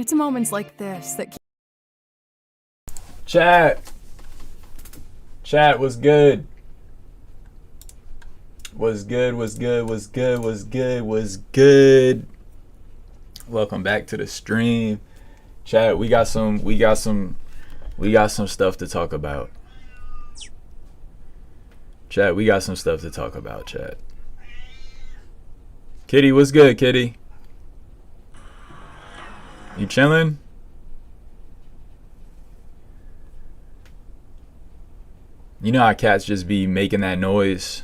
It's moments like this that keep Chat was good. Was good. Welcome back to the stream. Chat, we got some stuff to talk about. Chat, we got some stuff to talk about, chat. Kitty, what's good, Kitty? You chilling? You know how cats just be making that noise?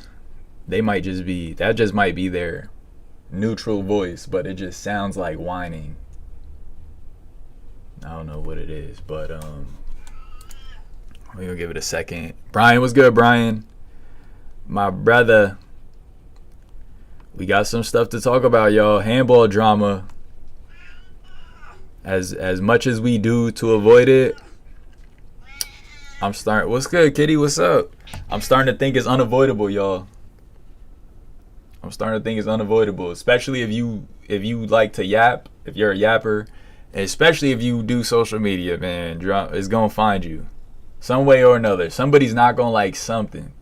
They might just be, that just might be their neutral voice, but it just sounds like whining. I don't know what it is, but we're gonna give it a second. Brian, what's good, Brian? My brother. We got some stuff to talk about, y'all. Handball drama. As much as we do to avoid it, what's good, Kitty? What's up? I'm starting to think it's unavoidable, y'all. I'm starting to think it's unavoidable, especially if you like to yap, if you're a yapper, and especially if you do social media, man. It's gonna find you some way or another. Somebody's not gonna like something,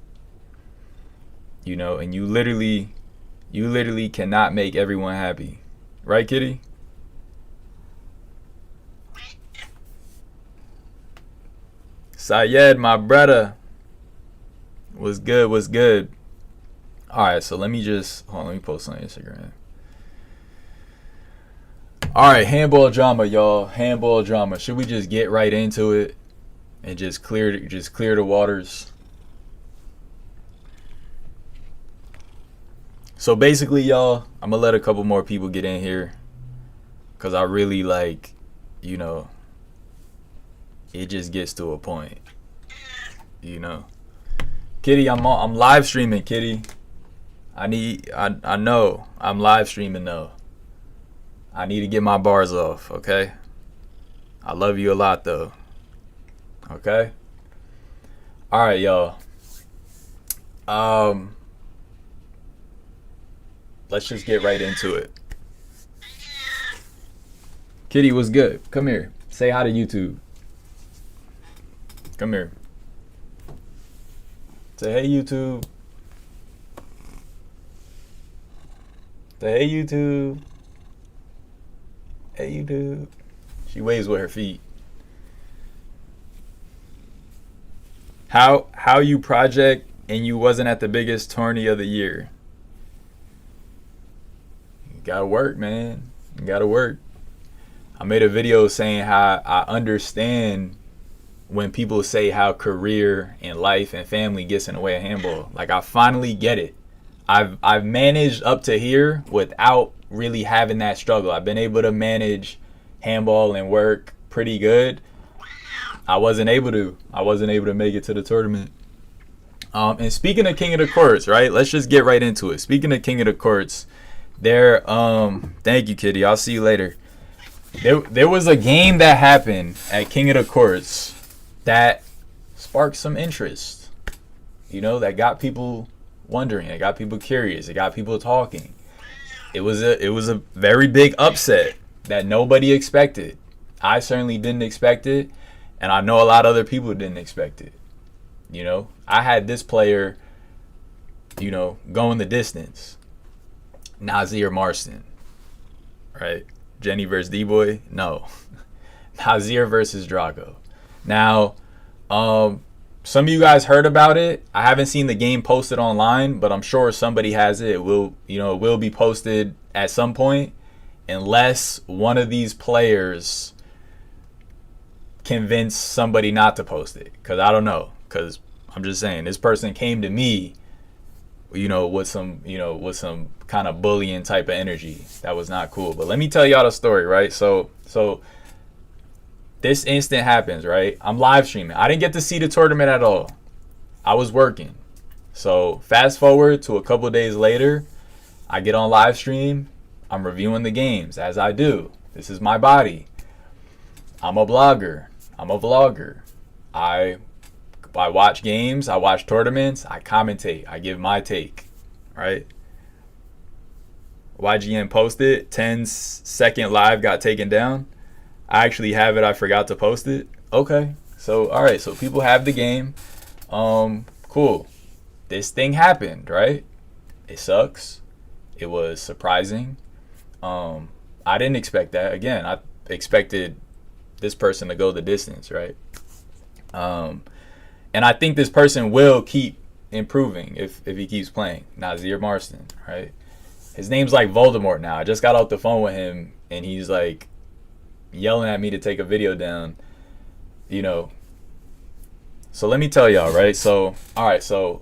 you know, and you literally cannot make everyone happy, right, Kitty? Syed, my brother. What's good? Alright, so let me post on Instagram. Alright, handball drama, y'all. Handball drama. Should we just get right into it and just clear the waters? So basically, y'all, I'm gonna let a couple more people get in here, cause I really like, you know, it just gets to a point, you know. Kitty, I'm live streaming, Kitty. I know I'm live streaming though. I need to get my bars off, okay? I love you a lot though. Okay? All right, y'all. Let's just get right into it. Kitty, what's good? Come here. Say hi to YouTube. Come here. Say hey, YouTube. Say hey, YouTube. Hey, YouTube. She waves with her feet. How you project and you wasn't at the biggest tourney of the year? You gotta work, man. You gotta work. I made a video saying how I understand when people say how career and life and family gets in the way of handball. Like, I finally get it. I've managed up to here without really having that struggle. I've been able to manage handball and work pretty good. I wasn't able to make it to the tournament. And speaking of King of the Courts, right? Let's just get right into it. Speaking of King of the Courts, thank you, Kitty. I'll see you later. There was a game that happened at King of the Courts that sparked some interest, you know, that got people wondering, it got people curious, it got people talking. It was a very big upset that nobody expected. I certainly didn't expect it, and I know a lot of other people didn't expect it. You know, I had this player, you know, going the distance. Nazir Marston, right? Jenny versus D-Boy? No. Nazir versus Drago. Now, some of you guys heard about it. I haven't seen the game posted online, but I'm sure somebody has it. It will be posted at some point, unless one of these players convince somebody not to post it. Because I don't know. Because I'm just saying, this person came to me, you know, with some kind of bullying type of energy. That was not cool. But let me tell y'all the story, right? So this instant happens, right? I'm live streaming. I didn't get to see the tournament at all. I was working. So fast forward to a couple of days later, I get on live stream. I'm reviewing the games, as I do. This is my body. I'm a blogger. I'm a vlogger. I watch games. I watch tournaments. I commentate. I give my take, right? YGN posted 10-second live got taken down. I actually have it. I forgot to post it. Okay. So, all right. So people have the game. Cool. This thing happened, right? It sucks. It was surprising. I didn't expect that. Again, I expected this person to go the distance, right? And I think this person will keep improving if he keeps playing. Nazir Marston, right? His name's like Voldemort now. I just got off the phone with him, and he's like yelling at me to take a video down, you know. So let me tell y'all, right? So, all right, so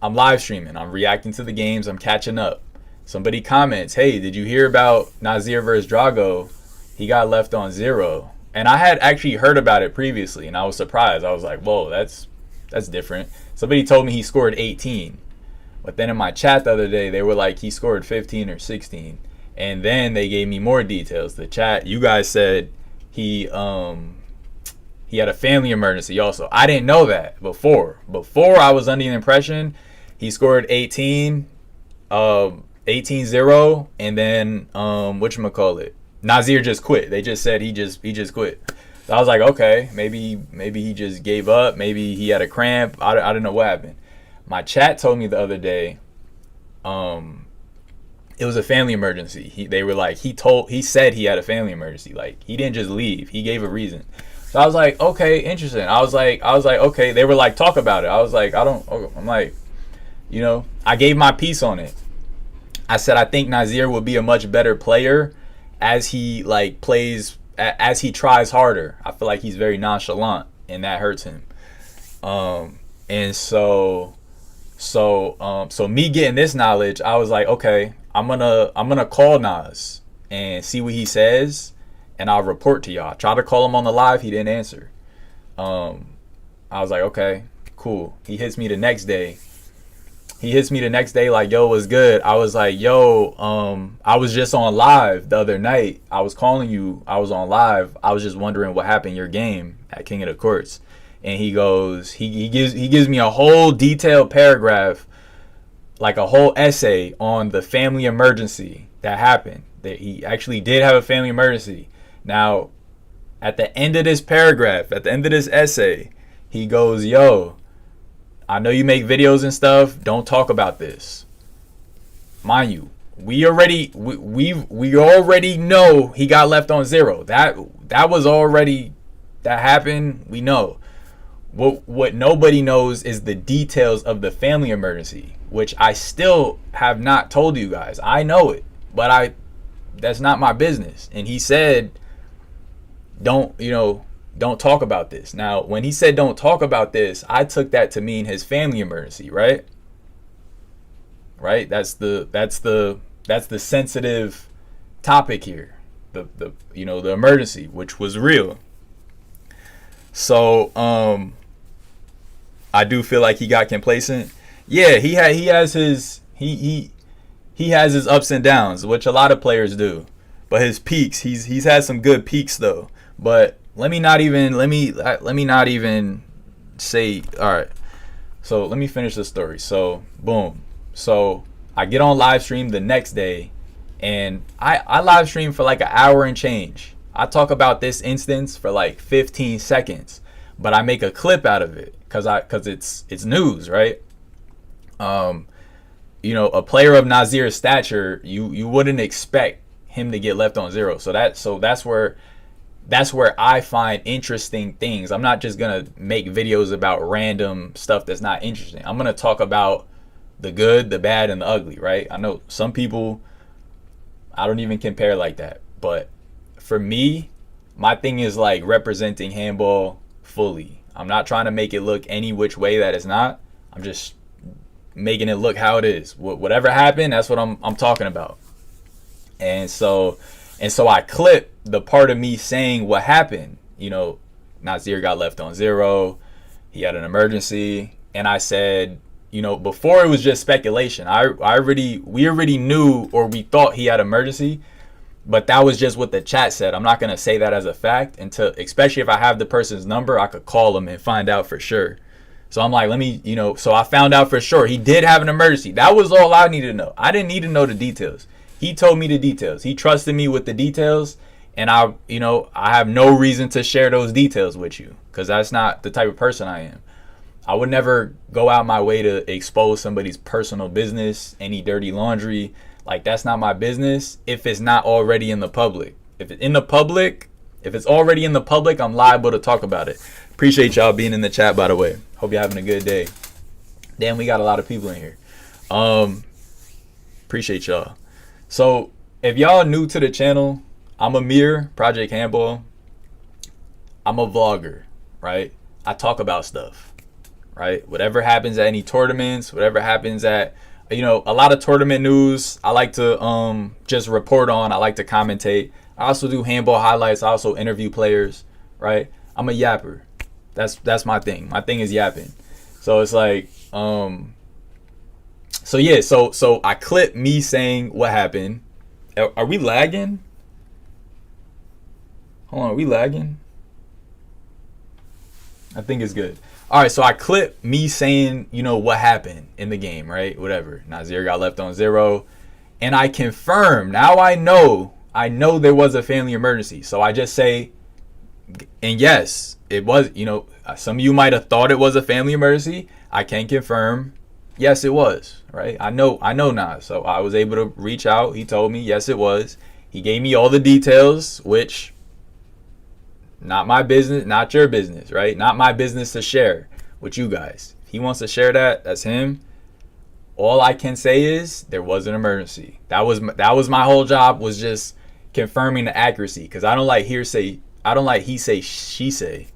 I'm live streaming. I'm reacting to the games. I'm catching up. Somebody comments, hey, did you hear about Nazir versus Drago? He got left on 0. And I had actually heard about it previously, and I was surprised. I was like, whoa, that's different. Somebody told me he scored 18. But then in my chat the other day, they were like, he scored 15 or 16. And then they gave me more details. The chat, you guys said he had a family emergency also. I didn't know that before. Before, I was under the impression he scored 18, 18-0, and then whatchamacallit, Nazir just quit. They just said he just quit. So I was like, okay, maybe he just gave up. Maybe he had a cramp. I don't know what happened. My chat told me the other day, it was a family emergency. They were like, he said he had a family emergency. Like, he didn't just leave. He gave a reason. So I was like, okay, interesting. I was like, okay. They were like, talk about it. I was like, I'm like, you know, I gave my piece on it. I said, I think Nazir will be a much better player as he like plays, as he tries harder. I feel like he's very nonchalant, and that hurts him. And so me getting this knowledge, I was like, okay, I'm gonna call Nas and see what he says, and I'll report to y'all. Try to call him on the live, he didn't answer. I was like, okay, cool. He hits me the next day. Like, yo, what's good? I was like, yo, I was just on live the other night. I was calling you. I was on live. I was just wondering what happened in your game at King of the Courts. And he goes, he gives me a whole detailed paragraph, like a whole essay on the family emergency that happened. That he actually did have a family emergency. Now, at the end of this paragraph, at the end of this essay, he goes, yo, I know you make videos and stuff. Don't talk about this. Mind you, we already know he got left on 0. That was already, that happened. We know. What nobody knows is the details of the family emergency, which I still have not told you guys. I know it, but that's not my business. And he said, don't talk about this. Now, when he said don't talk about this, I took that to mean his family emergency, right? Right? That's the sensitive topic here. The emergency, which was real. So, I do feel like he got complacent. Yeah, he has his ups and downs, which a lot of players do. But his peaks, he's had some good peaks though. But let me not even say, all right. So let me finish the story. So boom. So I get on live stream the next day, and I live stream for like an hour and change. I talk about this instance for like 15 seconds, but I make a clip out of it because it's news, right? A player of Nazir's stature, you wouldn't expect him to get left on 0. So that's where I find interesting things. I'm not just gonna make videos about random stuff that's not interesting. I'm gonna talk about the good, the bad, and the ugly, right? I know some people, I don't even compare like that, but for me, my thing is like representing handball fully. I'm not trying to make it look any which way that it's not. I'm just making it look how it is. Whatever happened, that's what I'm talking about. And so I clip the part of me saying what happened. Nazir got left on 0. He had an emergency, and I said, before it was just speculation. We already knew, or we thought he had emergency, but that was just what the chat said. I'm not gonna say that as a fact until, especially if I have the person's number, I could call them and find out for sure. So I'm like, so I found out for sure he did have an emergency. That was all I needed to know. I didn't need to know the details. He told me the details. He trusted me with the details, And I have no reason to share those details with you because that's not the type of person I am. I would never go out my way to expose somebody's personal business, any dirty laundry. Like, that's not my business if it's not already in the public. If it's already in the public, I'm liable to talk about it. Appreciate y'all being in the chat, by the way. Hope you're having a good day. Damn, we got a lot of people in here. Appreciate y'all. So if y'all new to the channel, I'm Amir, Project Handball. I'm a vlogger, right? I talk about stuff, right? Whatever happens at any tournaments, whatever happens at, a lot of tournament news, I like to just report on. I like to commentate. I also do handball highlights. I also interview players, right? I'm a yapper. That's my thing. My thing is yapping. So it's like, so I clip me saying what happened. Are we lagging? Hold on, are we lagging? I think it's good. All right, so I clip me saying, what happened in the game, right? Whatever. Nazir got left on 0. And I confirm, now I know there was a family emergency. So I just say, and yes, it was, some of you might have thought it was a family emergency. I can confirm, yes, it was, right? I know Nas. So I was able to reach out. He told me, yes, it was. He gave me all the details, which, not my business, not your business, right? Not my business to share with you guys. If he wants to share that, that's him. All I can say is there was an emergency. That was my whole job, was just confirming the accuracy, because I don't like hearsay. I don't like he say, she say,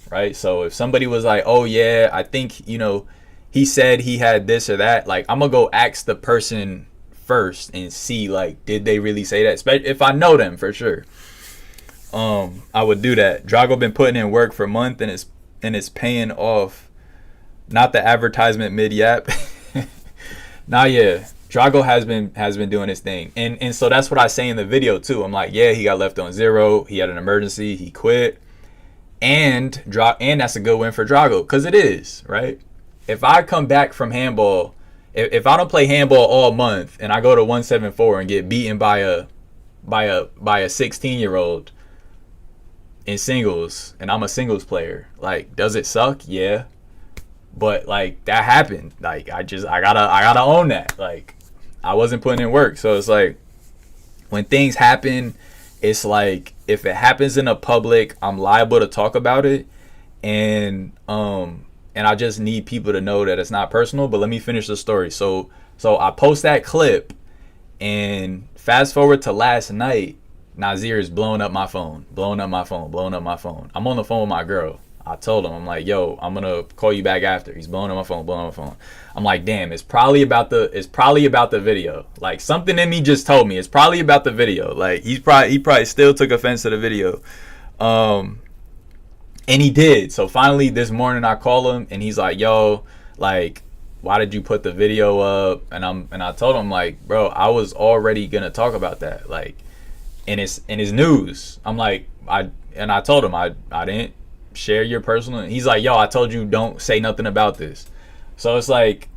right? So if somebody was like, oh yeah, I think, he said he had this or that, like, I'm gonna go ask the person first and see, like, did they really say that? Especially if I know them for sure. I would do that. Drago been putting in work for a month and it's paying off. Not the advertisement mid yap. Nah, yeah. Drago has been doing his thing. And so that's what I say in the video too. I'm like, yeah, he got left on 0. He had an emergency. He quit. And that's a good win for Drago, because it is, right? If I come back from handball, if I don't play handball all month and I go to 174 and get beaten by a 16-year-old in singles, and I'm a singles player, like, does it suck? Yeah. But like, that happened. Like, I gotta own that. Like, I wasn't putting in work. So it's like, when things happen, it's like, if it happens in the public, I'm liable to talk about it. And I just need people to know that it's not personal. But let me finish the story. So I post that clip, and fast forward to last night, Nazir is blowing up my phone. I'm on the phone with my girl. I told him, I'm like, yo, I'm gonna call you back after. He's blowing up my phone. I'm like, damn, it's probably about the video. Like, something in me just told me it's probably about the video. Like, he probably still took offense to the video. And he did. So finally this morning I call him and he's like, yo, like, why did you put the video up? And I told him, like, bro, I was already gonna talk about that. Like, and it's news. I'm like, I told him I didn't share your personal. And he's like, yo, I told you don't say nothing about this. So it's like,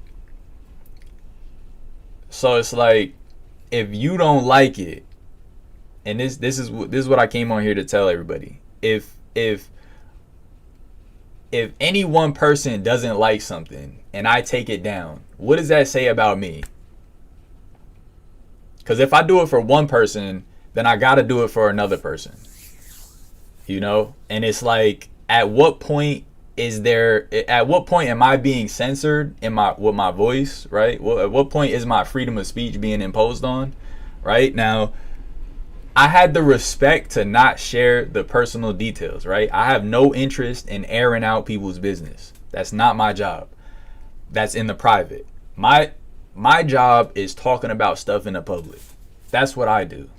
if you don't like it, and this is what I came on here to tell everybody. If any one person doesn't like something and I take it down, what does that say about me? Because if I do it for one person, then I got to do it for another person, and it's like, at what point am I being censored with my voice, right? At what point is my freedom of speech being imposed on, right? Now, I had the respect to not share the personal details, right? I have no interest in airing out people's business. That's not my job. That's in the private. My job is talking about stuff in the public. That's what I do.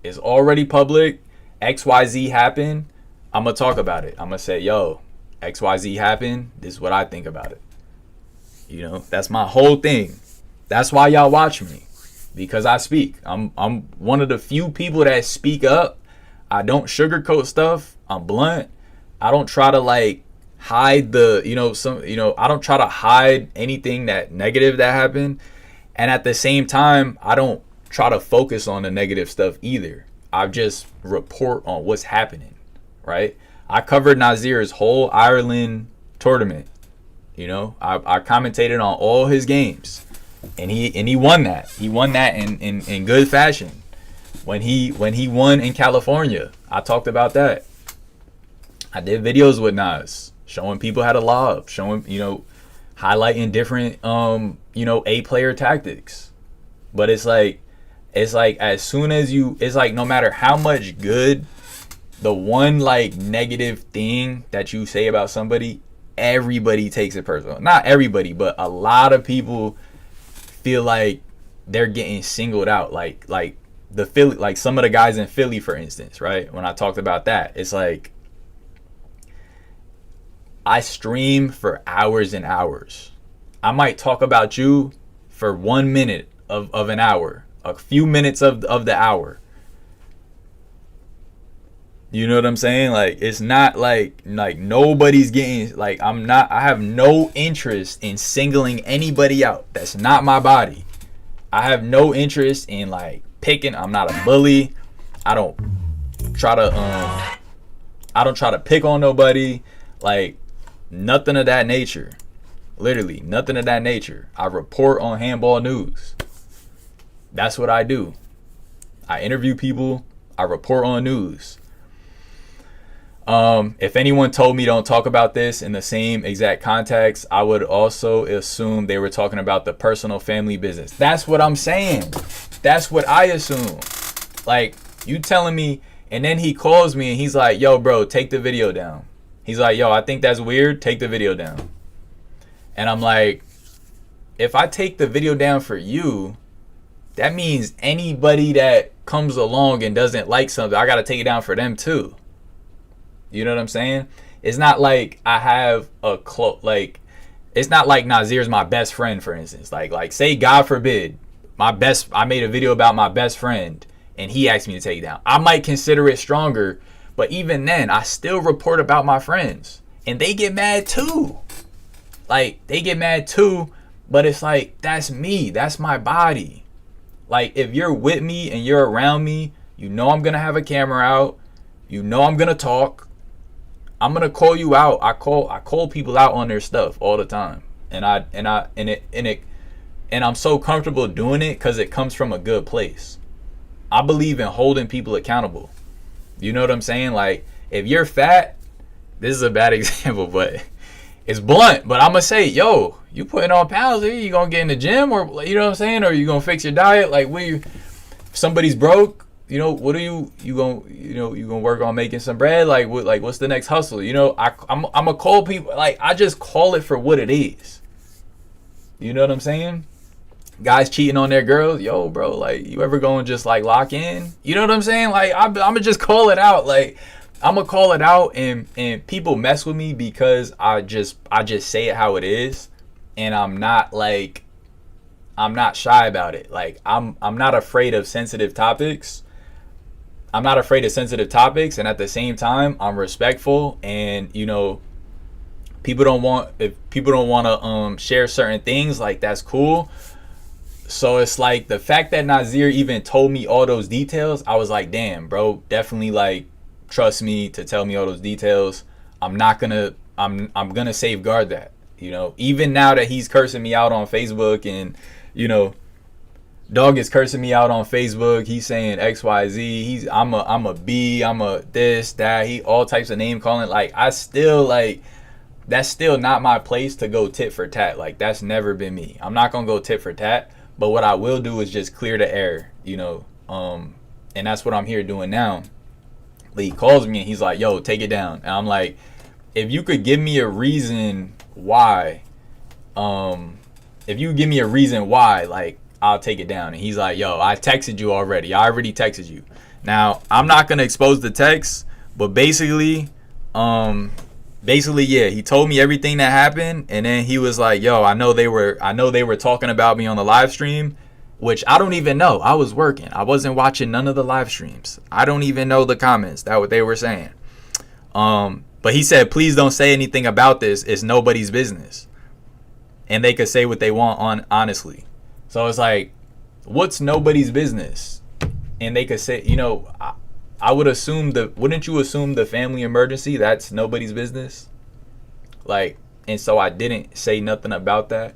It's already public. XYZ happened. I'm going to talk about it. I'm going to say, yo, XYZ happened. This is what I think about it. That's my whole thing. That's why y'all watch me, because I speak. I'm one of the few people that speak up. I don't sugarcoat stuff. I'm blunt. I don't try to like hide I don't try to hide anything that negative that happened. And at the same time, I don't try to focus on the negative stuff either. I just report on what's happening, right? I covered Nazir's whole Ireland tournament. You know, I commentated on all his games, and he won that. He won that in good fashion. When he won in California, I talked about that. I did videos with Nas, showing people how to lob, showing, you know, highlighting different A player tactics. But it's like as soon as it's like no matter how much good, the one like negative thing that you say about somebody, everybody takes it personal. Not everybody, but a lot of people feel like they're getting singled out. Like the Philly, like some of the guys in Philly, for instance, right? When I talked about that, it's like I stream for hours and hours. I might talk about you for 1 minute of an hour, a few minutes of the hour. You know what I'm saying? Like, it's not like nobody's getting, like, I have no interest in singling anybody out. That's not my body. I have no interest in like picking. I'm not a bully. I don't try to pick on nobody. Like, nothing of that nature. Literally, nothing of that nature. I report on handball news. That's what I do. I interview people. I report on news. If anyone told me don't talk about this in the same exact context, I would also assume they were talking about the personal family business. That's what I'm saying. That's what I assume. Like, you telling me, and then he calls me and he's like, yo, bro, take the video down. He's like, yo, I think that's weird. Take the video down. And I'm like, if I take the video down for you, that means anybody that comes along and doesn't like something, I got to take it down for them too. You know what I'm saying? It's not like I have it's not like Nazir's my best friend, for instance. Like say, God forbid, I made a video about my best friend and he asked me to take it down. I might consider it stronger, but even then, I still report about my friends. And they get mad too. Like, they get mad too, but it's like, that's me. That's my body. Like, if you're with me and you're around me, you know I'm going to have a camera out. You know I'm going to talk. I'm gonna call you out. I call people out on their stuff all the time, and I'm so comfortable doing it because it comes from a good place. I believe in holding people accountable. You know what I'm saying? Like, if you're fat, this is a bad example, but it's blunt. But I'm gonna say, yo, you putting on pounds here? You gonna get in the gym, or you know what I'm saying? Or you gonna fix your diet? Like, if somebody's broke, you know, what are you gonna work on making some bread? Like, what's the next hustle? You know, I'm gonna call people, like, I just call it for what it is. You know what I'm saying? Guys cheating on their girls, yo, bro, like, you ever gonna just like lock in? You know what I'm saying? Like, I'm gonna just call it out. Like, I'm gonna call it out, and people mess with me because I just say it how it is, and I'm not shy about it. Like, I'm not afraid of sensitive topics. I'm not afraid of sensitive topics, and at the same time, I'm respectful. And you know, if people don't want to share certain things, like, that's cool. So it's like the fact that Nazir even told me all those details, I was like, damn, bro, definitely, like, trust me to tell me all those details. I'm gonna safeguard that. You know, even now that he's cursing me out on Facebook, and you know, dog is cursing me out on Facebook. He's saying XYZ. I'm a B. I'm a this, that. He all types of name calling. Like, I still, like, that's still not my place to go tit for tat. Like, that's never been me. I'm not gonna go tit for tat. But what I will do is just clear the air, you know. And that's what I'm here doing now. He calls me and he's like, yo, take it down. And I'm like, if you could give me a reason why, like, I'll take it down. And he's like, yo, I texted you already. I already texted you. Now, I'm not going to expose the text, but basically, yeah, he told me everything that happened. And then he was like, yo, I know they were talking about me on the live stream, which I don't even know. I was working. I wasn't watching none of the live streams. I don't even know the comments, that what they were saying. But he said, please don't say anything about this. It's nobody's business. And they could say what they want honestly. So it's like, what's nobody's business? And they could say, you know, I would assume wouldn't you assume the family emergency, that's nobody's business? Like, and so I didn't say nothing about that.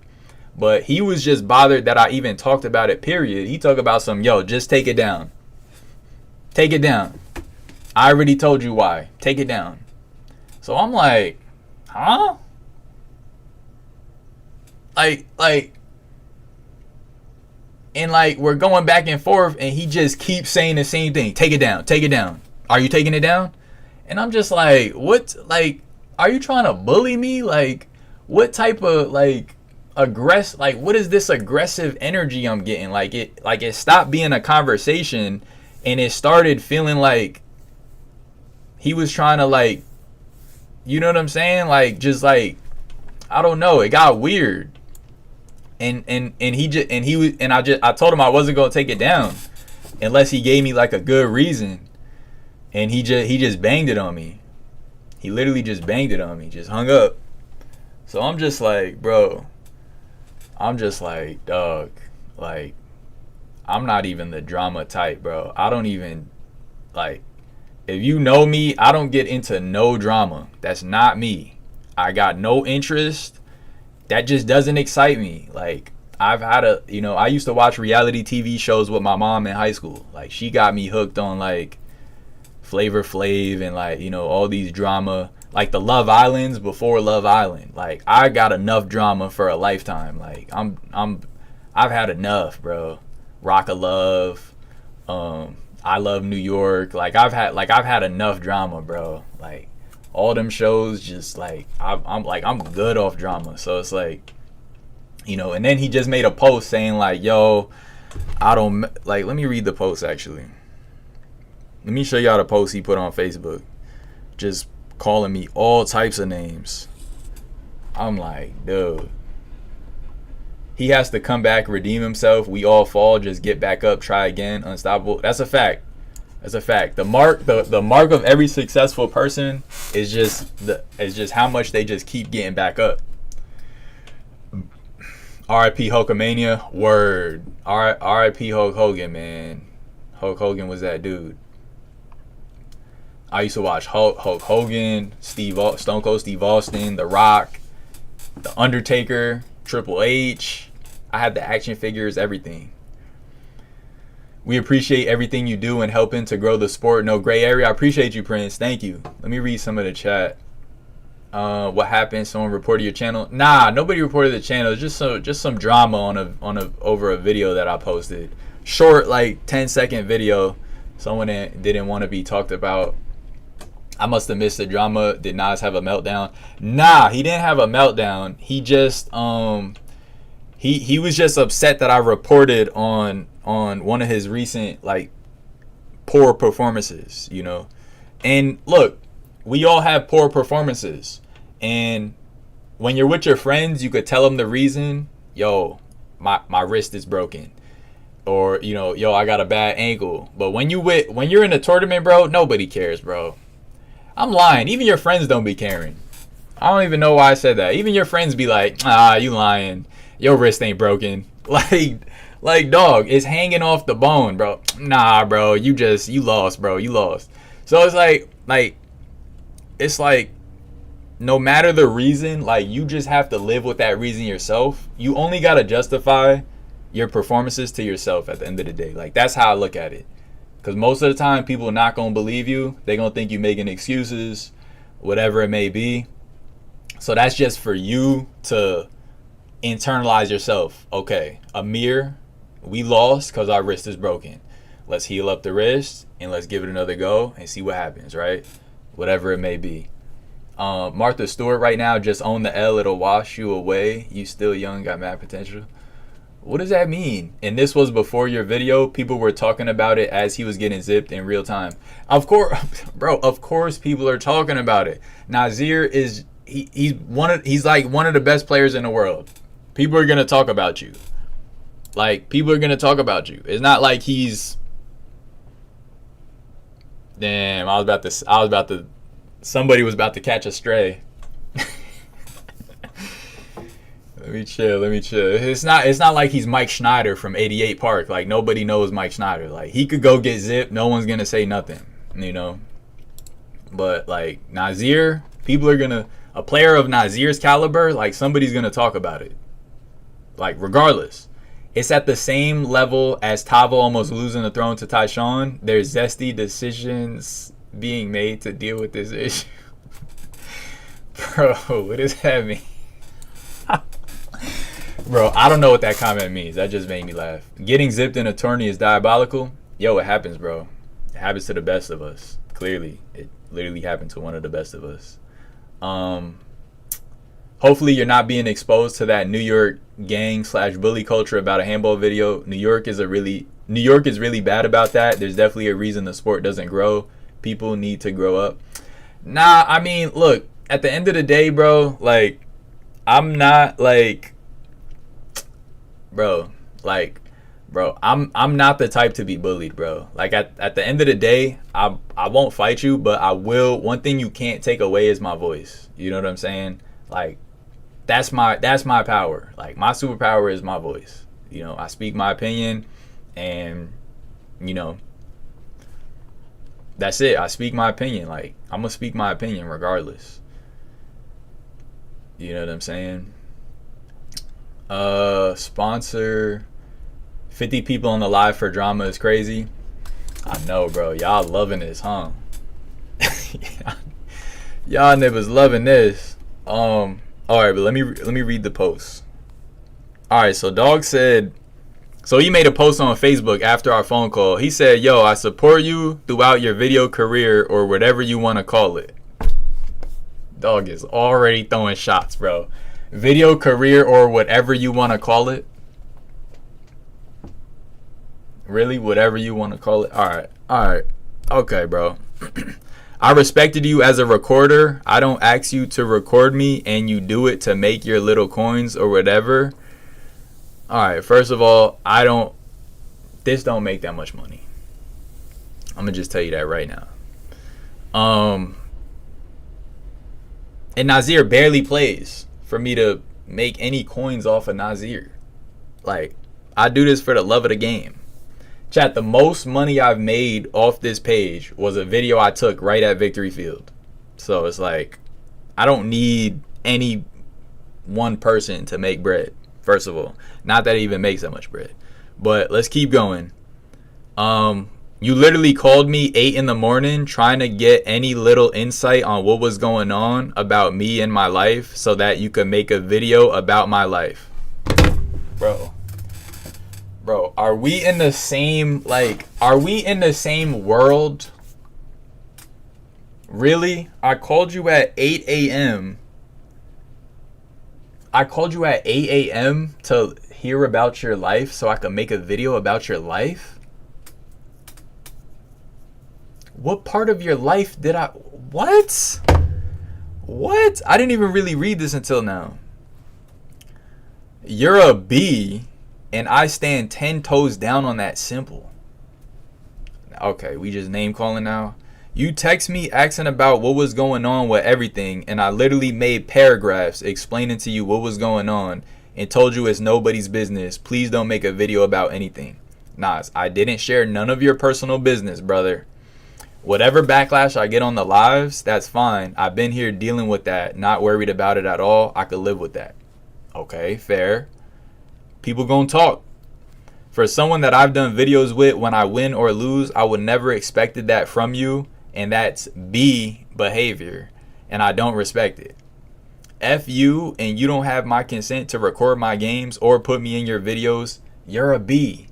But he was just bothered that I even talked about it, period. He talked about yo, just take it down. Take it down. I already told you why. Take it down. So I'm like, huh? Like, and like, we're going back and forth, and he just keeps saying the same thing. Take it down. Take it down. Are you taking it down? And I'm just like, what? Like, are you trying to bully me? Like, what type of, like, what is this aggressive energy I'm getting? Like it stopped being a conversation, and it started feeling like he was trying to, like, you know what I'm saying? Like, just like, I don't know, it got weird. And I told him I wasn't gonna take it down unless he gave me like a good reason. And he just banged it on me. He literally just banged it on me, just hung up. So I'm just like, bro, I'm just like, dog, like, I'm not even the drama type, bro. I don't even, like, if you know me, I don't get into no drama. That's not me. I got no interest. That just doesn't excite me. Like, I used to watch reality TV shows with my mom in high school. Like, she got me hooked on, like, Flavor Flav and, like, all these drama. Like the Love Islands before Love Island. Like, I got enough drama for a lifetime. Like, I've had enough, bro. Rock of Love, I Love New York. Like, I've had enough drama, bro. Like, all them shows, just like, I'm good off drama. So it's like, and then he just made a post saying like, yo, I don't, like, let me read the post actually. Let me show y'all the post he put on Facebook. Just calling me all types of names. I'm like, dude. He has to come back, redeem himself. We all fall, just get back up, try again, unstoppable. That's a fact. That's a fact. The mark of every successful person is just how much they just keep getting back up. R.I.P. Hulkamania. Word. R.I.P. Hulk Hogan, man. Hulk Hogan was that dude. I used to watch Hulk Hogan, Stone Cold Steve Austin, The Rock, The Undertaker, Triple H. I had the action figures, everything. We appreciate everything you do and helping to grow the sport. No gray area. I appreciate you, Prince. Thank you. Let me read some of the chat. What happened? Someone reported your channel? Nah, nobody reported the channel. It's just some drama over a video that I posted. Short, like 10-second video. Someone didn't want to be talked about. I must have missed the drama. Did Nas have a meltdown? Nah, he didn't have a meltdown. He just he was just upset that I reported on one of his recent, like, poor performances, And look, we all have poor performances. And when you're with your friends, you could tell them the reason. Yo, my wrist is broken. Or, yo, I got a bad ankle. But when you're in a tournament, bro, nobody cares, bro. I'm lying. Even your friends don't be caring. I don't even know why I said that. Even your friends be like, you lying. Your wrist ain't broken. Like, dog, it's hanging off the bone, bro. Nah, bro, you lost, bro. You lost. So it's like, no matter the reason, like, you just have to live with that reason yourself. You only got to justify your performances to yourself at the end of the day. Like, that's how I look at it. Because most of the time, people are not going to believe you. They're going to think you're making excuses, whatever it may be. So that's just for you to internalize yourself. Okay, Amir, we lost because our wrist is broken. Let's heal up the wrist and let's give it another go and see what happens, right? Whatever it may be. Martha Stewart right now, just own the L. It'll wash you away. You still young, got mad potential. What does that mean? And this was before your video. People were talking about it as he was getting zipped in real time. Of course, bro, of course people are talking about it. Nazir is, he's like one of the best players in the world. People are going to talk about you. Like, people are going to talk about you. It's not like he's, damn, somebody was about to catch a stray. Let me chill. It's not like he's Mike Schneider from 88 Park. Like, nobody knows Mike Schneider. Like, he could go get zipped. No one's going to say nothing. you know. But like Nazir, people are gonna, a player of Nazir's caliber, like somebody's gonna talk about it. Like regardless, it's at the same level as Tavo almost losing the throne to Tyshawn. There's zesty decisions being made to deal with this issue. Bro, what does that mean? Bro, I don't know what that comment means. That just made me laugh. Getting zipped in a tourney is diabolical. Yo, it happens, bro. It happens to the best of us. Clearly, it literally happened to one of the best of us. Hopefully you're not being exposed to that New York gang / bully culture about a handball video. New York is really bad about that. There's definitely a reason the sport doesn't grow. People need to grow up. Nah, I mean, look, at the end of the day, bro, like, I'm not like, bro, I'm not the type to be bullied, bro. Like at the end of the day, I won't fight you, but I will. One thing you can't take away is my voice. You know what I'm saying? Like that's my power. Like my superpower is my voice. You know, I speak my opinion, and you know, that's it. I speak my opinion. Like I'm gonna speak my opinion regardless. You know what I'm saying? Sponsor 50 people on the live for drama is crazy. I know, bro. Y'all loving this, huh? Y'all niggas loving this. All right, but let me read the post. All right, so Dog said, so he made a post on Facebook after our phone call. He said, "Yo, I support you throughout your video career or whatever you want to call it." Dog is already throwing shots, bro. Video career or whatever you want to call it. Really, whatever you want to call it. All right, okay, bro. I respected you as a recorder. I don't ask you to record me and you do it to make your little coins or whatever. All right, first of all, this don't make that much money. I'm gonna just tell you that right now. And Nazir barely plays for me to make any coins off of Nazir. Like, I do this for the love of the game. Chat, the most money I've made off this page was a video I took right at Victory Field. So it's like, I don't need any one person to make bread, first of all. Not that it even makes that much bread. But let's keep going. You literally called me 8 in the morning trying to get any little insight on what was going on about me and my life so that you could make a video about my life. Bro, are we in the same world? Really? I called you at 8 a.m. I called you at 8 a.m. to hear about your life so I could make a video about your life? What part of your life did I... What? I didn't even really read this until now. You're a B, and I stand 10 toes down on that simple. Okay, we just name calling now. You text me asking about what was going on with everything, and I literally made paragraphs explaining to you what was going on and told you it's nobody's business. Please don't make a video about anything. Nas, I didn't share none of your personal business, brother. Whatever backlash I get on the lives, that's fine. I've been here dealing with that, not worried about it at all. I could live with that. Okay, fair. People gonna talk. For someone that I've done videos with, when I win or lose, I would never expected that from you, and that's B behavior, and I don't respect it. F you, and you don't have my consent to record my games or put me in your videos. You're a B.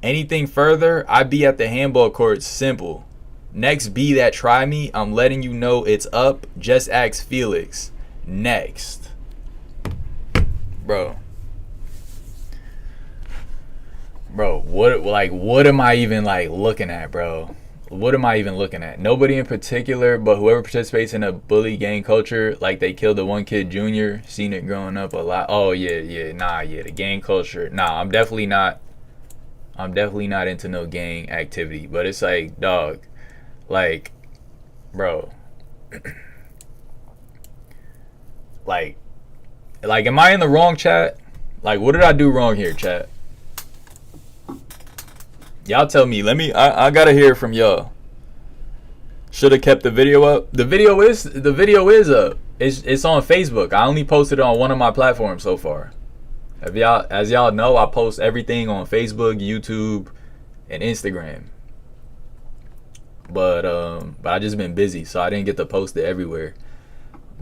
Anything further, I be at the handball courts. Simple. Next B that try me, I'm letting you know it's up. Just ask Felix. Next. Bro, what am I even looking at, bro? What am I even looking at? Nobody in particular, but whoever participates in a bully gang culture, like they killed the one kid Junior, seen it growing up a lot. Oh yeah, the gang culture. Nah, I'm definitely not into no gang activity. But it's like, dog, like, bro, like, am I in the wrong, chat? Like, what did I do wrong here, chat? Y'all tell me. I gotta hear it from y'all. Should have kept the video up. The video is up. It's on Facebook. I only posted it on one of my platforms so far. As y'all know, I post everything on Facebook, YouTube, and Instagram. But I just been busy, so I didn't get to post it everywhere.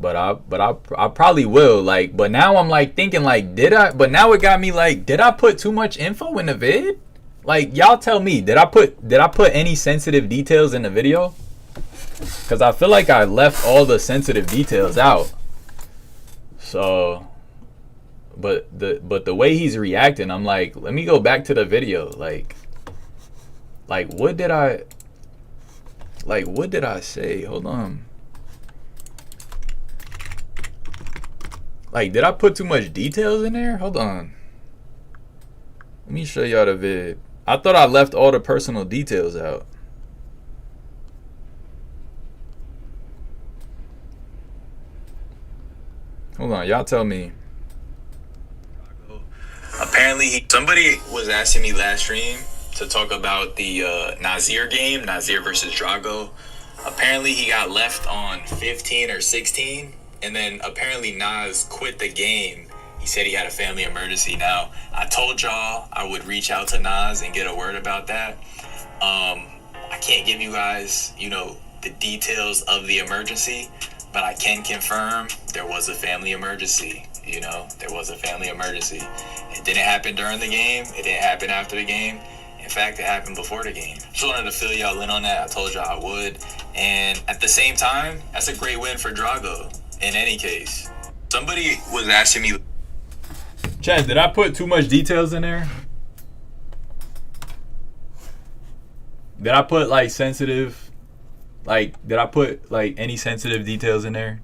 But I probably will. Like, but now I'm like thinking like, did I? But now it got me like, did I put too much info in the vid? Like, y'all tell me, did I put any sensitive details in the video? Cause I feel like I left all the sensitive details out. So, but the way he's reacting, I'm like, let me go back to the video. Like what did I say? Hold on. Like, did I put too much details in there? Hold on. Let me show y'all the vid. I thought I left all the personal details out. Hold on, y'all tell me. Apparently, somebody was asking me last stream to talk about the Nazir game, Nazir versus Drago. Apparently, he got left on 15 or 16, and then apparently Nas quit the game. He said he had a family emergency. Now, I told y'all I would reach out to Nas and get a word about that. I can't give you guys, the details of the emergency, but I can confirm there was a family emergency. There was a family emergency. It didn't happen during the game. It didn't happen after the game. In fact, it happened before the game. Just wanted to fill y'all in on that. I told y'all I would. And at the same time, that's a great win for Drago. In any case, somebody was asking me, Chad, did I put too much details in there? Did I put like sensitive? Like, did I put like any sensitive details in there?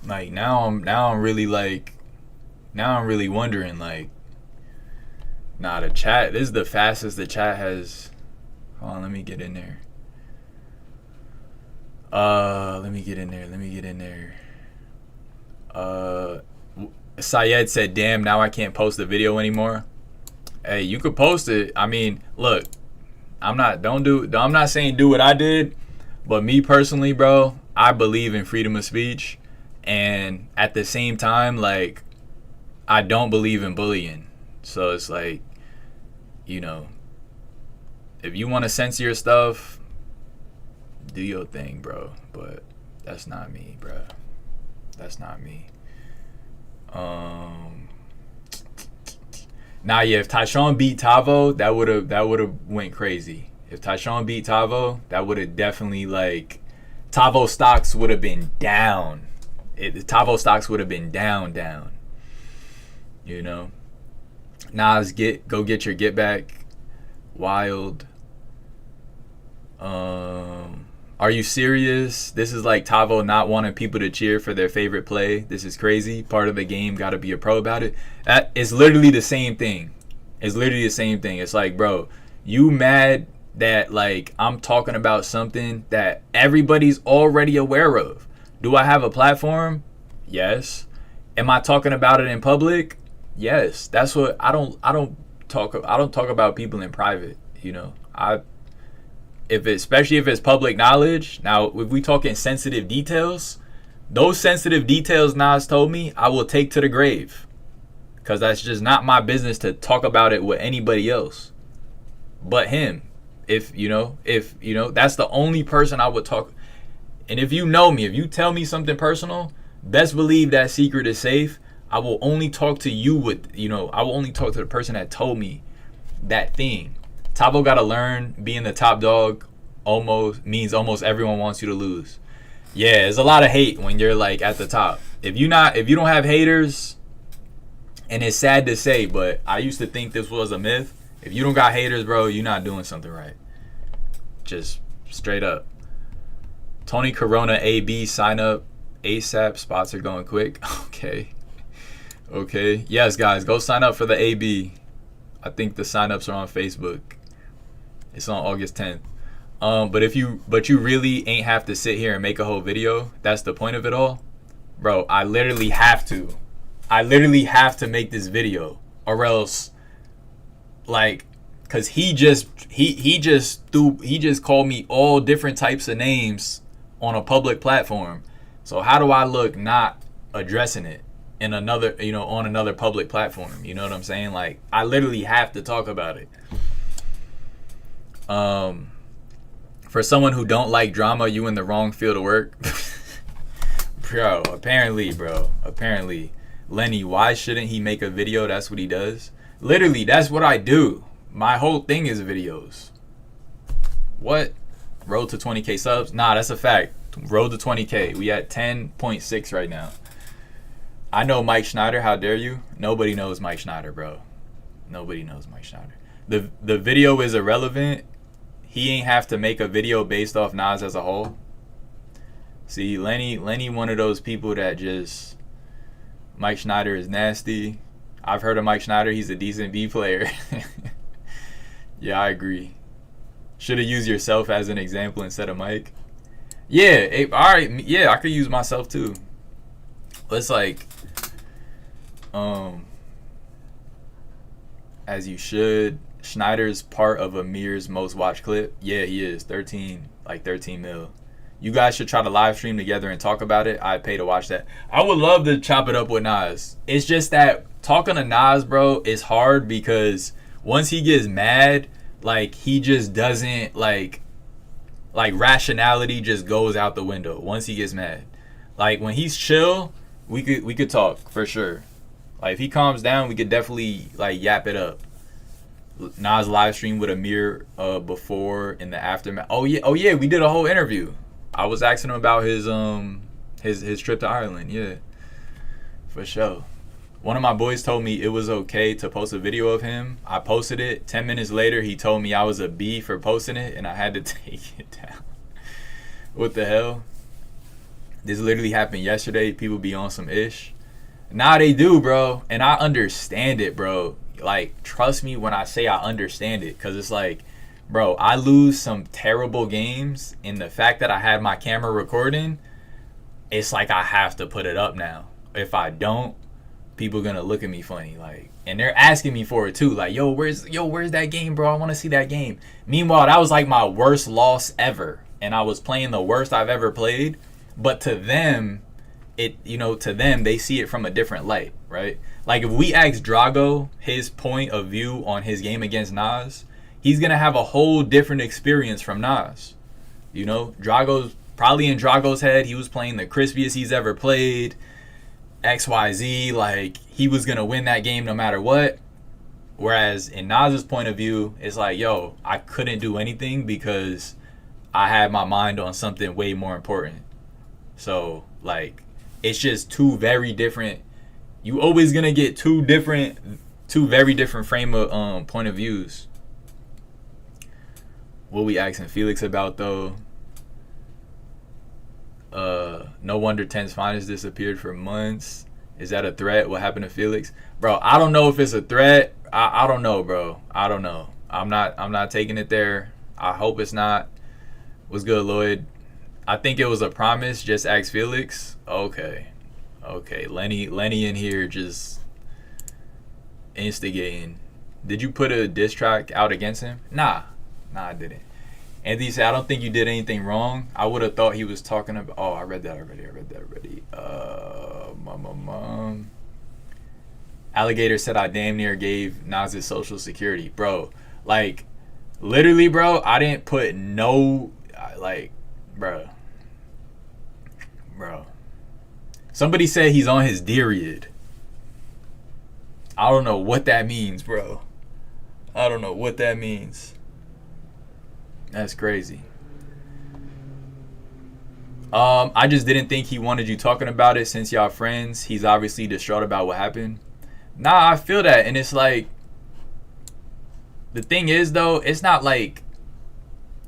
Like, now I'm really wondering, like, nah, the chat, this is the fastest the chat has. Hold on, let me get in there. Let me get in there. Syed said, damn, now I can't post the video anymore. Hey, you could post it. I mean, look, I'm not saying do what I did, but me personally, bro, I believe in freedom of speech. And at the same time, like, I don't believe in bullying. So it's like, if you want to censor your stuff, do your thing, bro. But that's not me, bro. That's not me. Now, yeah, if Tyshawn beat Tavo, that would have went crazy. If Tyshawn beat Tavo, that would have definitely, like, Tavo stocks would have been down. Tavo stocks would have been down. Nas, go get your get back. Wild. Are you serious? This is like Tavo not wanting people to cheer for their favorite play. This is crazy. Part of the game. Got to be a pro about it. That is literally the same thing. It's like, bro, you mad that, like, I'm talking about something that everybody's already aware of. Do I have a platform? Yes. Am I talking about it in public? Yes. That's what I don't talk about people in private, especially if it's public knowledge. Now, if we talking sensitive details, those sensitive details Nas told me, I will take to the grave. Cuz that's just not my business to talk about it with anybody else but him. If that's the only person I would talk. And if you know me, if you tell me something personal, best believe that secret is safe. I will only talk to you I will only talk to the person that told me that thing. Tavo got to learn being the top dog means almost everyone wants you to lose. Yeah, there's a lot of hate when you're, like, at the top. If you don't have haters, and it's sad to say, but I used to think this was a myth. If you don't got haters, bro, you're not doing something right. Just straight up. Tony Corona AB, sign up ASAP. Spots are going quick. Okay. Yes, guys, go sign up for the AB. I think the signups are on Facebook. It's on August 10th. But you really ain't have to sit here and make a whole video. That's the point of it all. Bro, I literally have to make this video, or else like, cause he just called me all different types of names on a public platform. So how do I look not addressing it in another, on another public platform? You know what I'm saying? Like, I literally have to talk about it. For someone who don't like drama, you in the wrong field of work. Apparently. Lenny, why shouldn't he make a video? That's what he does. Literally, that's what I do. My whole thing is videos. What? Road to 20K subs? Nah, that's a fact. Road to 20K. We at 10.6 right now. I know Mike Schneider. How dare you? Nobody knows Mike Schneider, bro. Nobody knows Mike Schneider. The video is irrelevant. He ain't have to make a video based off Nas as a whole. See, Lenny, one of those people that just, Mike Schneider is nasty. I've heard of Mike Schneider. He's a decent B player. Yeah, I agree. Should have used yourself as an example instead of Mike. Yeah, all right. Yeah, I could use myself too. But it's like, as you should. Schneider's part of Amir's most watched clip. Yeah, he is. 13 mil. You guys should try to live stream together and talk about it. I'd pay to watch that. I would love to chop it up with Nas. It's just that talking to Nas, bro, is hard because once he gets mad, like, he just doesn't, like rationality just goes out the window once he gets mad. Like, when he's chill, we could talk for sure. Like, if he calms down, we could definitely, like, yap it up. Nas live stream with Amir before in the aftermath. Oh yeah, we did a whole interview. I was asking him about his trip to Ireland. Yeah, for sure. One of my boys told me it was okay to post a video of him. I posted it. 10 minutes later, he told me I was a B for posting it, and I had to take it down. What the hell? This literally happened yesterday. People be on some ish. Nah, they do, bro, and I understand it, bro. Like, trust me when I say I understand it, because it's like, bro, I lose some terrible games, and the fact that I had my camera recording, it's like I have to put it up now. If I don't, people gonna look at me funny, like, and they're asking me for it too, like, where's that game, bro? I want to see that game. Meanwhile, that was like my worst loss ever, and I was playing the worst I've ever played. But to them, they see it from a different light, right? Like, if we ask Drago his point of view on his game against Nas, he's going to have a whole different experience from Nas. Drago's probably in Drago's head, he was playing the crispiest he's ever played, XYZ, like, he was going to win that game no matter what. Whereas in Nas's point of view, it's like, I couldn't do anything because I had my mind on something way more important. So, like, it's just two very different. You always gonna get two very different frame of point of views. What we asking Felix about though? No wonder 10's finest disappeared for months. Is that a threat? What happened to Felix, bro? I don't know if it's a threat. I don't know, bro. I don't know. I'm not taking it there. I hope it's not. What's good, Lloyd? I think it was a promise. Just ask Felix. Okay. Lenny in here just instigating. Did you put a diss track out against him? Nah, I didn't. Anthony said, I don't think you did anything wrong. I would have thought he was talking about. Oh, I read that already. Alligator said I damn near gave Nas his social security, bro. Like, literally, bro. I didn't put no, like, bro. Somebody said he's on his period. I don't know what that means, bro. I don't know what that means. That's crazy. I just didn't think he wanted you talking about it since y'all friends. He's obviously distraught about what happened. Nah, I feel that. And it's like, the thing is, though, it's not like,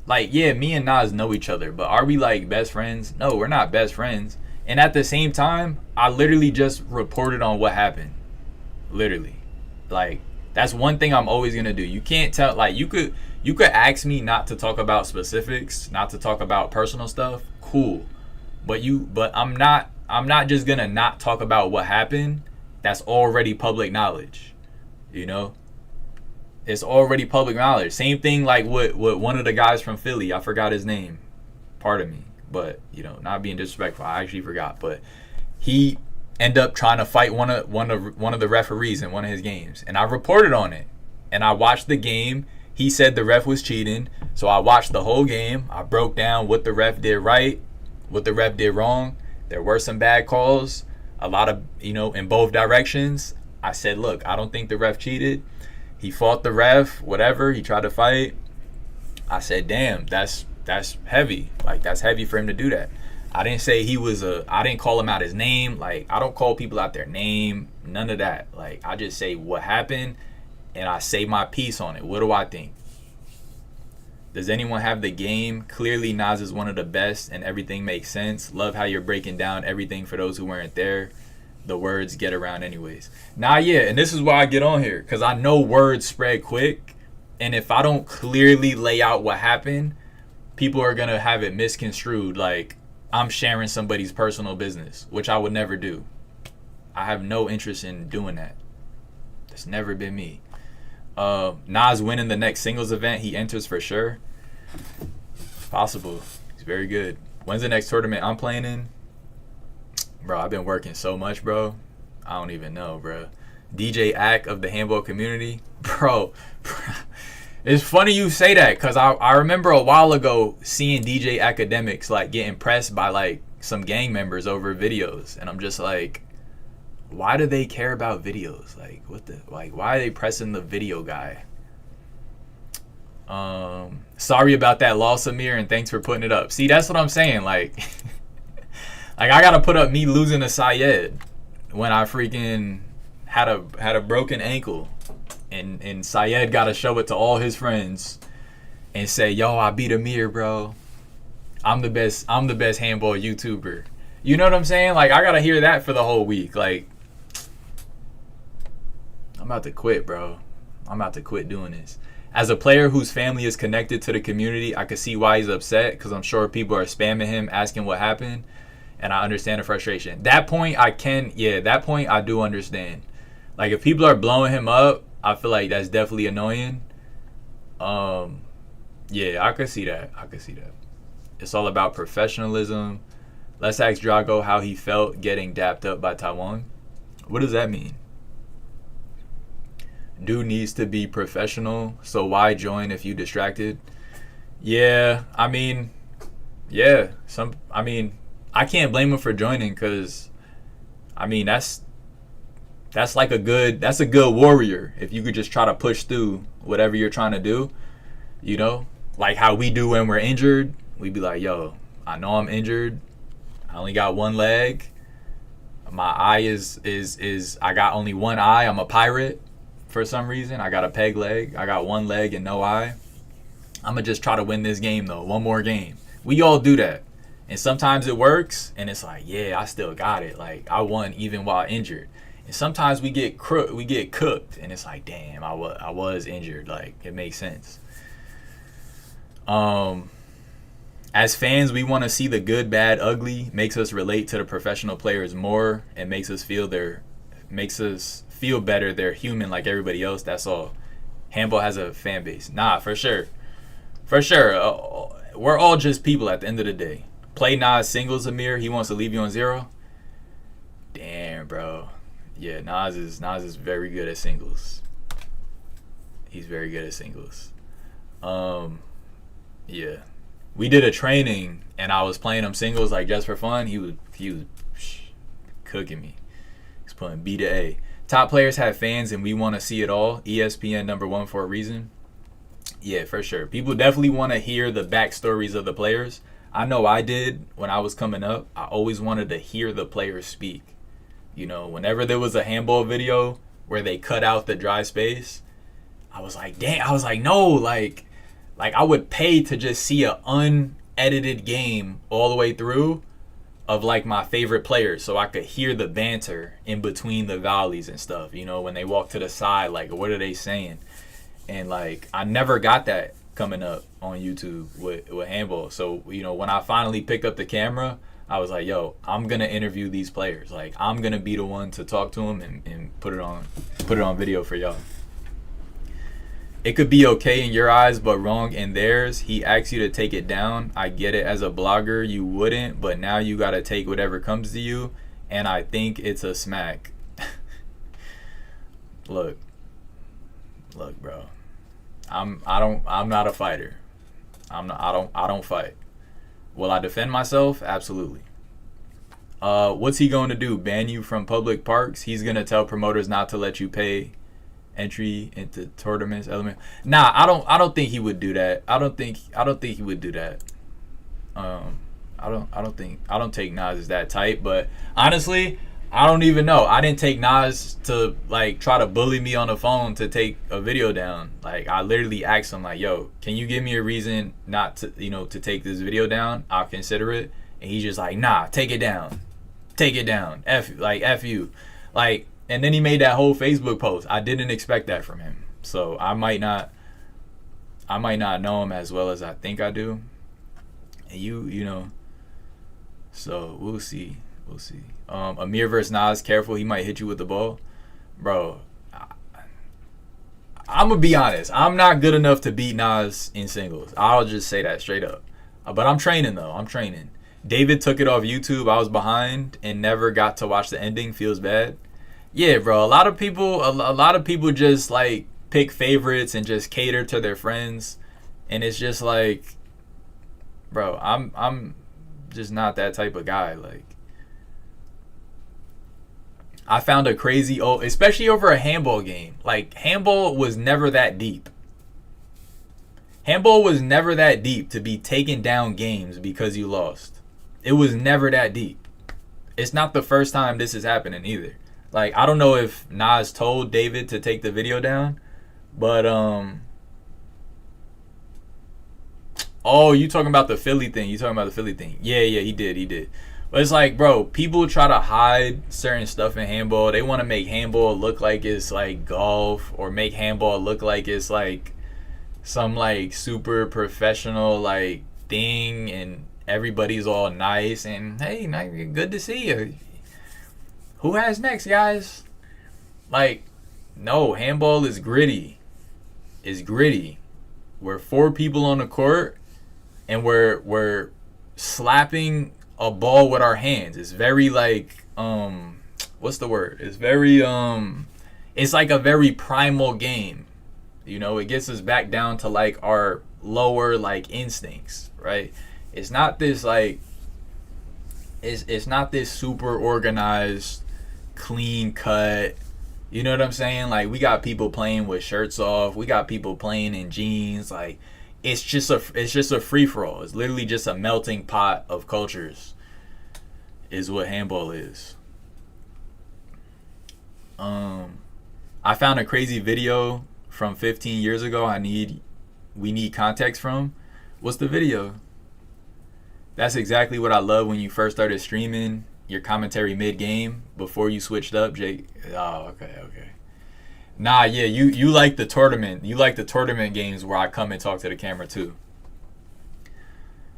yeah, me and Nas know each other, but are we, like, best friends? No, we're not best friends. And at the same time, I literally just reported on what happened. Literally. Like, that's one thing I'm always going to do. You can't tell, like, you could ask me not to talk about specifics, not to talk about personal stuff. Cool. But I'm not just going to not talk about what happened. That's already public knowledge. It's already public knowledge. Same thing like with one of the guys from Philly. I forgot his name. Pardon me. But, you know, not being disrespectful. I actually forgot. But he ended up trying to fight one of the referees in one of his games. And I reported on it. And I watched the game. He said the ref was cheating. So I watched the whole game. I broke down what the ref did right, what the ref did wrong. There were some bad calls. A lot of, you know, in both directions. I said, look, I don't think the ref cheated. He fought the ref, whatever. He tried to fight. I said, damn, that's heavy. Like, that's heavy for him to do that. I didn't say I didn't call him out his name. Like, I don't call people out their name. None of that. Like, I just say what happened, and I say my piece on it. What do I think? Does anyone have the game? Clearly, Nas is one of the best, and everything makes sense. Love how you're breaking down everything for those who weren't there. The words get around anyways. Nah, yeah, and this is why I get on here, because I know words spread quick, and if I don't clearly lay out what happened, people are going to have it misconstrued like I'm sharing somebody's personal business, which I would never do. I have no interest in doing that. That's never been me. Nas winning the next singles event, he enters for sure. Possible. He's very good. When's the next tournament I'm playing in? Bro, I've been working so much, bro. I don't even know, bro. DJ Ack of the handball community. Bro, it's funny you say that, because I remember a while ago seeing DJ Academics like getting pressed by like some gang members over videos. And I'm just like, why do they care about videos? Like, why are they pressing the video guy? Sorry about that loss, Amir, and thanks for putting it up. See, that's what I'm saying. Like, like I gotta put up me losing to Syed when I freaking had a broken ankle, and Syed gotta show it to all his friends and say, yo, I beat Amir, bro. I'm the best handball YouTuber. You know what I'm saying? Like, I gotta hear that for the whole week. Like, I'm about to quit, bro. I'm about to quit doing this. As a player whose family is connected to the community, I can see why he's upset, because I'm sure people are spamming him asking what happened, and I understand the frustration. That point I do understand. Like, if people are blowing him up, I feel like that's definitely annoying. Yeah, I could see that. It's all about professionalism. Let's ask Drago how he felt getting dapped up by Taiwan. What does that mean? Dude needs to be professional, so why join if you distracted? Yeah, I mean, I can't blame him for joining, because I mean that's a good warrior if you could just try to push through whatever you're trying to do, you know? Like how we do when we're injured. We'd be like, yo, I know I'm injured. I only got one leg. My eye is I got only one eye. I'm a pirate for some reason. I got a peg leg. I got one leg and no eye. I'm going to just try to win this game, though. One more game. We all do that. And sometimes it works, and it's like, yeah, I still got it. Like, I won even while injured. And sometimes we get cooked, and it's like, damn, I was injured. Like, it makes sense. As fans, we want to see the good, bad, ugly. Makes us relate to the professional players more, and makes us feel better. They're human like everybody else. That's all. Handball has a fan base. Nah, for sure. We're all just people at the end of the day. Play Nas singles, Amir. He wants to leave you on 0. Damn, bro. Yeah, Nas is very good at singles. He's very good at singles. Yeah. We did a training, and I was playing him singles like just for fun. He was cooking me. He's putting B to A. Top players have fans, and we want to see it all. ESPN #1 for a reason. Yeah, for sure. People definitely want to hear the backstories of the players. I know I did when I was coming up. I always wanted to hear the players speak. You know, whenever there was a handball video where they cut out the dry space, I was like, damn. I was like, no, like I would pay to just see an unedited game all the way through of like my favorite players, so I could hear the banter in between the volleys and stuff. You know, when they walk to the side, like, what are they saying? And like, I never got that coming up on YouTube with handball. So, you know, when I finally picked up the camera, I was like, yo, I'm gonna interview these players. Like, I'm gonna be the one to talk to them and put it on video for y'all. It could be okay in your eyes, but wrong in theirs. He asks you to take it down. I get it. As a blogger, you wouldn't, but now you gotta take whatever comes to you, and I think it's a smack. Look, bro. I'm not a fighter. I don't fight. Will I defend myself? Absolutely. What's he going to do? Ban you from public parks? He's gonna tell promoters not to let you pay entry into tournaments. Nah, I don't think he would do that. I don't think he would do that. I don't take Nas as that type, but honestly, I don't even know. I didn't take Nas to like try to bully me on the phone to take a video down. Like I literally asked him like, "Yo, can you give me a reason not to, to take this video down? I'll consider it." And he's just like, "Nah, take it down. Take it down. F you." Like, and then he made that whole Facebook post. I didn't expect that from him. So I might not know him as well as I think I do. And you know. So we'll see. Amir versus Nas, careful, he might hit you with the ball. Bro, I'm going to be honest. I'm not good enough to beat Nas in singles. I'll just say that straight up. But I'm training, though. I'm training. David took it off YouTube. I was behind and never got to watch the ending. Feels bad. Yeah, bro. A lot of people just, like, pick favorites and just cater to their friends. And it's just like, bro, I'm just not that type of guy. Like, I found a crazy especially over a handball game. Like, handball was never that deep. Handball was never that deep to be taking down games because you lost. It was never that deep. It's not the first time this is happening either. Like, I don't know if Nas told David to take the video down, but oh, you talking about the Philly thing? Yeah, he did. But it's like, bro, people try to hide certain stuff in handball. They want to make handball look like it's like golf, or make handball look like it's like some like super professional like thing, and everybody's all nice and hey, good to see you. Who has next, guys? Like, no, handball is gritty. It's gritty. We're 4 people on the court, and we're slapping a ball with our hands. It's very like what's the word? It's very it's like a very primal game. It gets us back down to like our lower like instincts, right? It's not this like it's not this super organized, clean cut. You know what I'm saying? Like, we got people playing with shirts off. We got people playing in jeans. Like, it's just a free for all. It's literally just a melting pot of cultures. Is what handball is. I found a crazy video from 15 years ago. We need context from. What's the video? That's exactly what I love when you first started streaming. Your commentary mid game before you switched up, Jake. Oh, okay. Nah, yeah, you like the tournament. You like the tournament games where I come and talk to the camera too.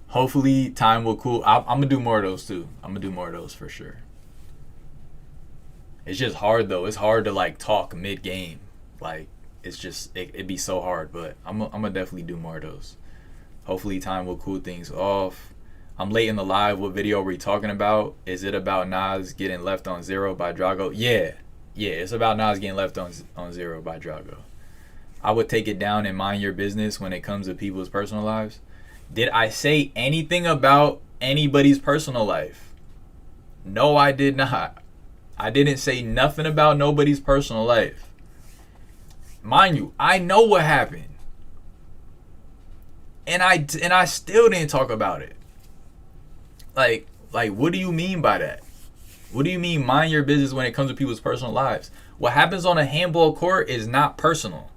Hopefully time will cool. I'm gonna do more of those too. I'm gonna do more of those for sure. It's just hard though. It's hard to like talk mid game. Like, it's just it'd be so hard. But I'm gonna definitely do more of those. Hopefully time will cool things off. I'm late in the live. What video are we talking about? Is it about Nas getting left on 0 by Drago? Yeah, it's about Nas getting left on 0 by Drago. I would take it down and mind your business when it comes to people's personal lives. Did I say anything about anybody's personal life? No, I did not. I didn't say nothing about nobody's personal life. Mind you, I know what happened. And I still didn't talk about it. Like, what do you mean by that? What do you mean mind your business when it comes to people's personal lives? What happens on a handball court is not personal.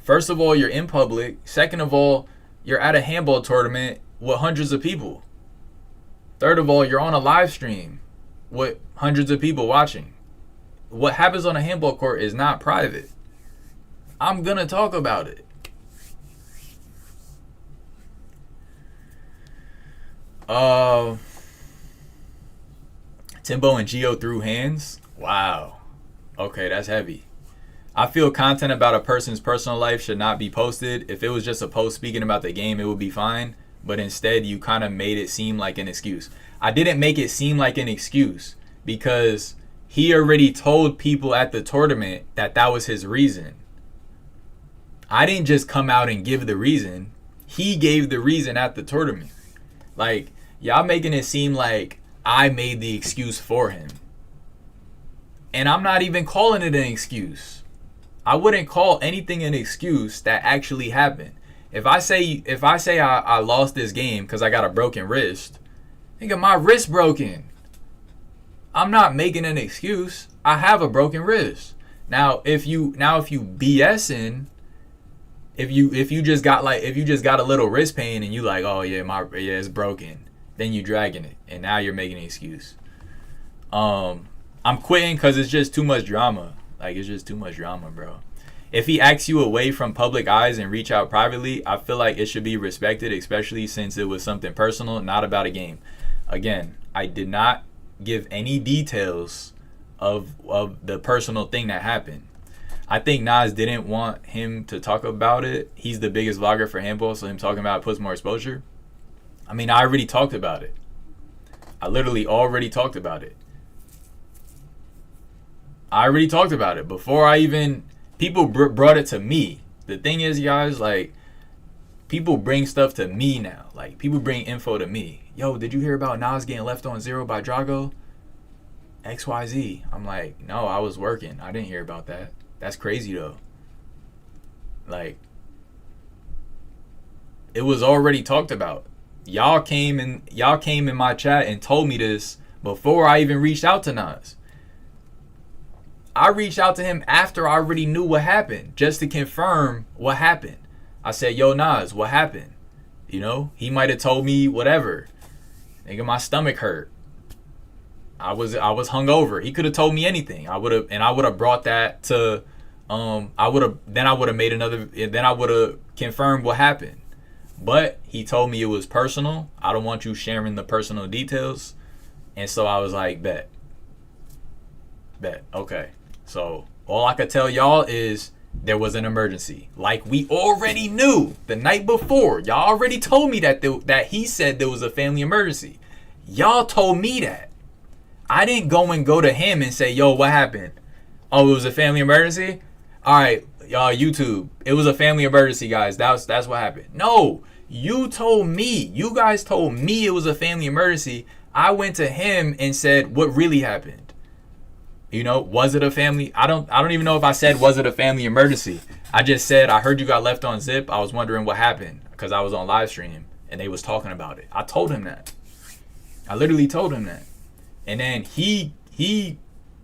First of all, you're in public. Second of all, you're at a handball tournament with hundreds of people. Third of all, you're on a live stream with hundreds of people watching. What happens on a handball court is not private. I'm going to talk about it. Timbo and Gio threw hands. Wow. Okay, that's heavy. I feel content about a person's personal life should not be posted. If it was just a post speaking about the game, it would be fine. But instead, you kind of made it seem like an excuse. I didn't make it seem like an excuse because he already told people at the tournament that that was his reason. I didn't just come out and give the reason. He gave the reason at the tournament. Like, y'all making it seem like I made the excuse for him. And I'm not even calling it an excuse. I wouldn't call anything an excuse that actually happened. If I say I lost this game because I got a broken wrist, nigga, my wrist broken. I'm not making an excuse. I have a broken wrist. Now if you BSing, if you just got a little wrist pain and you like, oh yeah, it's broken, then you dragging it and now you're making an excuse. I'm quitting because it's just too much drama. Like, it's just too much drama, bro. If he asks you away from public eyes and reach out privately, I feel like it should be respected, especially since it was something personal, not about a game. Again, I did not give any details of the personal thing that happened. I think Nas didn't want him to talk about it. He's the biggest vlogger for handball, so him talking about it puts more exposure. I mean, I already talked about it. I literally already talked about it. I already talked about it before I even... People brought it to me. The thing is, guys, like, people bring stuff to me now. Like, people bring info to me. Yo, did you hear about Nas getting left on 0 by Drago? XYZ. I'm like, no, I was working. I didn't hear about that. That's crazy, though. Like, it was already talked about. Y'all came in my chat and told me this before I even reached out to Nas. I reached out to him after I already knew what happened, just to confirm what happened. I said, yo, Nas, what happened? You know, he might have told me whatever. Nigga, my stomach hurt. I was hungover. He could have told me anything. I would have brought that to I would have confirmed what happened. But he told me it was personal. I don't want you sharing the personal details. And so I was like, bet. Okay. So all I could tell y'all is there was an emergency. Like we already knew the night before. Y'all already told me that he said there was a family emergency. Y'all told me that. I didn't go to him and say, yo, what happened? Oh, it was a family emergency? All right, y'all, YouTube. It was a family emergency, guys. That's what happened. No, you told me. You guys told me it was a family emergency. I went to him and said, what really happened? You know, was it a family? I don't even know if I said, was it a family emergency? I just said, I heard you got left on zip. I was wondering what happened because I was on live stream and they was talking about it. I told him that. I literally told him that. And then he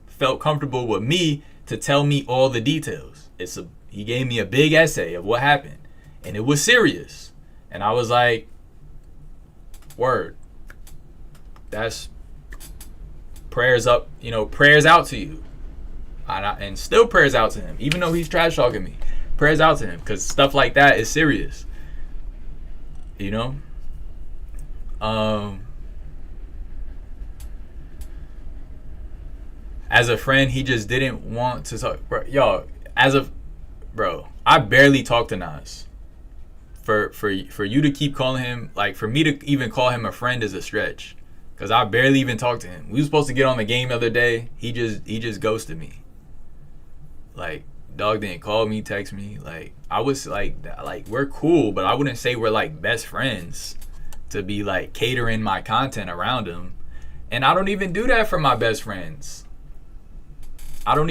felt comfortable with me to tell me all the details. He gave me a big essay of what happened and it was serious. And I was like, word. That's prayers up, you know, prayers out to you. And still prayers out to him, even though he's trash talking me. Prayers out to him, because stuff like that is serious. You know? As a friend, he just didn't want to talk. Bro, yo, I barely talk to Nas. For you to keep calling him, like, for me to even call him a friend is a stretch. Because I barely even talked to him. We were supposed to get on the game the other day. He just ghosted me. Like, dog didn't call me, text me. Like, I was like we're cool, but I wouldn't say we're like best friends to be like catering my content around him. And I don't even do that for my best friends. I don't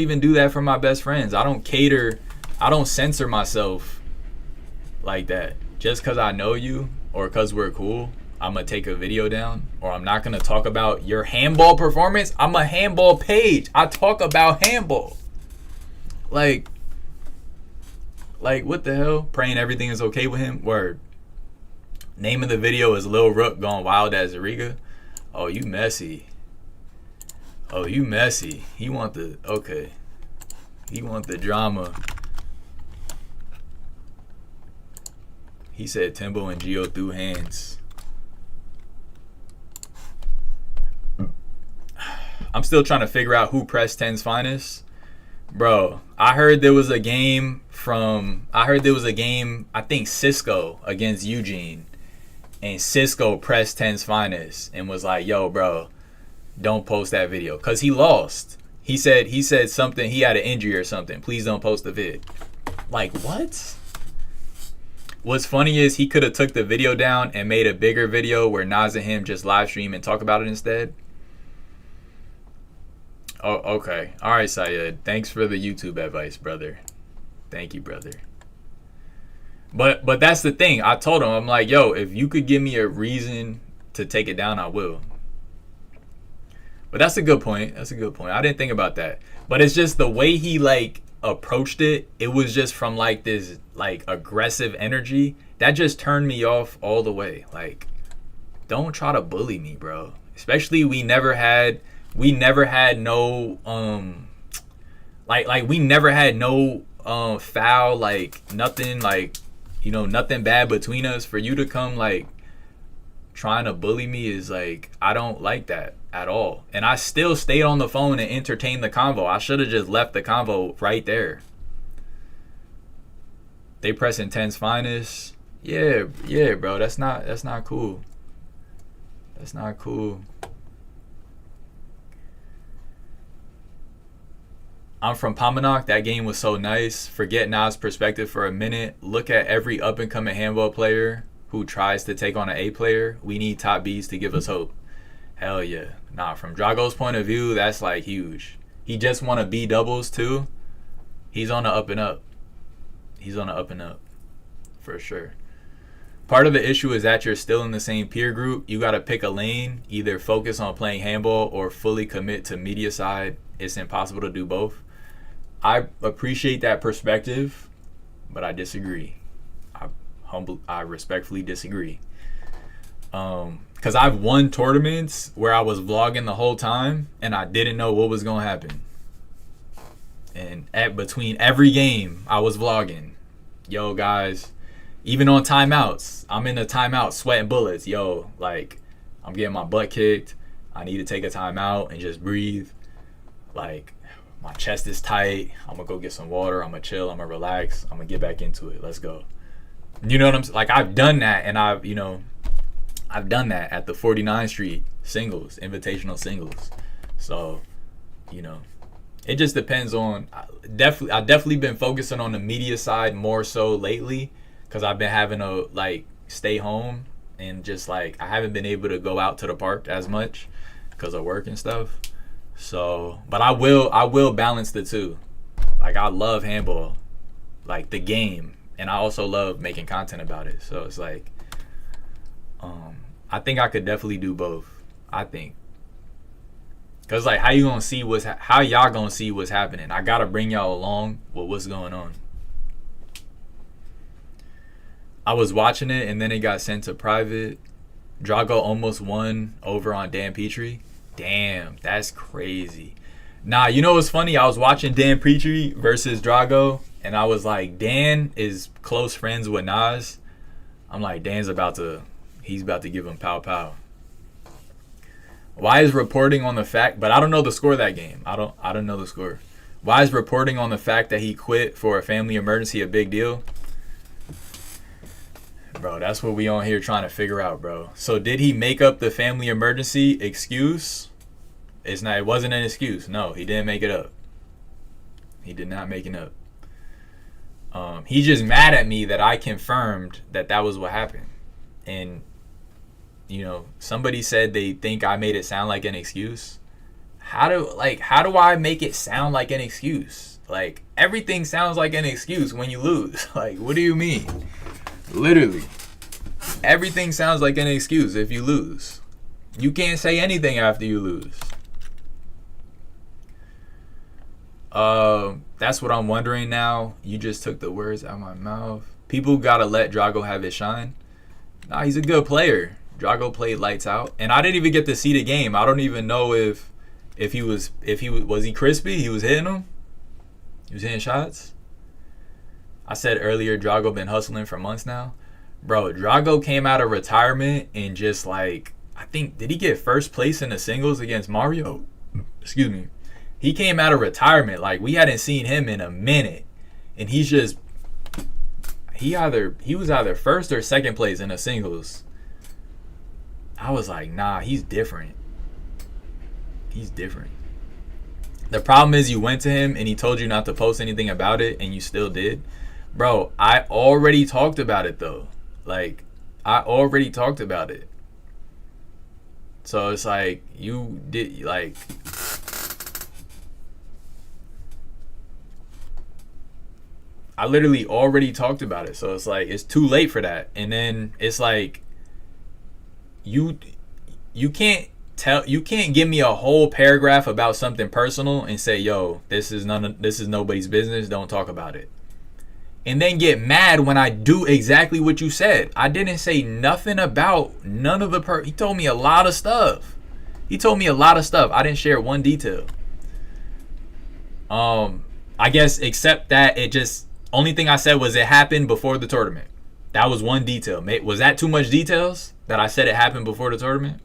cater. I don't censor myself like that. Just because I know you or because we're cool, I'm going to take a video down, or I'm not going to talk about your handball performance. I'm a handball page. I talk about handball. Like what the hell? Praying everything is okay with him? Word. Name of the video is Lil Rook going wild as Zariga. Oh, you messy. He want the drama. He said Timbo and Gio threw hands. I'm still trying to figure out who pressed 10's finest, Bro, I heard there was a game I think Cisco against Eugene, and Cisco pressed Ten's finest and was like, yo, bro, don't post that video. Cause he lost. He said something, he had an injury or something. Please don't post the vid. Like, what? What's funny is he could have took the video down and made a bigger video where Nas and him just live stream and talk about it instead. Oh, okay. All right, Syed. Thanks for the YouTube advice, brother. Thank you, brother. But that's the thing. I told him, I'm like, yo, if you could give me a reason to take it down, I will. But that's a good point. That's a good point. I didn't think about that. But it's just the way he like approached it. It was just from like this like aggressive energy that just turned me off all the way. Like, don't try to bully me, bro. Especially we never had no we never had no foul, like nothing, like, you know, nothing bad between us. For you to come like trying to bully me is like, I don't like that at all. And I still stayed on the phone and entertained the convo. I should have just left the convo right there. They pressing Ten's finest. Yeah, bro. That's not cool. That's not cool. I'm from Pamanok. That game was so nice. Forget Nas' perspective for a minute. Look at every up-and-coming handball player who tries to take on an A player. We need top Bs to give us hope. Hell yeah. Nah, from Drago's point of view, that's like huge. He just won a B doubles too. He's on the up and up. He's on the up and up. For sure. Part of the issue is that you're still in the same peer group. You got to pick a lane. Either focus on playing handball or fully commit to media side. It's impossible to do both. I appreciate that perspective, but I disagree. I respectfully disagree. Because I've won tournaments where I was vlogging the whole time and I didn't know what was going to happen. And between every game, I was vlogging. Yo, guys, even on timeouts, I'm in the timeout sweating bullets. Yo, like, I'm getting my butt kicked. I need to take a timeout and just breathe. Like, my chest is tight. I'm going to go get some water. I'm going to chill. I'm going to relax. I'm going to get back into it. Let's go. You know what I'm saying? Like, I've done that, and I've done that at the 49th Street singles, invitational singles. So, you know, it just depends on. I've definitely been focusing on the media side more so lately, because I've been having to like stay home and just like I haven't been able to go out to the park as much because of work and stuff. So, but I will balance the two. Like, I love handball, like the game, and I also love making content about it. So it's like, I think I could definitely do both. I think, cause like, how y'all gonna see what's happening? I gotta bring y'all along with what's going on. I was watching it and then it got sent to private. Drago almost won over on Dan Petrie. Damn, that's crazy. Nah, you know what's funny? I was watching Dan Petrie versus Drago, and I was like, Dan is close friends with Nas. I'm like, he's about to give him pow pow. Why is reporting on the fact, but I don't know the score of that game. I don't know the score. Why is reporting on the fact that he quit for a family emergency a big deal? Bro, that's what we on here trying to figure out, bro. So did he make up the family emergency excuse? It wasn't an excuse. No, he didn't make it up. He did not make it up. He's just mad at me that I confirmed that was what happened. And, you know, somebody said they think I made it sound like an excuse. How do I make it sound like an excuse? Like, everything sounds like an excuse when you lose. Like, what do you mean? Literally, everything sounds like an excuse if you lose. You can't say anything after you lose. That's what I'm wondering now. You just took the words out of my mouth. People gotta let Drago have his shine. Nah, he's a good player. Drago played lights out, and I didn't even get to see the game. I don't even know if he was crispy. He was hitting them. He was hitting shots. I said earlier, Drago been hustling for months now. Bro, Drago came out of retirement and just like, I think, did he get first place in the singles against Mario? Excuse me. He came out of retirement. Like, we hadn't seen him in a minute. And he's just, he was either first or second place in the singles. I was like, nah, he's different. He's different. The problem is you went to him and he told you not to post anything about it and you still did. Bro, I already talked about it though. Like, I already talked about it. So it's like, you did, like, I literally already talked about it. So it's like, it's too late for that. And then it's like, you can't give me a whole paragraph about something personal and say, yo, this is nobody's business, don't talk about it. And then get mad when I do exactly what you said. I didn't say nothing about none of the he told me a lot of stuff. I didn't share one detail. I guess except that it just, only thing I said was it happened before the tournament. That was one detail. Was that too much details that I said it happened before the tournament?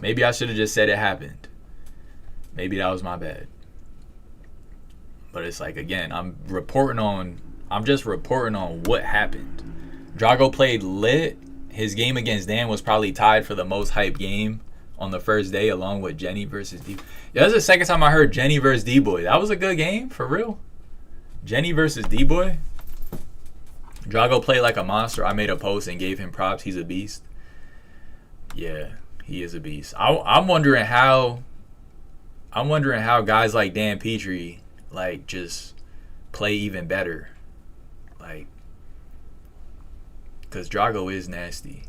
Maybe I should have just said it happened. Maybe that was my bad. But it's like, again, I'm just reporting on what happened. Drago played lit. His game against Dan was probably tied for the most hyped game on the first day, along with Jenny versus D. Yeah, that's the second time I heard Jenny versus D-Boy. That was a good game, for real. Jenny versus D-Boy. Drago played like a monster. I made a post and gave him props. He's a beast. Yeah, he is a beast. I'm wondering how guys like Dan Petrie, like, just play even better. Like, because Drago is nasty.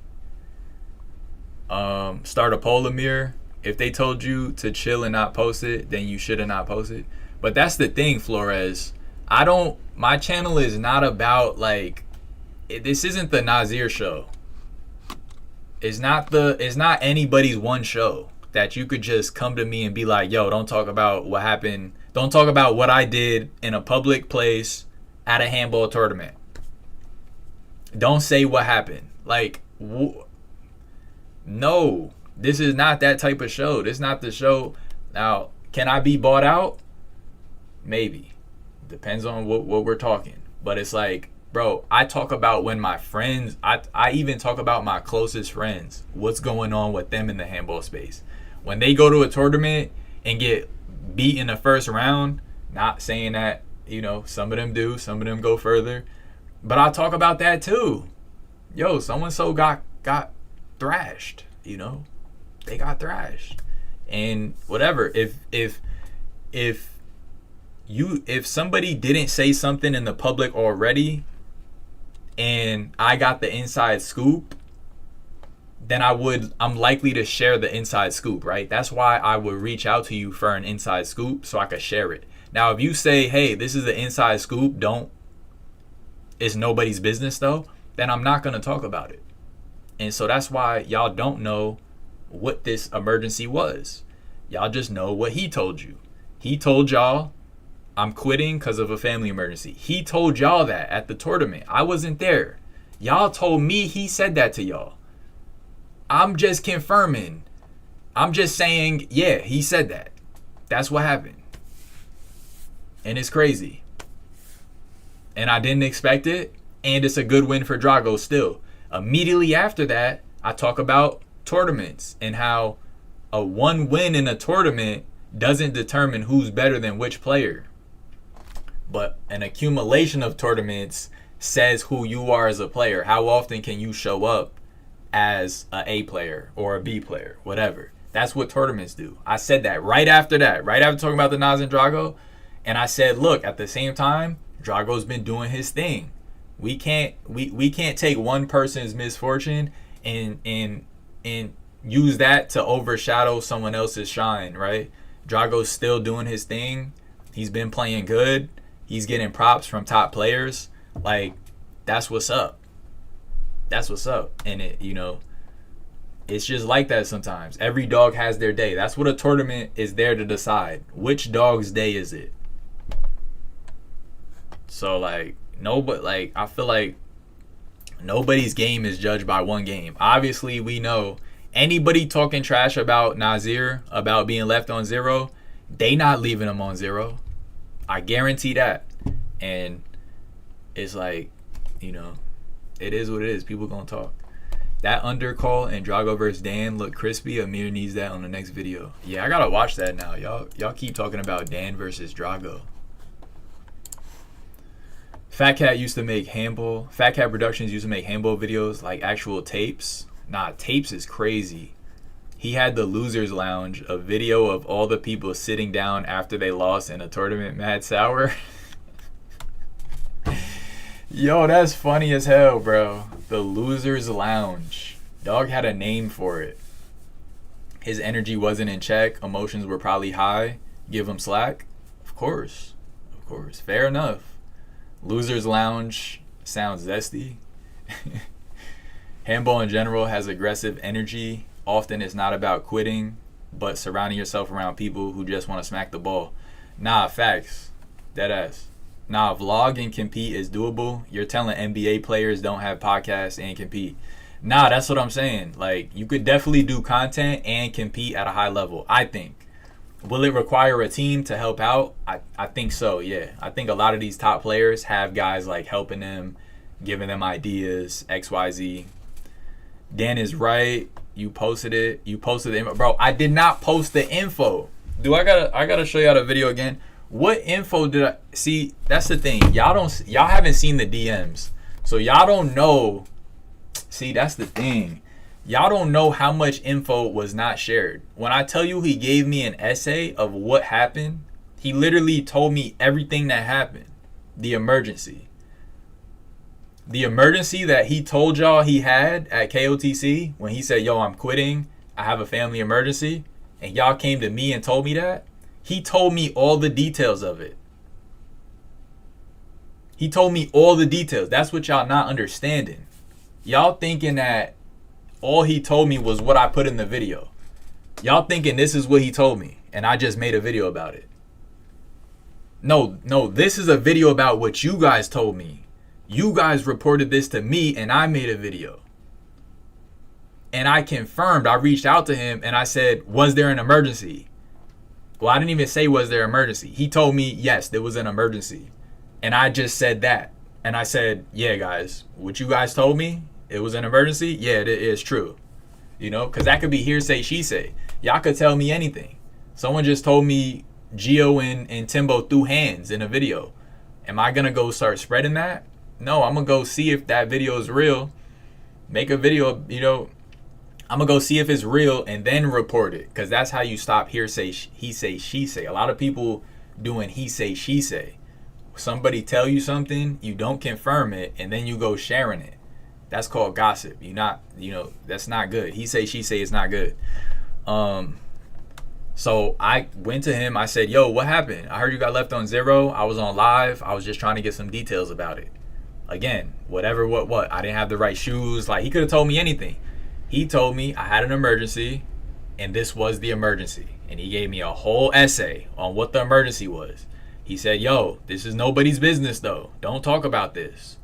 Start a poll, Amir. If they told you to chill and not post it, then you should have not posted. But that's the thing, Flores. My channel is not about, like, this isn't the Nazir show. It's not anybody's one show that you could just come to me and be like, yo, don't talk about what happened. Don't talk about what I did in a public place at a handball tournament. Don't say what happened. Like, no, this is not that type of show. This is not the show. Now, can I be bought out? Maybe. Depends on what we're talking. But it's like, bro, I talk about when my friends, I even talk about my closest friends, what's going on with them in the handball space. When they go to a tournament and get beat in the first round, not saying that, you know, some of them do, some of them go further, but I talk about that too. Yo, so-and-so got thrashed, you know, they got thrashed. And whatever, if somebody didn't say something in the public already and I got the inside scoop, then I'm likely to share the inside scoop, right? That's why I would reach out to you for an inside scoop so I could share it. Now, if you say, hey, this is the inside scoop, it's nobody's business though, then I'm not going to talk about it. And so that's why y'all don't know what this emergency was. Y'all just know what he told you. He told y'all, I'm quitting because of a family emergency. He told y'all that at the tournament. I wasn't there. Y'all told me he said that to y'all. I'm just confirming. I'm just saying, yeah, he said that. That's what happened. And it's crazy. And I didn't expect it. And it's a good win for Drago still. Immediately after that, I talk about tournaments and how a one win in a tournament doesn't determine who's better than which player. But an accumulation of tournaments says who you are as a player. How often can you show up as a A player or a B player, whatever. That's what tournaments do. I said that right after talking about the Nazir and Drago. And I said, look, at the same time, Drago's been doing his thing. We can't take one person's misfortune and use that to overshadow someone else's shine, right? Drago's still doing his thing. He's been playing good. He's getting props from top players. Like, that's what's up. That's what's up. And it's just like that sometimes. Every dog has their day. That's what a tournament is there to decide. Which dog's day is it? So I feel like nobody's game is judged by one game. Obviously, we know anybody talking trash about Nazir, about being left on zero, They not leaving him on 0. I guarantee that. And it's like, you know, it is what it is. People gonna talk. That undercall and Drago versus Dan look crispy. Amir needs that on the next video. Yeah, I gotta watch that now. Y'all keep talking about Dan versus Drago. Fat Cat Productions used to make handball videos like actual tapes. Nah, tapes is crazy. He had the Losers Lounge, a video of all the people sitting down after they lost in a tournament mad sour. Yo, that's funny as hell, bro. The Losers Lounge. Dog had a name for it. His energy wasn't in check. Emotions were probably high. Give him slack? Of course. Of course. Fair enough. Losers Lounge sounds zesty. Handball in general has aggressive energy. Often it's not about quitting, but surrounding yourself around people who just want to smack the ball. Nah, facts. Deadass. Nah, vlog and compete is doable. You're telling NBA players don't have podcasts and compete. Nah, that's what I'm saying. Like, you could definitely do content and compete at a high level, I think. Will it require a team to help out? I think so, yeah. I think a lot of these top players have guys like helping them, giving them ideas, XYZ. Dan is right. You posted it. You posted the info. Bro, I did not post the info. I gotta show y'all the video again. What info did I see? That's the thing. Y'all haven't seen the DMs. So y'all don't know. See, that's the thing. Y'all don't know how much info was not shared. When I tell you he gave me an essay of what happened, he literally told me everything that happened. The emergency. The emergency that he told y'all he had at KOTC when he said, yo, I'm quitting. I have a family emergency. And y'all came to me and told me that. He told me all the details of it. He told me all the details. That's what y'all not understanding. Y'all thinking that all he told me was what I put in the video. Y'all thinking this is what he told me and I just made a video about it. No, this is a video about what you guys told me. You guys reported this to me and I made a video. And I confirmed, I reached out to him and I said, was there an emergency? Well, I didn't even say was there an emergency. He told me, yes, there was an emergency. And I just said that. And I said, yeah, guys, what you guys told me, it was an emergency? Yeah, it is true. You know, because that could be hearsay, she say. Y'all could tell me anything. Someone just told me Gio and Timbo threw hands in a video. Am I going to go start spreading that? No, I'm going to go see if that video is real. Make a video, you know. I'm going to go see if it's real and then report it. Because that's how you stop hearsay, he say, she say. A lot of people doing he say, she say. Somebody tell you something, you don't confirm it, and then you go sharing it. That's called gossip. That's not good. He say, she say, it's not good. So I went to him. I said, yo, what happened? I heard you got left on 0. I was on live. I was just trying to get some details about it. Again, whatever, what? I didn't have the right shoes. Like, he could have told me anything. He told me I had an emergency, and this was the emergency. And he gave me a whole essay on what the emergency was. He said, yo, this is nobody's business, though. Don't talk about this.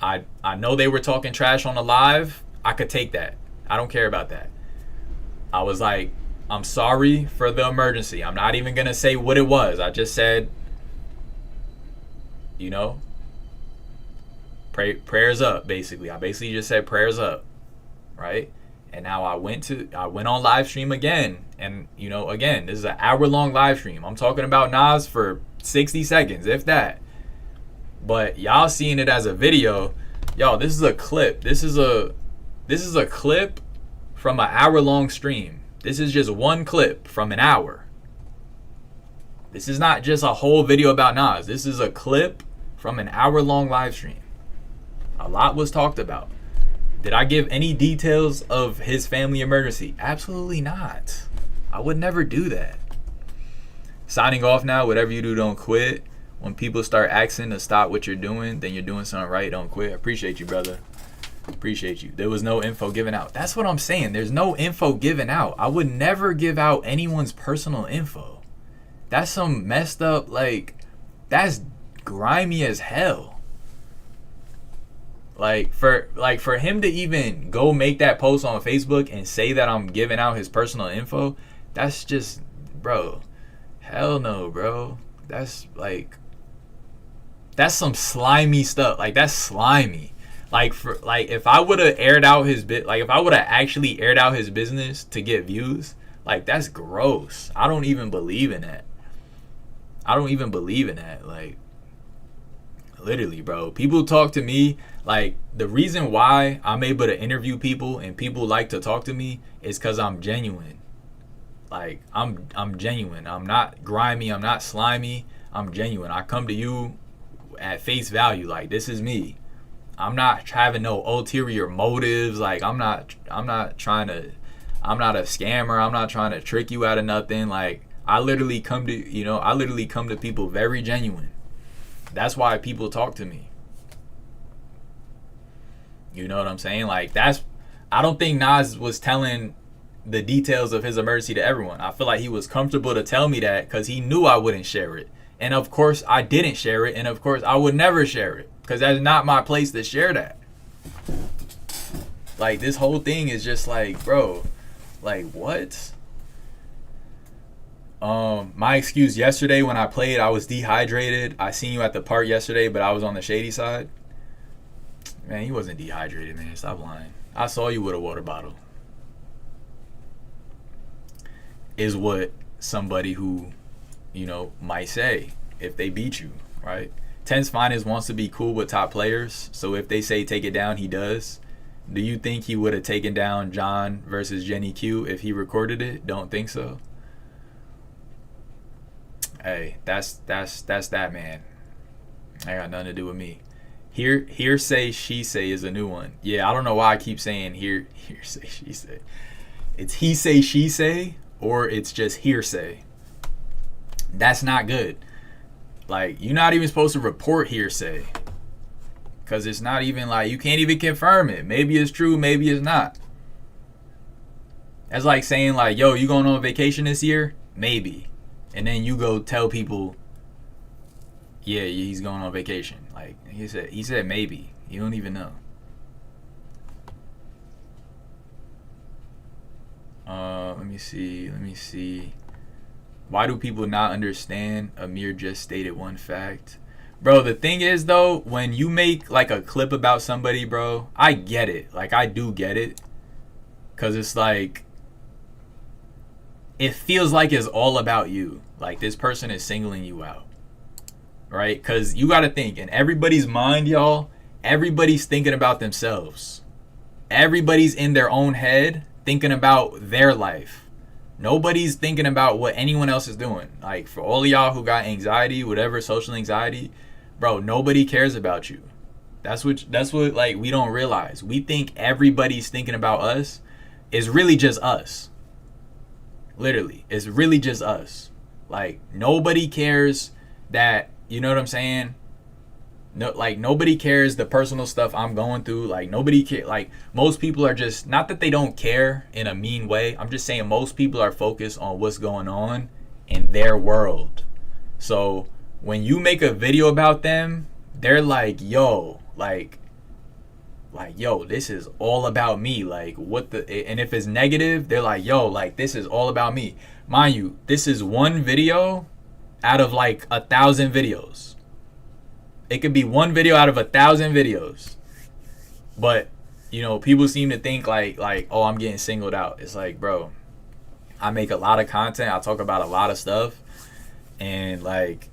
I know they were talking trash on the live. I could take that. I don't care about that. I was like, I'm sorry for the emergency. I'm not even going to say what it was. I just said, prayers up, basically. I basically just said prayers up, right? And now I went on live stream again. And, again, this is an hour-long live stream. I'm talking about Nas for 60 seconds, if that. But y'all seeing it as a video. Y'all, this is a clip. This is a clip from an hour-long stream. This is just one clip from an hour. This is not just a whole video about Nas. This is a clip from an hour-long live stream. A lot was talked about. Did I give any details of his family emergency? Absolutely not. I would never do that. Signing off now. Whatever you do, don't quit. When people start asking to stop what you're doing, then you're doing something right. Don't quit. Appreciate you, brother. Appreciate you. There was no info given out. That's what I'm saying. There's no info given out. I would never give out anyone's personal info. That's some messed up, that's grimy as hell. For him to even go make that post on Facebook and say that I'm giving out his personal info, that's just, bro, Hell no, bro. That's like, that's some slimy stuff. Like, that's slimy. Like, for like, if I would have aired out his like, if I would have actually aired out his business to get views, like, that's gross. I don't even believe in that. I don't even believe in that. Like, literally, bro. People talk to me. Like, the reason why I'm able to interview people and people like to talk to me is because I'm genuine. Like, I'm genuine. I'm not grimy. I'm not slimy. I'm genuine. I come to you at face value. Like, this is me. I'm not having no ulterior motives. Like, I'm not trying to, I'm not a scammer. I'm not trying to trick you out of nothing. Like, I literally come to people very genuine. That's why people talk to me. You know what I'm saying? Like, I don't think Nas was telling the details of his emergency to everyone. I feel like he was comfortable to tell me that because he knew I wouldn't share it. And of course, I didn't share it. And of course, I would never share it because that's not my place to share that. Like, this whole thing is just like, bro, like, what? My excuse yesterday when I played, I was dehydrated. I seen you at the park yesterday, but I was on the shady side. Man, you wasn't dehydrated, man. Stop lying. I saw you with a water bottle. Is what somebody who, might say if they beat you, right? Ten's Finest wants to be cool with top players, so if they say take it down, he does. Do you think he would have taken down John versus Jenny Q if he recorded it? Don't think so. Hey, that's that, man. I got nothing to do with me. Hearsay, she say is a new one. Yeah, I don't know why I keep saying hearsay, she say. It's he say, she say, or it's just hearsay. That's not good. Like, you're not even supposed to report hearsay. Because it's not even like, you can't even confirm it. Maybe it's true, maybe it's not. That's like saying like, yo, you going on vacation this year? Maybe. And then you go tell people, yeah, he's going on vacation. Like, he said maybe. You don't even know. Let me see. Why do people not understand? Amir just stated one fact. Bro, the thing is, though, when you make, like, a clip about somebody, bro, I get it. Like, I do get it. Because it's like, it feels like it's all about you. Like, this person is singling you out. Right? Because you got to think, in everybody's mind, y'all, everybody's thinking about themselves. Everybody's in their own head thinking about their life. Nobody's thinking about what anyone else is doing. Like, for all of y'all who got anxiety, whatever, social anxiety, bro, nobody cares about you. That's what like, we don't realize. We think everybody's thinking about us. It's really just us. Literally, it's really just us. Like, nobody cares that, you know what I'm saying? No, like, nobody cares the personal stuff I'm going through. Like, nobody care. Like, most people are just, not that they don't care in a mean way. I'm just saying most people are focused on what's going on in their world. So when you make a video about them, they're like, yo, yo, this is all about me. Like, what the, and if it's negative, they're like, yo, like, this is all about me. Mind you, this is one video out of like 1,000 videos. It could be one video out of 1,000 videos. But, people seem to think like, oh, I'm getting singled out. It's like, bro, I make a lot of content. I talk about a lot of stuff. And, like,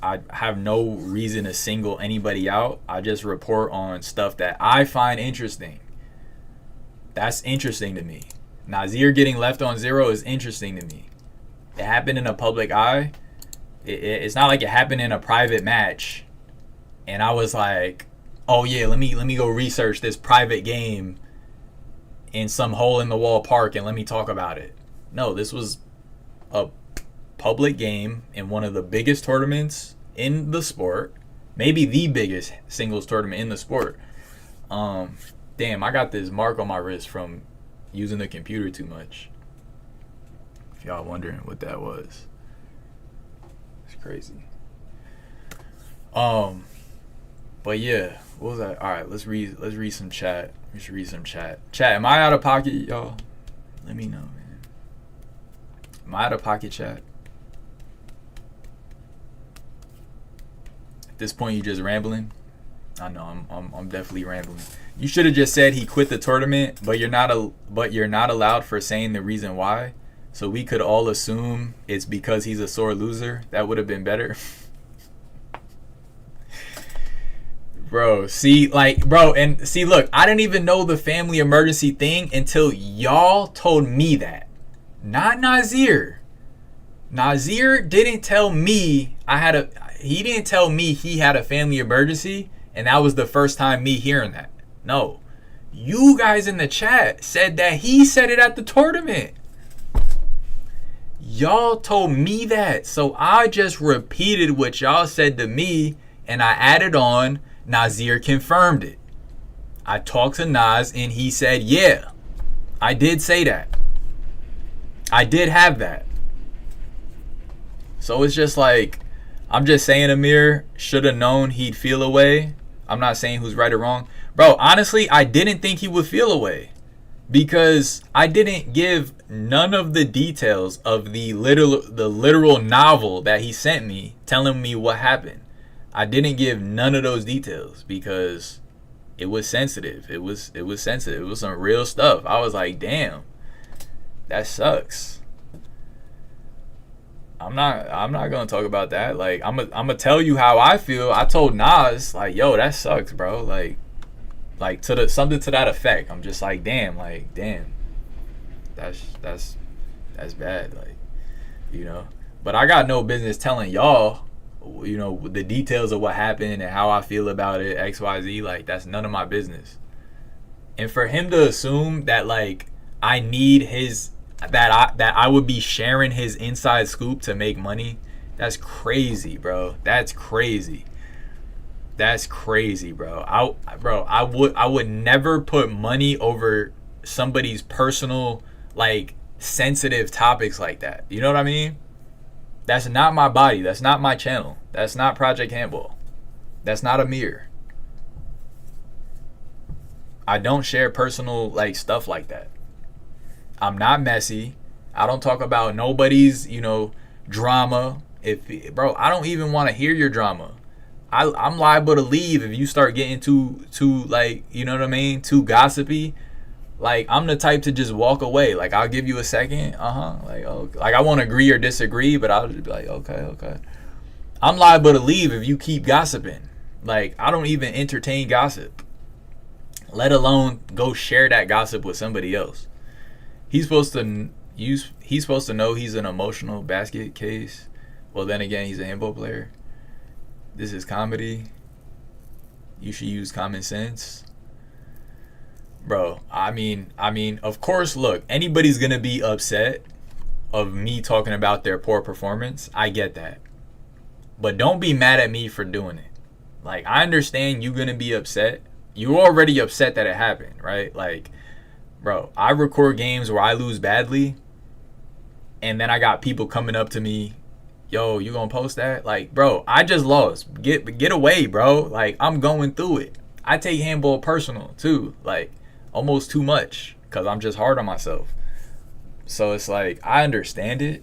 I have no reason to single anybody out. I just report on stuff that I find interesting. That's interesting to me. Nazir getting left on 0 is interesting to me. It happened in a public eye. It's not like it happened in a private match and I was like, oh yeah, let me go research this private game in some hole in the wall park and let me talk about it. No, this was a public game in one of the biggest tournaments in the sport, maybe the biggest singles tournament in the sport. Damn, I got this mark on my wrist from using the computer too much. If y'all wondering what that was. Crazy. But yeah, what was that? All right, let's read some chat. Chat, am I out of pocket, y'all? Let me know, man. Am I out of pocket, chat? At this point, you just rambling. I know I'm definitely rambling. You should have just said he quit the tournament, but you're not allowed for saying the reason why. So we could all assume it's because he's a sore loser. That would have been better. Bro, see, look, I didn't even know the family emergency thing until y'all told me that. Not Nazir. Nazir didn't tell me he didn't tell me he had a family emergency, and that was the first time me hearing that. No. You guys in the chat said that he said it at the tournament. Y'all told me that. So I just repeated what y'all said to me, and I added on, Nazir confirmed it. I talked to Naz, and he said, yeah, I did say that. I did have that. So it's just like, I'm just saying Amir should have known he'd feel away. I'm not saying who's right or wrong. Bro, honestly, I didn't think he would feel away because I didn't give none of the details of the literal novel that he sent me telling me what happened. I didn't give none of those details because it was sensitive. It was sensitive. It was some real stuff. I was like, damn, that sucks. I'm not gonna talk about that. Like, I'm gonna tell you how I feel. I told Nas, like, yo, that sucks, bro. Like something to that effect. I'm just like, damn, that's bad, like, you know. But I got no business telling y'all, you know, the details of what happened and how I feel about it, XYZ. Like, that's none of my business. And for him to assume that, like, I need his, that I would be sharing his inside scoop to make money, that's crazy, bro. That's crazy. That's crazy, bro. I would never put money over somebody's personal, like, sensitive topics like that. You know what I mean? That's not my body. That's not my channel. That's not Project Handball. That's not Amir. I don't share personal, like, stuff like that. I'm not messy. I don't talk about nobody's, you know, drama. Bro, I don't even want to hear your drama. I'm liable to leave if you start getting too like, you know what I mean, too gossipy. Like, I'm the type to just walk away. Like, I'll give you a second. Like, oh, like, I won't agree or disagree, but I'll just be like, okay. I'm liable to leave if you keep gossiping. Like, I don't even entertain gossip, let alone go share that gossip with somebody else. He's supposed to know he's an emotional basket case. Well, then again, he's a handball player. This is comedy. You should use common sense. Bro, I mean, of course, look, anybody's going to be upset of me talking about their poor performance. I get that. But don't be mad at me for doing it. Like, I understand you're going to be upset. You're already upset that it happened, right? Like, bro, I record games where I lose badly, and then I got people coming up to me, yo, you gonna post that? Like, bro, I just lost. Get away, bro. Like, I'm going through it. I take handball personal too, like, almost too much, because I'm just hard on myself. So it's like, I understand it,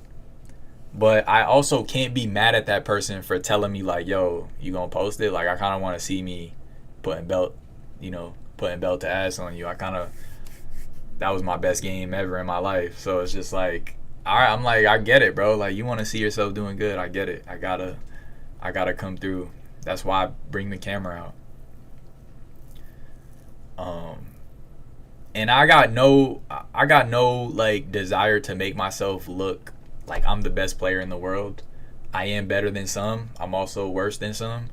but I also can't be mad at that person for telling me, like, yo, you gonna post it? Like, I kind of want to see me putting belt to ass on you. That was my best game ever in my life. So it's just like, all right, I'm like, I get it, bro. Like, you want to see yourself doing good. I get it. I gotta come through. That's why I bring the camera out. And I got no like desire to make myself look like I'm the best player in the world. I am better than some. I'm also worse than some.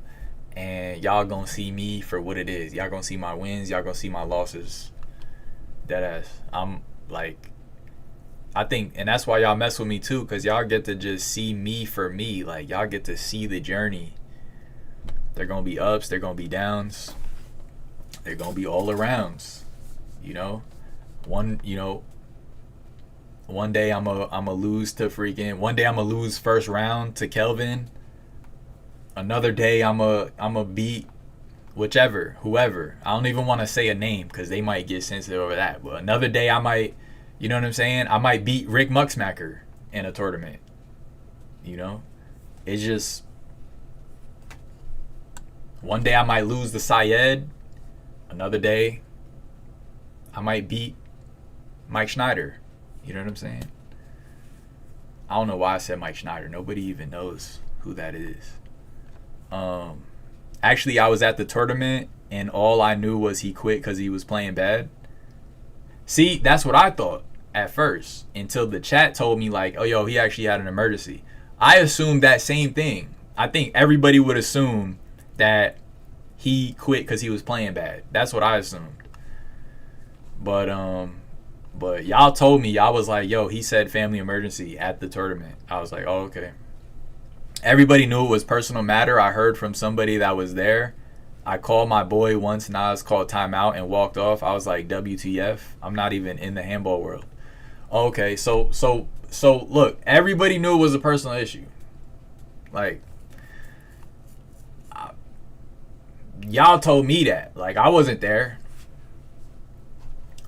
And y'all gonna see me for what it is. Y'all gonna see my wins. Y'all gonna see my losses. Deadass. I'm like, I think, and that's why y'all mess with me too, because y'all get to just see me for me. Like, y'all get to see the journey. They're gonna be ups, they're gonna be downs, they're gonna be all arounds. You know, one day I'ma lose to freaking. One day I'ma lose first round to Kelvin. Another day I'ma beat whoever. I don't even want to say a name because they might get sensitive over that. But another day I might, you know what I'm saying? I might beat Rick Mucksmacker in a tournament. You know, it's just, One day I might lose to Syed. Another day I might beat Mike Schneider. You know what I'm saying? I don't know why I said Mike Schneider. Nobody even knows who that is. Actually, I was at the tournament and all I knew was he quit because he was playing bad. See, that's what I thought at first until the chat told me like, oh, yo, he actually had an emergency. I assumed that same thing. I think everybody would assume that he quit because he was playing bad. That's what I assumed. But y'all told me, y'all was like, yo, he said family emergency at the tournament. I was like, oh, okay. Everybody knew it was personal matter. I heard from somebody that was there. I called my boy once. Nas called timeout and walked off. I was like, WTF? I'm not even in the handball world. Okay, so look, everybody knew it was a personal issue. Like, y'all told me that. Like, I wasn't there.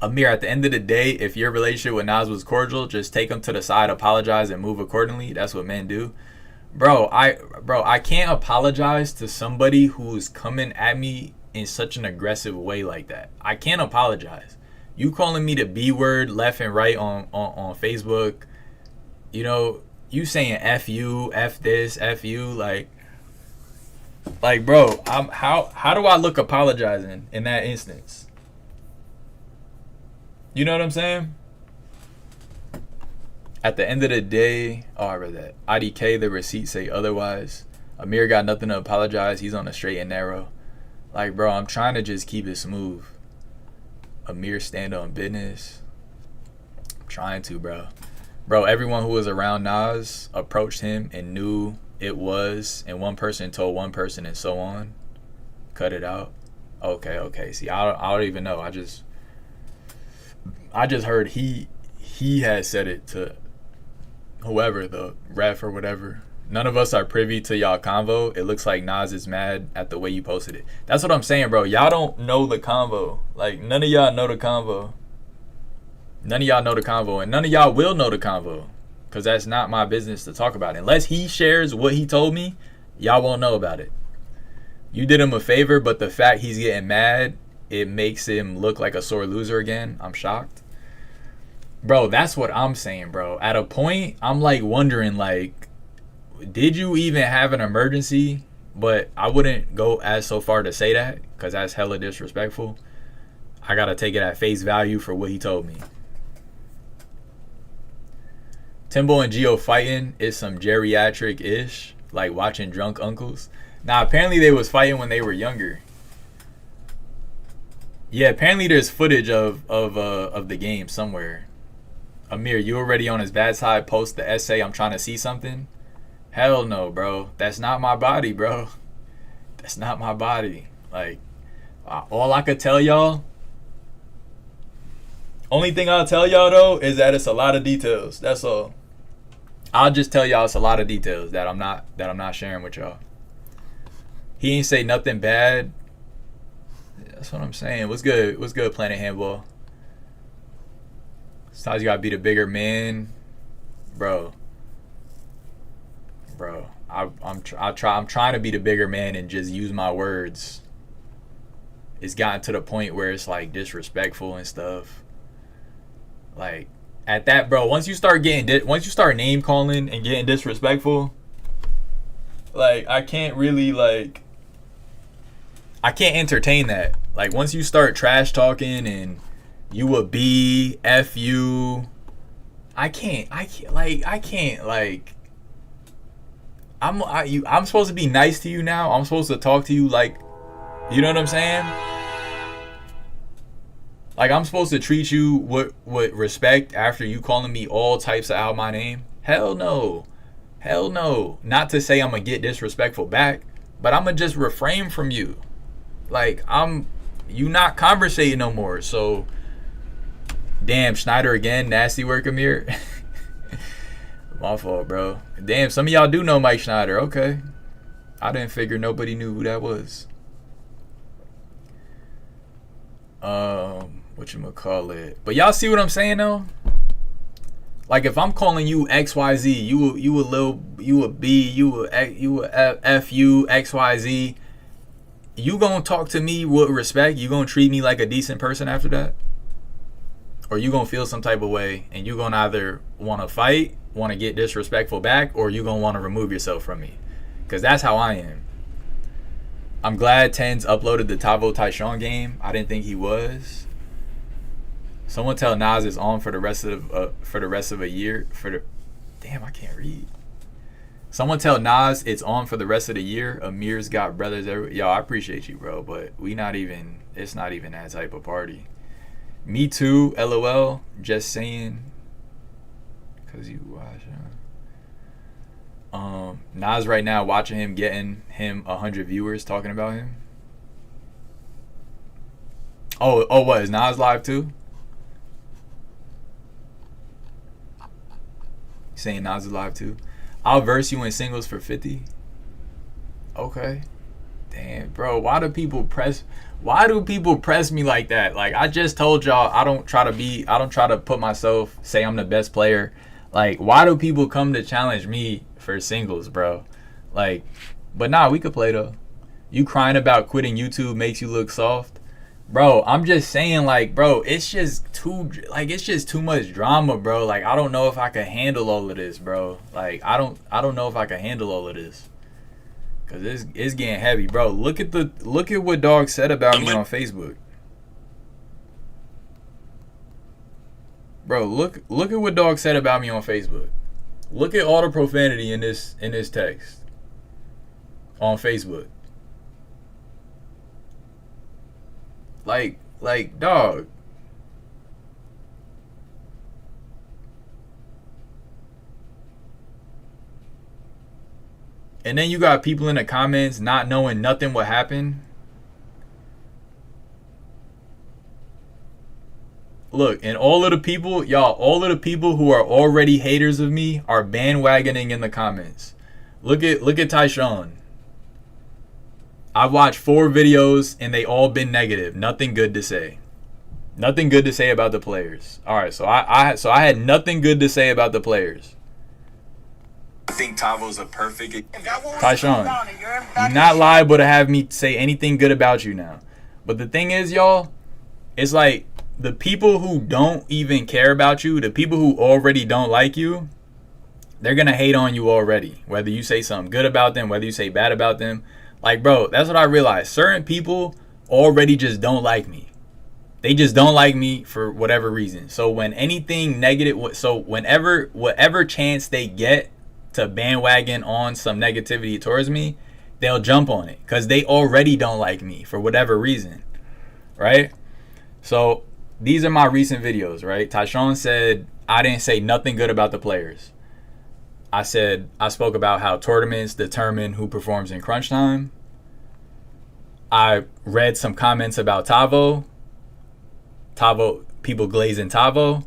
Amir, at the end of the day, if your relationship with Nas was cordial, just take him to the side, apologize, and move accordingly. That's what men do. Bro, I can't apologize to somebody who's coming at me in such an aggressive way like that. I can't apologize. You calling me the B word left and right on Facebook, you know, you saying F you, F this, F you, like bro, how do I look apologizing in that instance? You know what I'm saying? At the end of the day, oh, I read that. IDK, the receipts say otherwise. Amir got nothing to apologize. He's on the straight and narrow. Like, bro, I'm trying to just keep it smooth. Amir stand on business. I'm trying to, bro. Bro, everyone who was around Nas approached him and knew it was, and one person told one person and so on. Cut it out. Okay. See, I don't even know. I just heard he had said it to whoever, the ref or whatever. None of us are privy to y'all convo. It looks like Nas is mad at the way you posted it. That's what I'm saying, bro. Y'all don't know the convo. Like, none of y'all know the convo. None of y'all know the convo. And none of y'all will know the convo. Because that's not my business to talk about. Unless he shares what he told me, y'all won't know about it. You did him a favor, but the fact he's getting mad, it makes him look like a sore loser again. I'm shocked. Bro, that's what I'm saying, bro. At a point, I'm like wondering, like, did you even have an emergency? But I wouldn't go as so far to say that, because that's hella disrespectful. I gotta take it at face value for what he told me. Timbo and Gio fighting is some geriatric-ish, like watching drunk uncles. Now, apparently they was fighting when they were younger. Yeah, apparently there's footage of the game somewhere. Amir, you already on his bad side? Post the essay. I'm trying to see something. Hell no, bro. That's not my body, bro. That's not my body. Like, all I could tell y'all. Only thing I'll tell y'all though is that it's a lot of details. That's all. I'll just tell y'all it's a lot of details that I'm not sharing with y'all. He ain't say nothing bad. That's what I'm saying. What's good? What's good, Planet Handball? Sometimes you gotta be the bigger man, bro. I'm trying to be the bigger man and just use my words. It's gotten to the point where it's like disrespectful and stuff. Like at that, bro. Once you start name calling and getting disrespectful, like I can't entertain that. Like once you start trash talking and you a B, F you, I'm supposed to be nice to you now. I'm supposed to talk to you like, you know what I'm saying? Like I'm supposed to treat you with respect after you calling me all types of out my name? Hell no. Not to say I'm gonna get disrespectful back, but I'm gonna just refrain from you. Like you not conversating no more. So damn, Schneider again, nasty work, Amir. My fault, bro. Damn, some of y'all do know Mike Schneider. Okay. I didn't figure nobody knew who that was. Whatchamacallit. But y'all see what I'm saying though? Like if I'm calling you XYZ, you a B, you a F U, XYZ, you gonna talk to me with respect? You gonna treat me like a decent person after that? Or you gonna feel some type of way and you gonna either want to fight, want to get disrespectful back, or you gonna want to remove yourself from me? Because that's how I am. I'm glad Tens uploaded the Tavo Tyshawn game. I didn't think he was. Someone tell Nas is on for the rest of a year. Damn, I can't read. Someone tell Nas it's on for the rest of the year. Amir's got brothers everywhere. Yo, I appreciate you, bro, but it's not even that type of party. Me too, LOL. Just saying. Cause you watch. Nas right now watching him getting him 100 viewers talking about him. Oh, what is Nas live too? Saying Nas is live too. I'll verse you in singles for 50. Okay. Damn, bro. Why do people press me like that? Like, I just told y'all I don't try to put myself, say I'm the best player. Like, why do people come to challenge me for singles, bro? Like, but nah, we could play though. You crying about quitting YouTube makes you look soft. Bro, I'm just saying, like, bro, it's just too much drama, bro. Like, I don't know if I can handle all of this, bro. Like, I don't know if I can handle all of this. Cause it's getting heavy, bro. Look at what Dog said about me on Facebook. Bro, look at what Dog said about me on Facebook. Look at all the profanity in this text on Facebook. Like, dog. And then you got people in the comments not knowing nothing what happened. Look, and all of the people who are already haters of me are bandwagoning in the comments. Look at Tyshawn. I watched 4 videos and they all been negative. Nothing good to say. Nothing good to say about the players. All right, so I had nothing good to say about the players. I think Tavo's a perfect. Tyshawn, you're not liable to have me say anything good about you now. But the thing is, y'all, it's like the people who don't even care about you, the people who already don't like you, they're gonna hate on you already. Whether you say something good about them, whether you say bad about them. Like, bro, that's what I realized. Certain people already just don't like me. They just don't like me for whatever reason. So when anything negative, whatever chance they get to bandwagon on some negativity towards me, they'll jump on it because they already don't like me for whatever reason, right? So these are my recent videos, right? Tyshawn said I didn't say nothing good about the players. I spoke about how tournaments determine who performs in crunch time. I read some comments about Tavo, people glazing Tavo.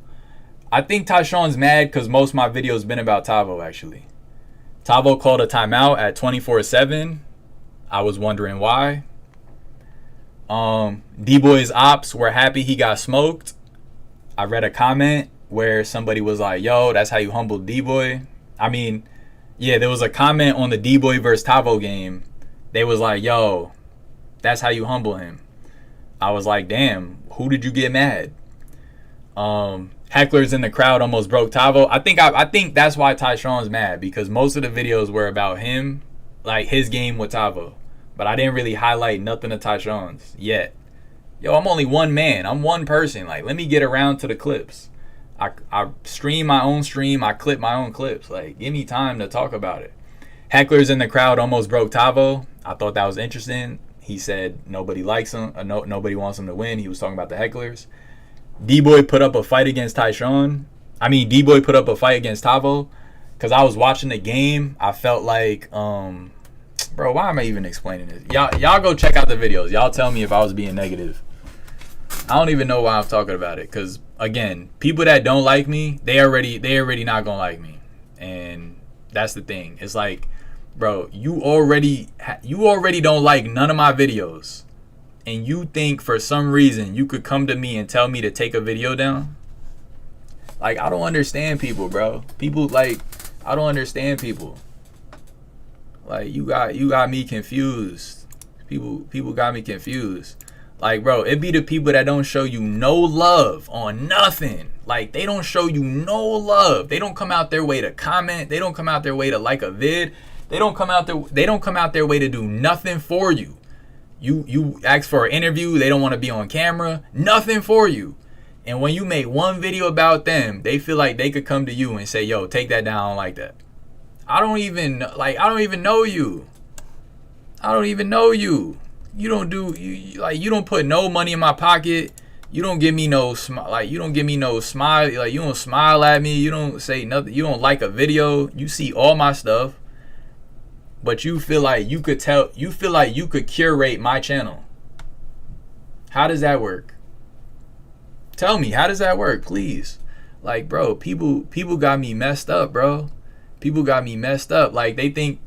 I think Tyshawn's mad because most of my videos been about Tavo, actually. Tavo called a timeout at 24/7. I was wondering why. D-Boy's ops were happy he got smoked. I read a comment where somebody was like, yo, that's how you humble D-Boy. I mean, yeah, there was a comment on the D-Boy versus Tavo game. They was like, yo, that's how you humble him. I was like, damn, who did you get mad? Hecklers in the crowd almost broke Tavo. I think that's why Tyshawn's mad, because most of the videos were about him, like his game with Tavo. But I didn't really highlight nothing of Tyshawn's yet. Yo, I'm only one man. I'm one person. Like, let me get around to the clips. I stream my own stream. I clip my own clips. Like, give me time to talk about it. Hecklers in the crowd almost broke Tavo. I thought that was interesting. He said nobody likes him. Nobody wants him to win. He was talking about the hecklers. D-Boy put up a fight against Tyshawn. D-Boy put up a fight against Tavo. Because I was watching the game. I felt like, bro, why am I even explaining this? Y'all go check out the videos. Y'all tell me if I was being negative. I don't even know why I'm talking about it. Because, again, people that don't like me, they already not going to like me. And that's the thing. It's like, bro, you already don't like none of my videos. And you think for some reason you could come to me and tell me to take a video down? Like, I don't understand people, bro. I don't understand people. Like, you got me confused. People got me confused. Like, bro, it be the people that don't show you no love on nothing. Like, they don't show you no love. They don't come out their way to comment. They don't come out their way to like a vid. They don't come out their way to do nothing for you. You ask for an interview, they don't want to be on camera. Nothing for you. And when you make one video about them, they feel like they could come to you and say, yo, take that down like that. I don't even know you. I don't even know you. You don't put no money in my pocket. You don't give me no smile. Like, you don't give me no smile. Like, you don't smile at me. You don't say nothing. You don't like a video. You see all my stuff, but you feel like you could curate my channel. How does that work? Tell me, how does that work, please? Like, bro, people got me messed up, bro. People got me messed up. Like, they think,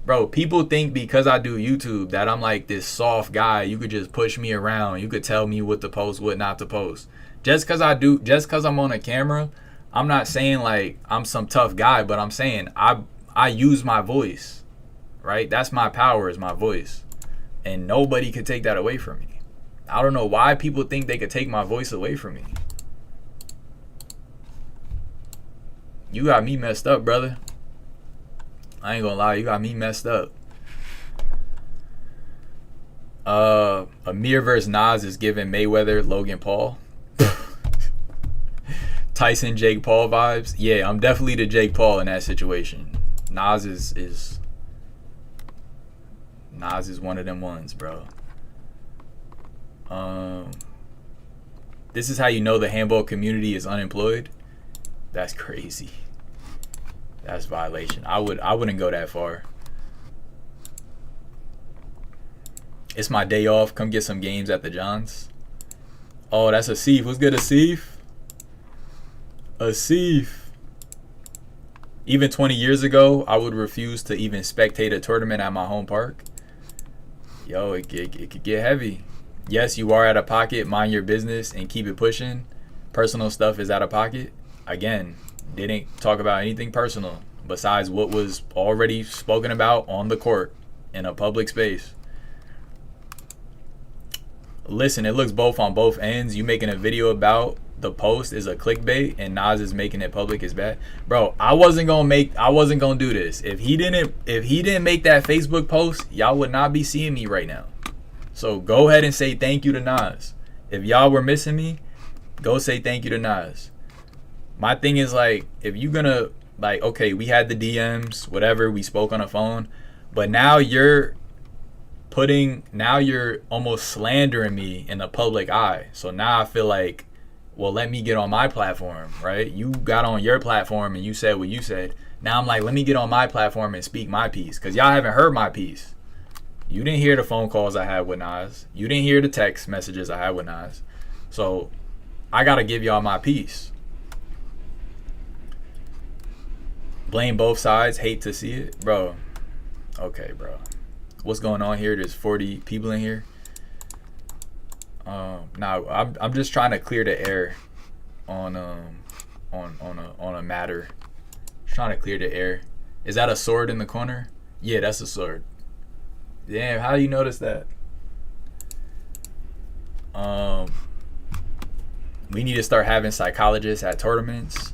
bro, people think because I do YouTube that I'm like this soft guy. You could just push me around. You could tell me what to post, what not to post. Just because I'm on a camera, I'm not saying like I'm some tough guy, but I'm saying I use my voice, right? That's my power, is my voice. And nobody could take that away from me. I don't know why people think they could take my voice away from me. You got me messed up, brother. I ain't gonna lie, you got me messed up. Amir versus Nas is giving Mayweather Logan Paul. Tyson Jake Paul vibes. Yeah, I'm definitely the Jake Paul in that situation. Nas is one of them ones, bro. This is how you know the handball community is unemployed. That's crazy. That's violation. I wouldn't go that far. It's my day off. Come get some games at the Johns. Oh, that's Asif. What's good, Asif? Asif. Even 20 years ago, I would refuse to even spectate a tournament at my home park. Yo, it could get heavy. Yes, you are out of pocket. Mind your business and keep it pushing. Personal stuff is out of pocket. Again, didn't talk about anything personal besides what was already spoken about on the court in a public space. Listen, it looks both on both ends. You making a video about the post is a clickbait, and Nas is making it public is bad. Bro, I wasn't gonna do this. If he didn't make that Facebook post, y'all would not be seeing me right now. So go ahead and say thank you to Nas. If y'all were missing me, go say thank you to Nas. My thing is, like, if you gonna, like, okay, we had the DMs, whatever, we spoke on the phone, but now you're almost slandering me in the public eye. So now I feel like, well, let me get on my platform, right? You got on your platform and you said what you said. Now I'm like, let me get on my platform and speak my piece, because y'all haven't heard my piece. You didn't hear the phone calls I had with Nas. You didn't hear the text messages I had with Nas. So I got to give y'all my piece. Blame both sides. Hate to see it. Bro. Okay, bro. What's going on here? There's 40 people in here. Now I'm just trying to clear the air on a matter. Just trying to clear the air. Is that a sword in the corner? Yeah, that's a sword. Damn, how do you notice that? We need to start having psychologists at tournaments.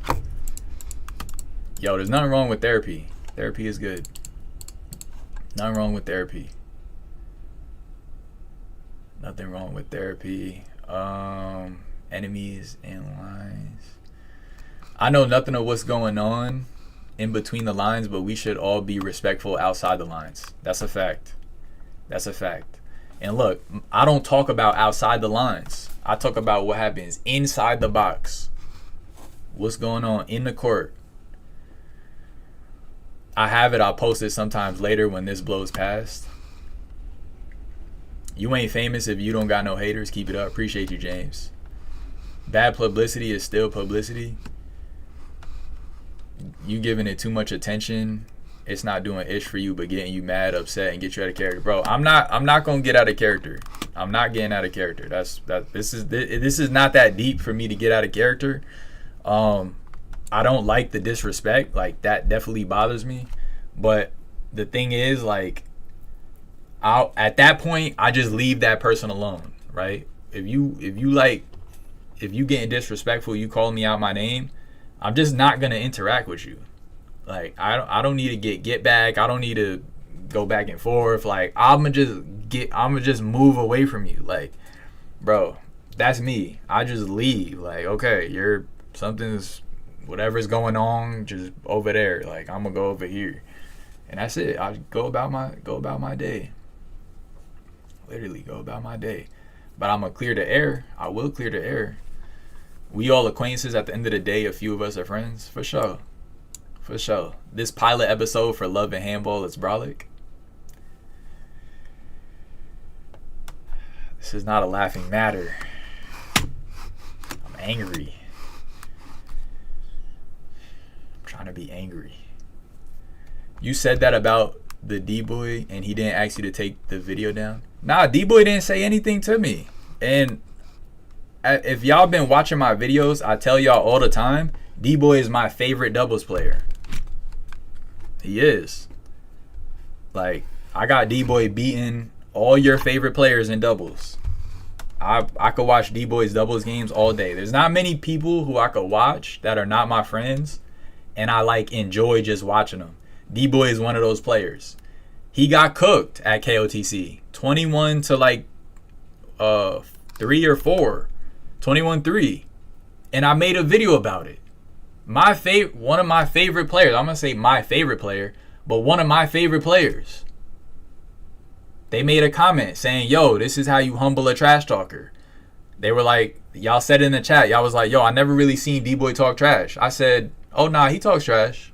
Yo, there's nothing wrong with therapy. Therapy is good. Nothing wrong with therapy. Nothing wrong with therapy. Enemies and lines. I know nothing of what's going on in between the lines, but we should all be respectful outside the lines. That's a fact. That's a fact. And look, I don't talk about outside the lines. I talk about what happens inside the box. What's going on in the court. I have it. I'll post it sometimes later when this blows past. You ain't famous if you don't got no haters. Keep it up. Appreciate you, James. Bad publicity is still publicity. You giving it too much attention, it's not doing ish for you, but getting you mad, upset, and get you out of character. Bro, I'm not gonna get out of character. I'm not getting out of character. This is not that deep for me to get out of character. I don't like the disrespect. Like, that definitely bothers me. But the thing is, like, at that point I just leave that person alone, right? If you getting disrespectful, you calling me out my name, I'm just not gonna interact with you. Like I don't need to get back. I don't need to go back and forth. Like I'ma just move away from you. Like, bro, that's me. I just leave. Like, okay, whatever's going on, just over there. Like I'm gonna go over here, and that's it. I go about my day. Literally go about my day. But I'm gonna clear the air. I will clear the air. We all acquaintances at the end of the day. A few of us are friends for sure. For sure. This pilot episode for Love and Handball is brolic. This is not a laughing matter. I'm angry. I'm trying to be angry. You said that about the D-Boy and he didn't ask you to take the video down? Nah, D-Boy didn't say anything to me. And if y'all been watching my videos, I tell y'all all the time, D-Boy is my favorite doubles player. He is. Like, I got D-Boy beating all your favorite players in doubles. I could watch D-Boy's doubles games all day. There's not many people who I could watch that are not my friends, and I like enjoy just watching them. D-Boy is one of those players. He got cooked at KOTC. 21 to like 3 or 4. 21-3. And I made a video about it. One of my favorite players. I'm going to say my favorite player, but one of my favorite players. They made a comment saying, yo, this is how you humble a trash talker. They were like, y'all said in the chat, y'all was like, yo, I never really seen D-Boy talk trash. I said, oh, nah, he talks trash.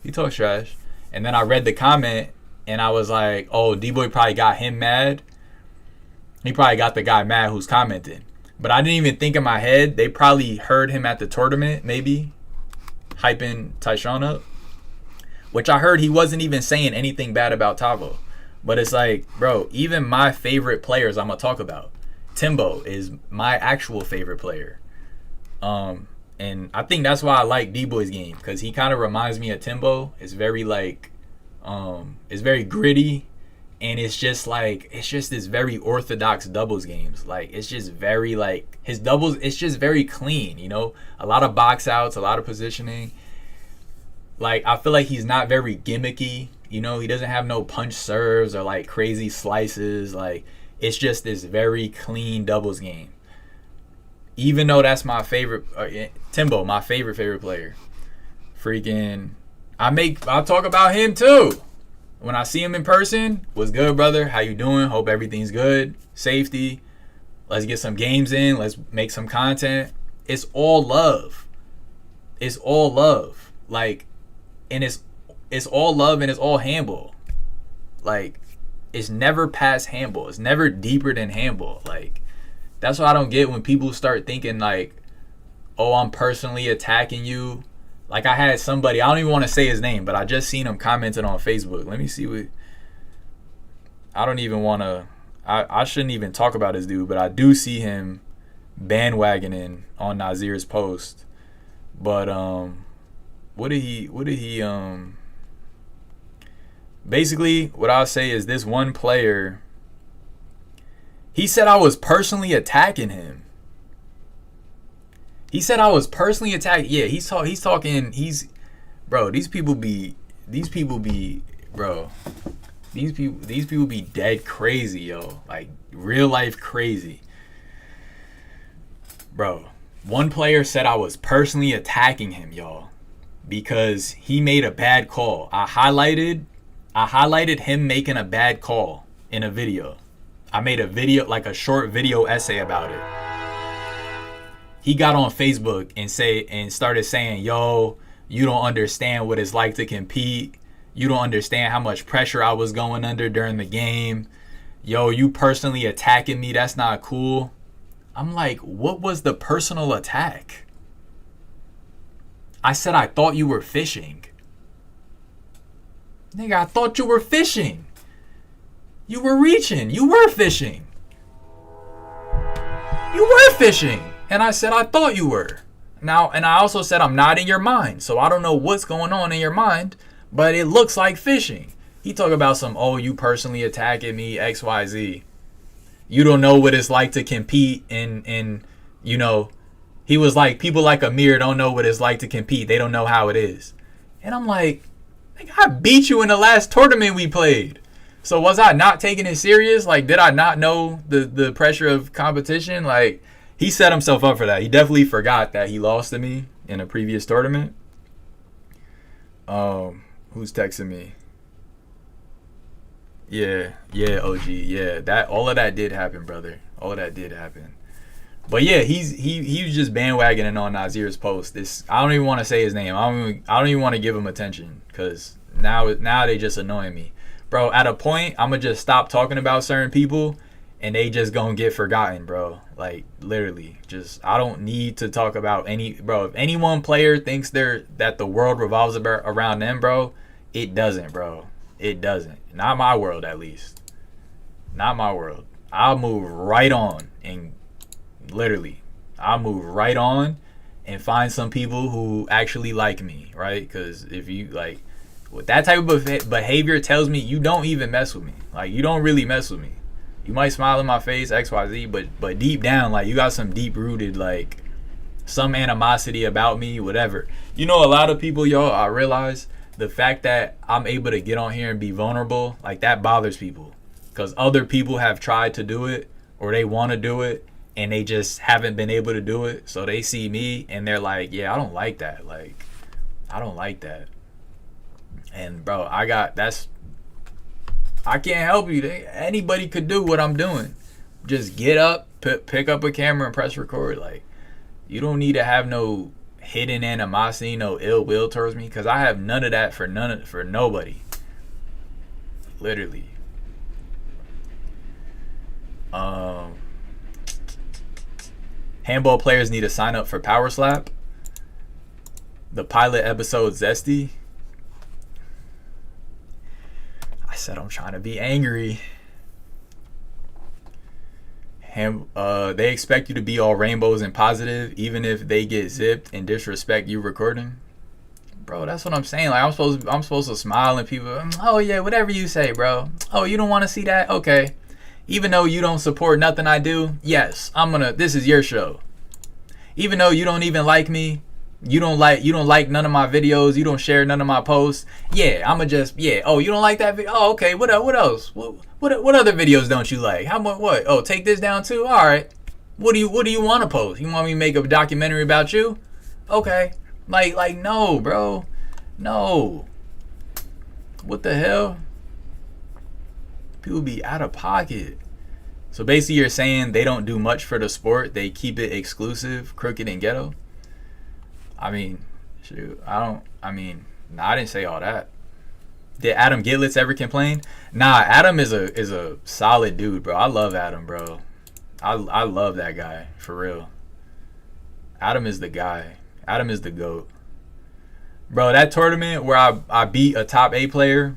He talks trash. And then I read the comment and I was like, oh, D-Boy probably got him mad. He probably got the guy mad who's commenting. But I didn't even think in my head, they probably heard him at the tournament, maybe, hyping Tyshawn up. Which I heard he wasn't even saying anything bad about Tavo. But it's like, bro, even my favorite players I'm going to talk about. Timbo is my actual favorite player. And I think that's why I like D-Boy's game. Because he kind of reminds me of Timbo. It's very like, it's very gritty. And it's just this very orthodox doubles games. Like, it's just very like, his doubles, it's just very clean, you know? A lot of box outs, a lot of positioning. Like, I feel like he's not very gimmicky. You know, he doesn't have no punch serves or like crazy slices. Like, it's just this very clean doubles game. Even though that's my favorite, Timbo, my favorite player. Freaking, I'll talk about him too. When I see him in person, what's good, brother? How you doing? Hope everything's good. Safety. Let's get some games in. Let's make some content. It's all love. It's all love. Like, and it's all love and it's all handball. Like, it's never past handball. It's never deeper than handball. Like, that's what I don't get when people start thinking like, oh, I'm personally attacking you. Like, I had somebody, I don't even want to say his name, but I just seen him commenting on Facebook. Let me see what, I don't even want to, I shouldn't even talk about this dude, but I do see him bandwagoning on Nazir's post. But, what did he, basically, what I'll say is this one player, he said I was personally attacking him. He said I was personally attacked. Yeah, he's talking. Bro. These people be dead crazy, yo. Like, real life crazy, bro. One player said I was personally attacking him, y'all, because he made a bad call. I highlighted him making a bad call in a video. I made a video, like a short video essay about it. He got on Facebook and started saying, yo, you don't understand what it's like to compete. You don't understand how much pressure I was going under during the game. Yo, you personally attacking me. That's not cool. I'm like, what was the personal attack? I said, I thought you were fishing. Nigga, I thought you were fishing. You were reaching. You were fishing. You were fishing. And I said, I thought you were. Now, and I also said, I'm not in your mind. So I don't know what's going on in your mind, but it looks like fishing. He talk about some, oh, you personally attacking me, XYZ. You don't know what it's like to compete in you know, he was like, people like Amir don't know what it's like to compete. They don't know how it is. And I'm like, I beat you in the last tournament we played. So was I not taking it serious? Like, did I not know the pressure of competition? Like, he set himself up for that. He definitely forgot that he lost to me in a previous tournament. Who's texting me? Yeah, OG. Yeah, that all of that did happen, brother. All of that did happen. But yeah, he was just bandwagoning on Nazir's post. I don't even want to say his name. I don't even want to give him attention because now they just annoying me, bro. At a point, I'm gonna just stop talking about certain people, and they just gonna get forgotten, bro. Like literally, just I don't need to talk about any, bro. If any one player thinks that the world revolves around them, bro, it doesn't, bro. It doesn't. Not my world, at least. Not my world. I'll move right on and. Literally, I'll move right on and find some people who actually like me, right? Because if you like, with that type of behavior tells me you don't even mess with me. Like, you don't really mess with me. You might smile in my face, XYZ, but deep down, like, you got some deep rooted, like, some animosity about me, whatever. You know, a lot of people, y'all, I realize the fact that I'm able to get on here and be vulnerable, like, that bothers people. Because other people have tried to do it or they want to do it. And they just haven't been able to do it. So they see me and they're like, yeah, I don't like that. Like, I don't like that. And bro, I can't help you. Anybody could do what I'm doing. Just get up, pick up a camera and press record. Like, you don't need to have no hidden animosity, no ill will towards me. Because I have none of that for nobody. Literally. Handball players need to sign up for Power Slap. The pilot episode Zesty. I said I'm trying to be angry. They expect you to be all rainbows and positive, even if they get zipped and disrespect you recording. Bro, that's what I'm saying. Like, I'm supposed to smile and people, oh yeah, whatever you say, bro. Oh, you don't want to see that? Okay. Even though you don't support nothing I do, yes, this is your show. Even though you don't even like me, you don't like none of my videos, you don't share none of my posts, yeah, oh, you don't like that video? Oh, okay, what else? What other videos don't you like? How much, what? Oh, take this down too? All right. What do you want to post? You want me to make a documentary about you? Okay. Like no, bro. No. What the hell? People be out of pocket. So basically you're saying they don't do much for the sport. They keep it exclusive, crooked, and ghetto. I mean, shoot, I didn't say all that. Did Adam Gitlitz ever complain? Nah, Adam is a solid dude, bro. I love Adam, bro. I love that guy, for real. Adam is the guy. Adam is the GOAT. Bro, that tournament where I beat a top 8 player,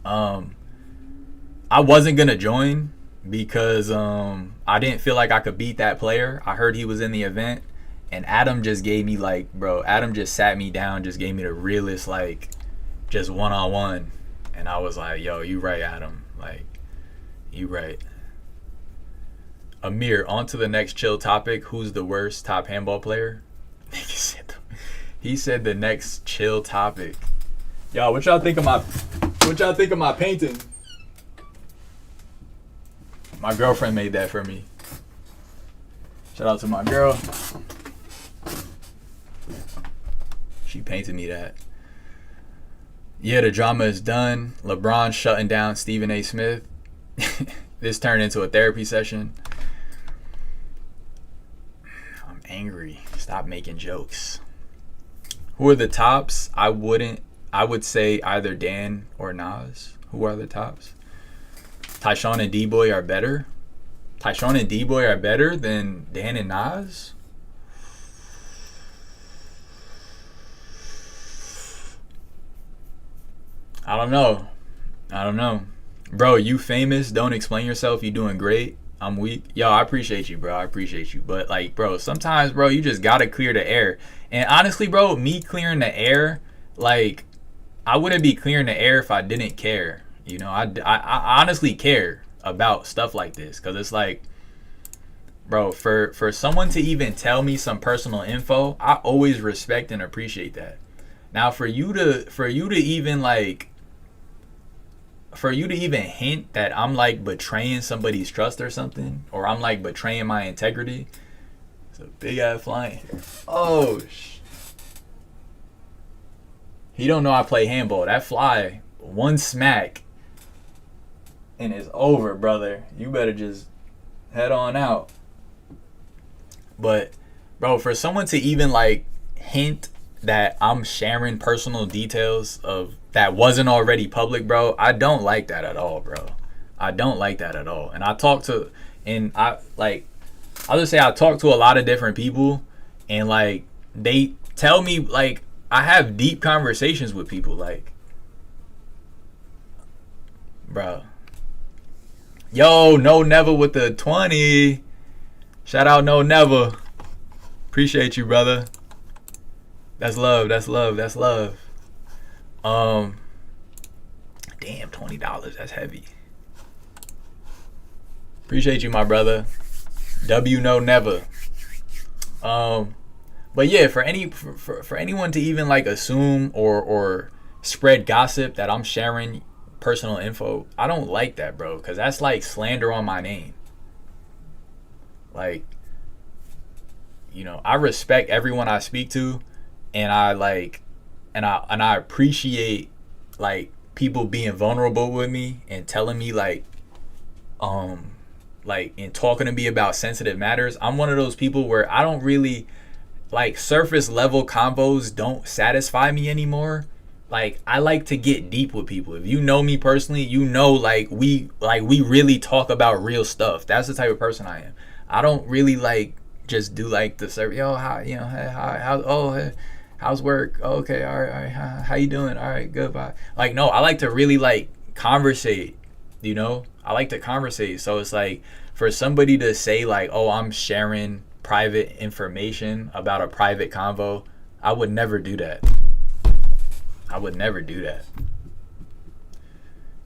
I wasn't gonna join because I didn't feel like I could beat that player. I heard he was in the event, and Adam just gave me Adam just sat me down, just gave me the realest, like, just one-on-one, and I was like, yo, you right, Adam, like, you right. Amir, on to the next chill topic. Who's the worst top handball player? He said the next chill topic. Y'all, what y'all think of my painting? My girlfriend made that for me. Shout out to my girl. She painted me that. Yeah, the drama is done. LeBron shutting down Stephen A. Smith. This turned into a therapy session. I'm angry. Stop making jokes. Who are the tops? I would say either Dan or Nas. Who are the tops? Tyshawn and D-Boy are better. Tyshawn and D-Boy are better than Dan and Nas? I don't know. Bro, you famous. Don't explain yourself. You doing great. I'm weak. Yo, I appreciate you, bro. I appreciate you. But, like, bro, sometimes, bro, you just got to clear the air. And honestly, bro, me clearing the air, like, I wouldn't be clearing the air if I didn't care. You know, I honestly care about stuff like this, because it's like, bro, for someone to even tell me some personal info, I always respect and appreciate that. Now, for you to even hint that I'm like betraying somebody's trust or something, or I'm like betraying my integrity, it's a big ass flying here. Oh, he don't know I play handball. That fly, one smack, and it's over, brother. You better just head on out. But, bro, for someone to even like hint that I'm sharing personal details of that wasn't already public, bro, I don't like that at all, bro. I don't like that at all. And I'll just say I talk to a lot of different people, and like they tell me, like, I have deep conversations with people, like, bro. Yo, no never with the 20. Shout out no never. Appreciate you, brother. That's love. That's love. That's love. Damn, $20. That's heavy. Appreciate you, my brother. W no never. But yeah, for anyone to even like assume or spread gossip that I'm sharing personal info, I don't like that, bro, because that's like slander on my name. Like, you know, I respect everyone I speak to, and I appreciate like people being vulnerable with me and telling me like and talking to me about sensitive matters. I'm one of those people where I don't really like surface level combos don't satisfy me anymore. Like, I like to get deep with people. If you know me personally, you know like we really talk about real stuff. That's the type of person I am. I don't really like just do like the service. Yo, how, you know, hey, hey, how's work? Oh, okay, all right, how you doing? All right, good, bye. Like, no, I like to really like conversate. You know, I like to conversate. So it's like, for somebody to say like, oh, I'm sharing private information about a private convo, I would never do that. I would never do that.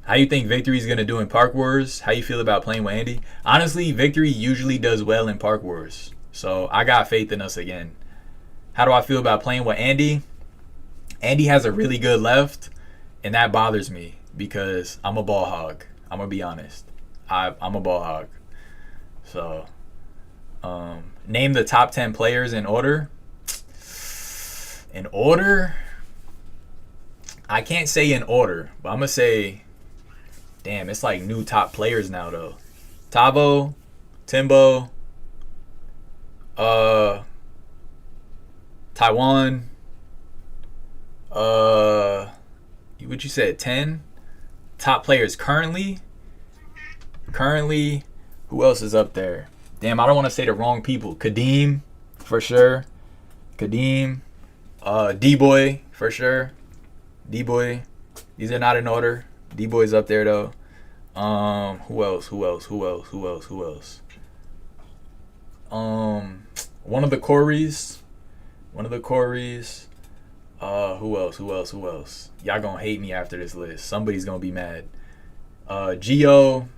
How you think Victory's gonna do in Park Wars? How you feel about playing with Andy? Honestly, Victory usually does well in Park Wars, so I got faith in us again. How do I feel about playing with Andy? Andy has a really good left, and that bothers me because I'm a ball hog. I'm gonna be honest. I'm a ball hog. So, name the top 10 players in order. In order? I can't say in order, but I'm gonna say, damn, it's like new top players now though. Tavo, Timbo, Taiwan, what you said, 10 top players currently. Who else is up there? Damn, I don't want to say the wrong people. Kadeem, for sure. D-Boy, for sure. D-Boy. These are not in order. D-Boy's up there, though. Who else? One of the Corys. Who else? Y'all gonna hate me after this list. Somebody's gonna be mad. Gio.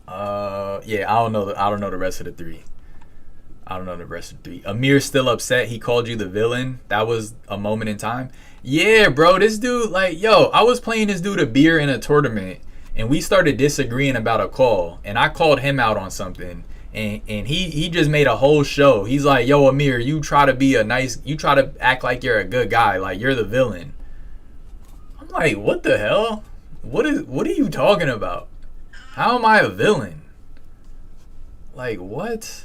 Yeah, I don't know the rest of the three. Amir's still upset he called you the villain. That was a moment in time. Yeah, bro, this dude, like, yo, I was playing this dude a beer in a tournament, and we started disagreeing about a call, and I called him out on something, and he just made a whole show. He's like, yo, Amir, you try to act like you're a good guy, like you're the villain. I'm like, what the hell? What are you talking about? How am I a villain? Like, what?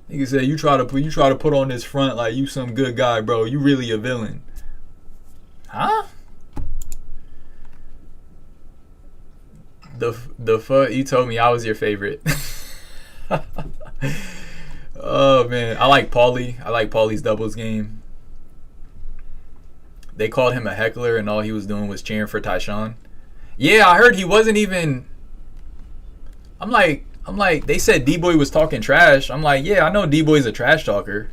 Nigga said you try to put on this front like you some good guy, bro. You really a villain. Huh? The fuck? You told me I was your favorite. Oh man, I like Paulie. I like Paulie's doubles game. They called him a heckler, and all he was doing was cheering for Tyshawn. Yeah, I heard he wasn't even. I'm like, they said D-Boy was talking trash. I'm like, yeah, I know D-Boy's a trash talker.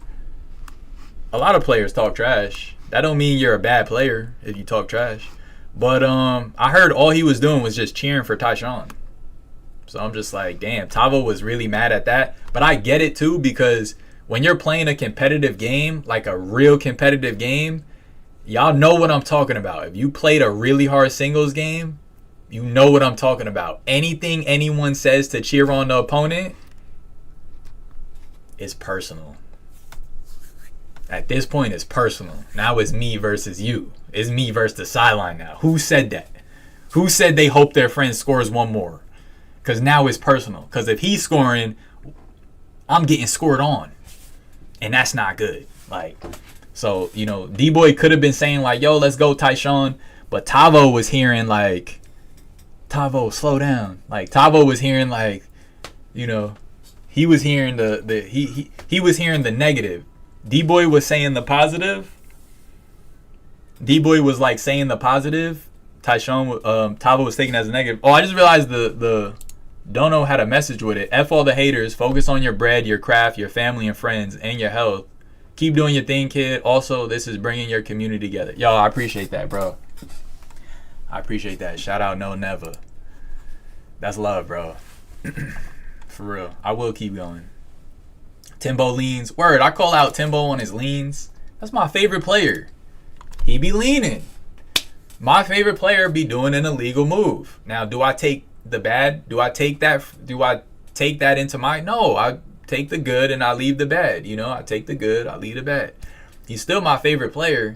A lot of players talk trash, That don't mean you're a bad player if you talk trash. But I heard all he was doing was just cheering for Tyshawn. So I'm just like, damn, Tavo was really mad at that. But I get it too, because when you're playing a competitive game, like a real competitive game, y'all know what I'm talking about. If you played a really hard singles game, you know what I'm talking about. Anything anyone says to cheer on the opponent is personal. At this point, it's personal. Now it's me versus you. It's me versus the sideline now. Who said that? Who said they hope their friend scores one more? Because now it's personal. Because if he's scoring, I'm getting scored on. And that's not good. Like, so, you know, D-Boy could have been saying, like, yo, let's go, Tyshawn. But Tavo was hearing, like, Tavo, slow down. Like, Tavo was hearing, like, you know, he was hearing he was hearing the negative. D-Boy was saying the positive. D-Boy was, like, saying the positive. Tavo was taking it as a negative. Oh, I just realized the Dono had a message with it. F all the haters. Focus on your bread, your craft, your family and friends, and your health. Keep doing your thing, kid. Also, this is bringing your community together. Yo, I appreciate that, bro. I appreciate that. Shout out No Never. That's love, bro. For real. I will keep going. Timbo leans. Word, I call out Timbo on his leans. That's my favorite player. He be leaning. My favorite player be doing an illegal move. Now, do I take the bad? Do I take that into my... No, I take the good and I leave the bad. You know, I take the good, I leave the bad. He's still my favorite player.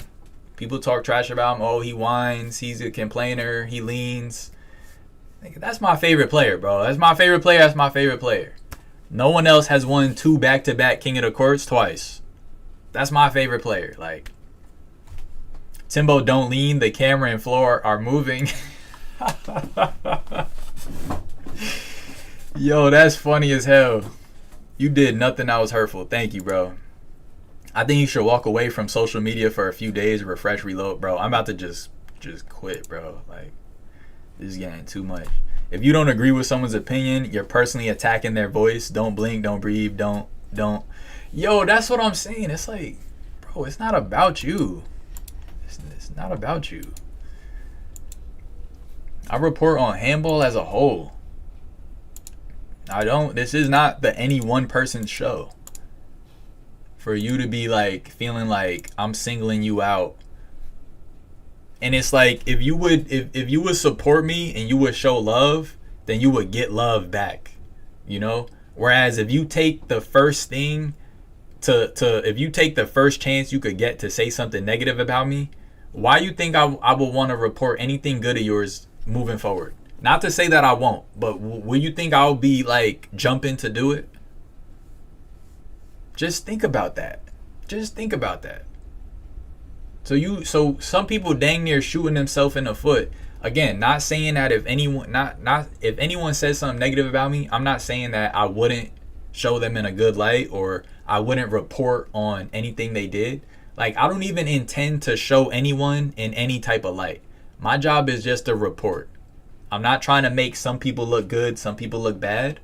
People talk trash about him. Oh, he whines. He's a complainer. He leans. That's my favorite player, bro. That's my favorite player. That's my favorite player. No one else has won 2 back-to-back King of the Courts twice. That's my favorite player. Like, Timbo don't lean. The camera and floor are moving. Yo, that's funny as hell. You did nothing that was hurtful. Thank you, bro. I think you should walk away from social media for a few days, refresh, reload, bro. I'm about to just quit, bro. Like, this is getting too much. If you don't agree with someone's opinion, you're personally attacking their voice. Don't blink, don't breathe, don't. Yo, that's what I'm saying. It's like, bro, it's not about you. It's not about you. I report on handball as a whole. This is not the any one person's show. For you to be like feeling like I'm singling you out. And it's like, if you would support me and you would show love, then you would get love back, you know? Whereas if you take the first thing if you take the first chance you could get to say something negative about me, why you think I would want to report anything good of yours moving forward? Not to say that I won't, but will you think I'll be like jumping to do it? Just think about that. Just think about that. So some people dang near shooting themselves in the foot. Again, not saying that if anyone says something negative about me, I'm not saying that I wouldn't show them in a good light or I wouldn't report on anything they did. Like, I don't even intend to show anyone in any type of light. My job is just to report. I'm not trying to make some people look good, some people look bad.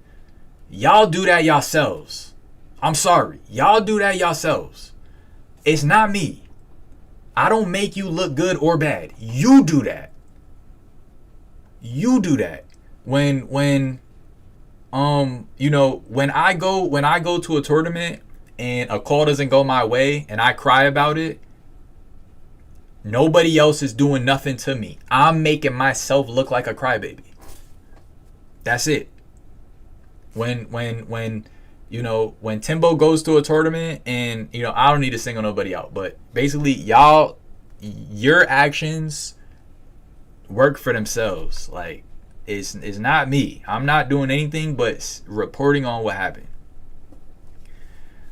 Y'all do that yourselves. I'm sorry. Y'all do that yourselves. It's not me. I don't make you look good or bad. You do that. You do that. When I go to a tournament and a call doesn't go my way and I cry about it, nobody else is doing nothing to me. I'm making myself look like a crybaby. That's it. When Timbo goes to a tournament and, I don't need to single nobody out, but basically your actions work for themselves. Like, it's not me. I'm not doing anything but reporting on what happened.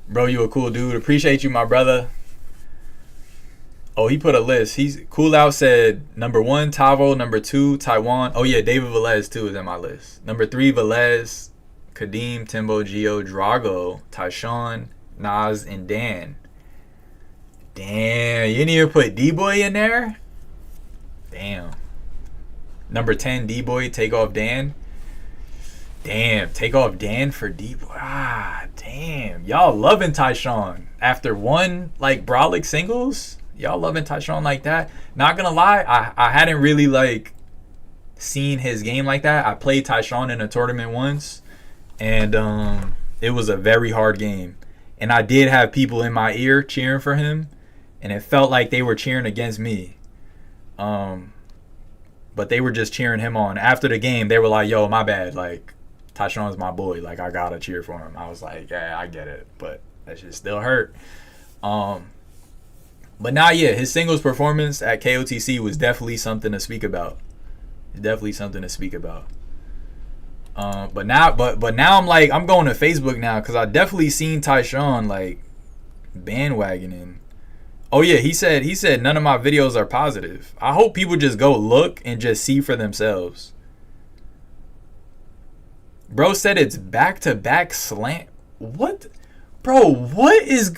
Bro, you a cool dude. Appreciate you, my brother. Oh, he put a list. He's Cool Out said number 1, Tavo, number 2, Taiwan. Oh yeah, David Velez too is in my list. Number 3, Velez, Kadeem, Timbo, Gio, Drago, Tyshawn, Nas, and Dan. Damn, you didn't even put D-Boy in there? Damn. Number 10, D-Boy, take off Dan. Damn, take off Dan for D-Boy. Ah, damn. Y'all loving Tyshawn. After one, like, Brolic singles? Y'all loving Tyshawn like that? Not gonna lie, I hadn't really like seen his game like that. I played Tyshawn in a tournament once, and it was a very hard game. And I did have people in my ear cheering for him, and it felt like they were cheering against me. But they were just cheering him on. After the game, they were like, yo, my bad. Like, Tyshawn's my boy. Like, I gotta cheer for him. I was like, yeah, I get it. But that shit still hurt. But now, yeah, his singles performance at KOTC was definitely something to speak about. Definitely something to speak about. But now I'm like, I'm going to Facebook now because I definitely seen Tyshawn like bandwagoning. Oh yeah, he said none of my videos are positive. I hope people just go look and just see for themselves. Bro said it's back-to-back slant. What? Bro, what is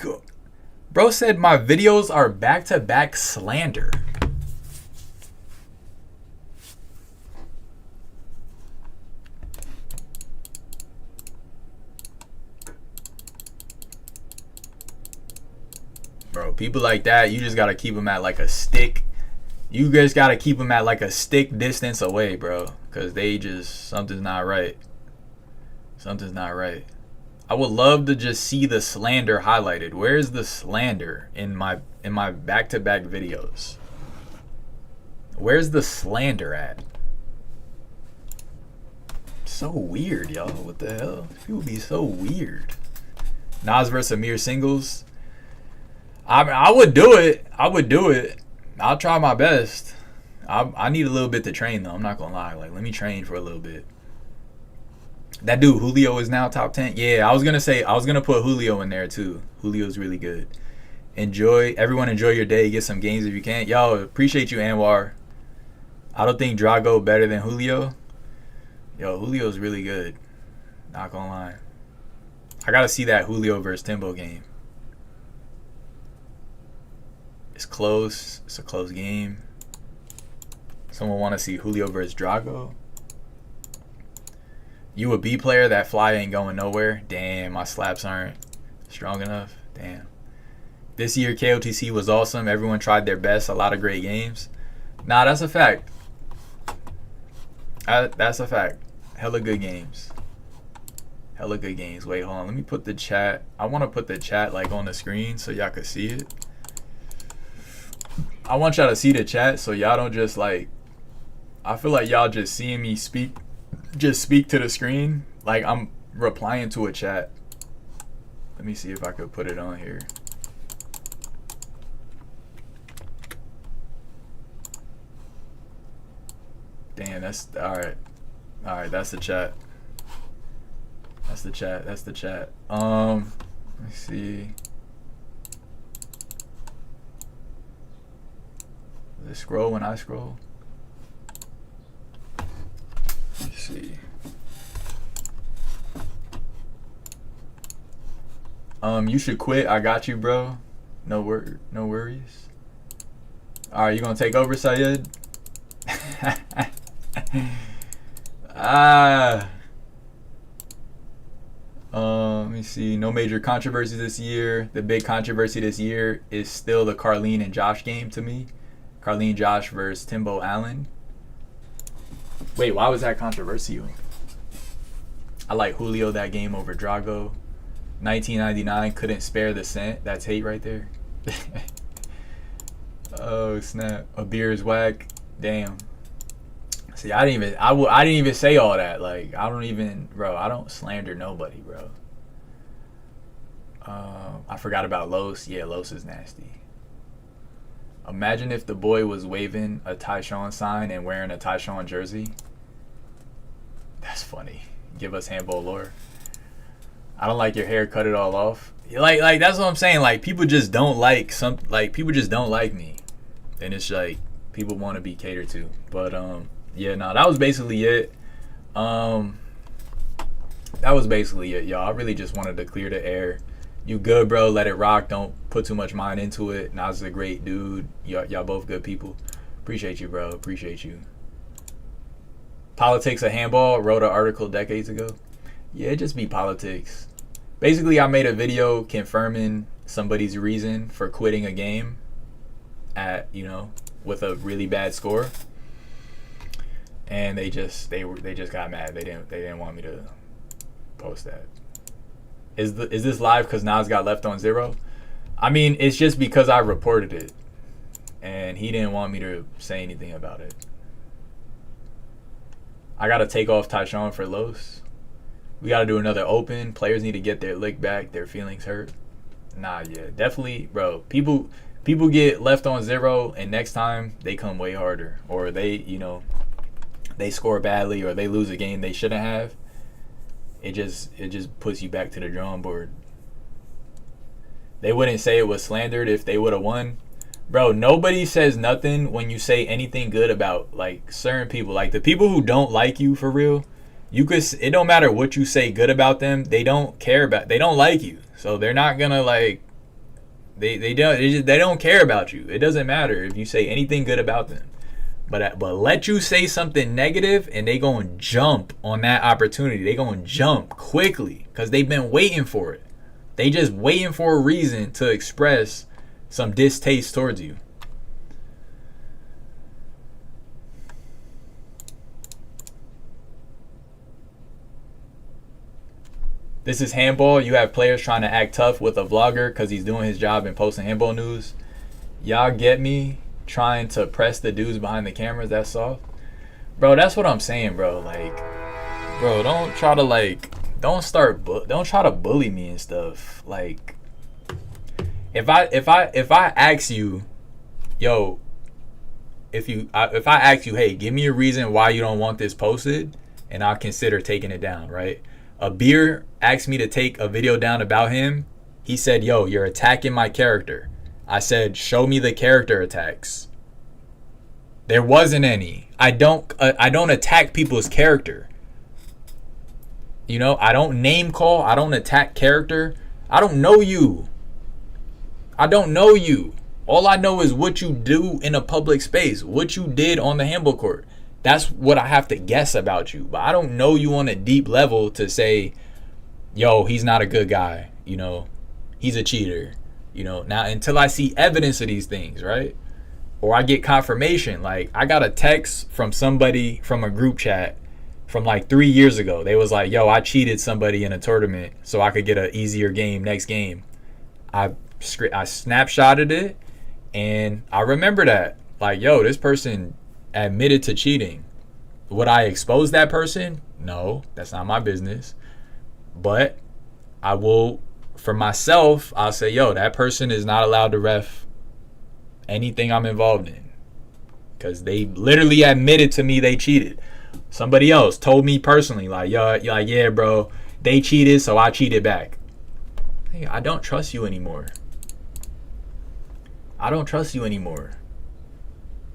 Bro said my videos are back-to-back slander. Bro, people like that, you just gotta keep them at like a stick. You just gotta keep them at like a stick distance away, bro. Because they just, something's not right. Something's not right. I would love to just see the slander highlighted. Where's the slander in my back-to-back videos? Where's the slander at? So weird, y'all. What the hell? People be so weird. Nas versus Amir singles. I would do it. I would do it. I'll try my best. I need a little bit to train, though. I'm not going to lie. Like, let me train for a little bit. That dude, Julio, is now top 10. Yeah, I was going to put Julio in there, too. Julio's really good. Everyone enjoy your day. Get some games if you can. Yo, appreciate you, Anwar. I don't think Drago better than Julio. Yo, Julio's really good. Not going to lie. I got to see that Julio versus Timbo game. It's close. It's a close game. Someone want to see Julio versus Drago? You a B player? That fly ain't going nowhere. Damn, my slaps aren't strong enough. Damn. This year, KOTC was awesome. Everyone tried their best. A lot of great games. Nah, that's a fact. That's a fact. Hella good games. Hella good games. Wait, hold on. Let me put the chat. I want to put the chat like on the screen so y'all can see it. I want y'all to see the chat so y'all don't just like, I feel like y'all just seeing me speak to the screen like I'm replying to a chat. Let me see if I could put it on here. Damn, that's all right. All right, that's the chat. That's the chat. That's the chat. Let me see. Does it scroll when I scroll? Let's see. You should quit. I got you, bro. No worries. All right, you gonna take over, Syed? Let me see. No major controversy this year. The big controversy this year is still the Carlene and Josh game to me. Carlene Josh versus Timbo Allen. Wait, why was that controversial? I like Julio that game over Drago. 1999 couldn't spare the cent. That's hate right there. Oh snap! A beer is whack. Damn. See, I didn't even say all that. Like, I don't slander nobody, bro. I forgot about Los. Yeah, Los is nasty. Imagine if the boy was waving a Tyshawn sign and wearing a Tyshawn jersey. That's funny. Give us handball lore. I don't like your hair. Cut it all off. Like that's what I'm saying. Like, people just don't like people just don't like me, and it's like people want to be catered to. But yeah, no, that was basically it. That was basically it, y'all. I really just wanted to clear the air. You good, bro? Let it rock. Don't put too much mind into it. Nas is a great dude. Y'all both good people. Appreciate you, bro. Appreciate you. Politics of handball. Wrote an article decades ago. Yeah, it just be politics. Basically, I made a video confirming somebody's reason for quitting a game. at, you know, with a really bad score, and they just got mad. They didn't want me to post that. Is this live because Nas got left on 0? I mean, it's just because I reported it, and he didn't want me to say anything about it. I gotta take off Tyshawn for Los. We gotta do another open. Players need to get their lick back, their feelings hurt. Nah, yeah, definitely, bro. People get left on 0, and next time they come way harder, or they, you know, they score badly, or they lose a game they shouldn't have. It just puts you back to the drawing board. They wouldn't say it was slandered if they would have won. Bro, nobody says nothing when you say anything good about, like, certain people. Like, the people who don't like you for real, it don't matter what you say good about them. They don't like you. So they're not gonna, like, they don't care about you. It doesn't matter if you say anything good about them. But let you say something negative, and they gonna jump on that opportunity. They gonna jump quickly because they've been waiting for it. They just waiting for a reason to express some distaste towards you. This is handball. You have players trying to act tough with a vlogger because he's doing his job and posting handball news. Y'all get me? Trying to press the dudes behind the cameras. That's soft. Bro, that's what I'm saying, bro. Like, bro, don't try to bully me and stuff. Like, if I ask you, yo, if I ask you, hey, give me a reason why you don't want this posted, and I'll consider taking it down, right? A beer asked me to take a video down about him. He said, yo, you're attacking my character. I said, show me the character attacks. There wasn't any. I don't attack people's character. You know, I don't name call. I don't attack character. I don't know you. All I know is what you do in a public space, what you did on the handball court. That's what I have to guess about you. But I don't know you on a deep level to say, yo, he's not a good guy. You know, he's a cheater. You know, now until I see evidence of these things, right? Or I get confirmation. Like, I got a text from somebody from a group chat from like 3 years ago. They was like, yo, I cheated somebody in a tournament so I could get an easier game next game. I snapshotted it, and I remember that. Like, yo, this person admitted to cheating. Would I expose that person? No, that's not my business. But I will, for myself, I'll say, yo, that person is not allowed to ref anything I'm involved in, because they literally admitted to me they cheated. Somebody else told me personally, like, yo, like, yeah, bro, they cheated, so I cheated back. Hey, I don't trust you anymore.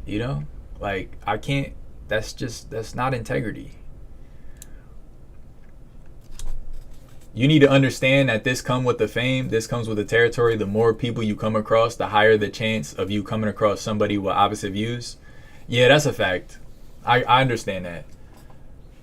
You know, like, I can't. That's not integrity. You need to understand that this comes with the fame. This comes with the territory. The more people you come across, the higher the chance of you coming across somebody with opposite views. Yeah, that's a fact. I understand that.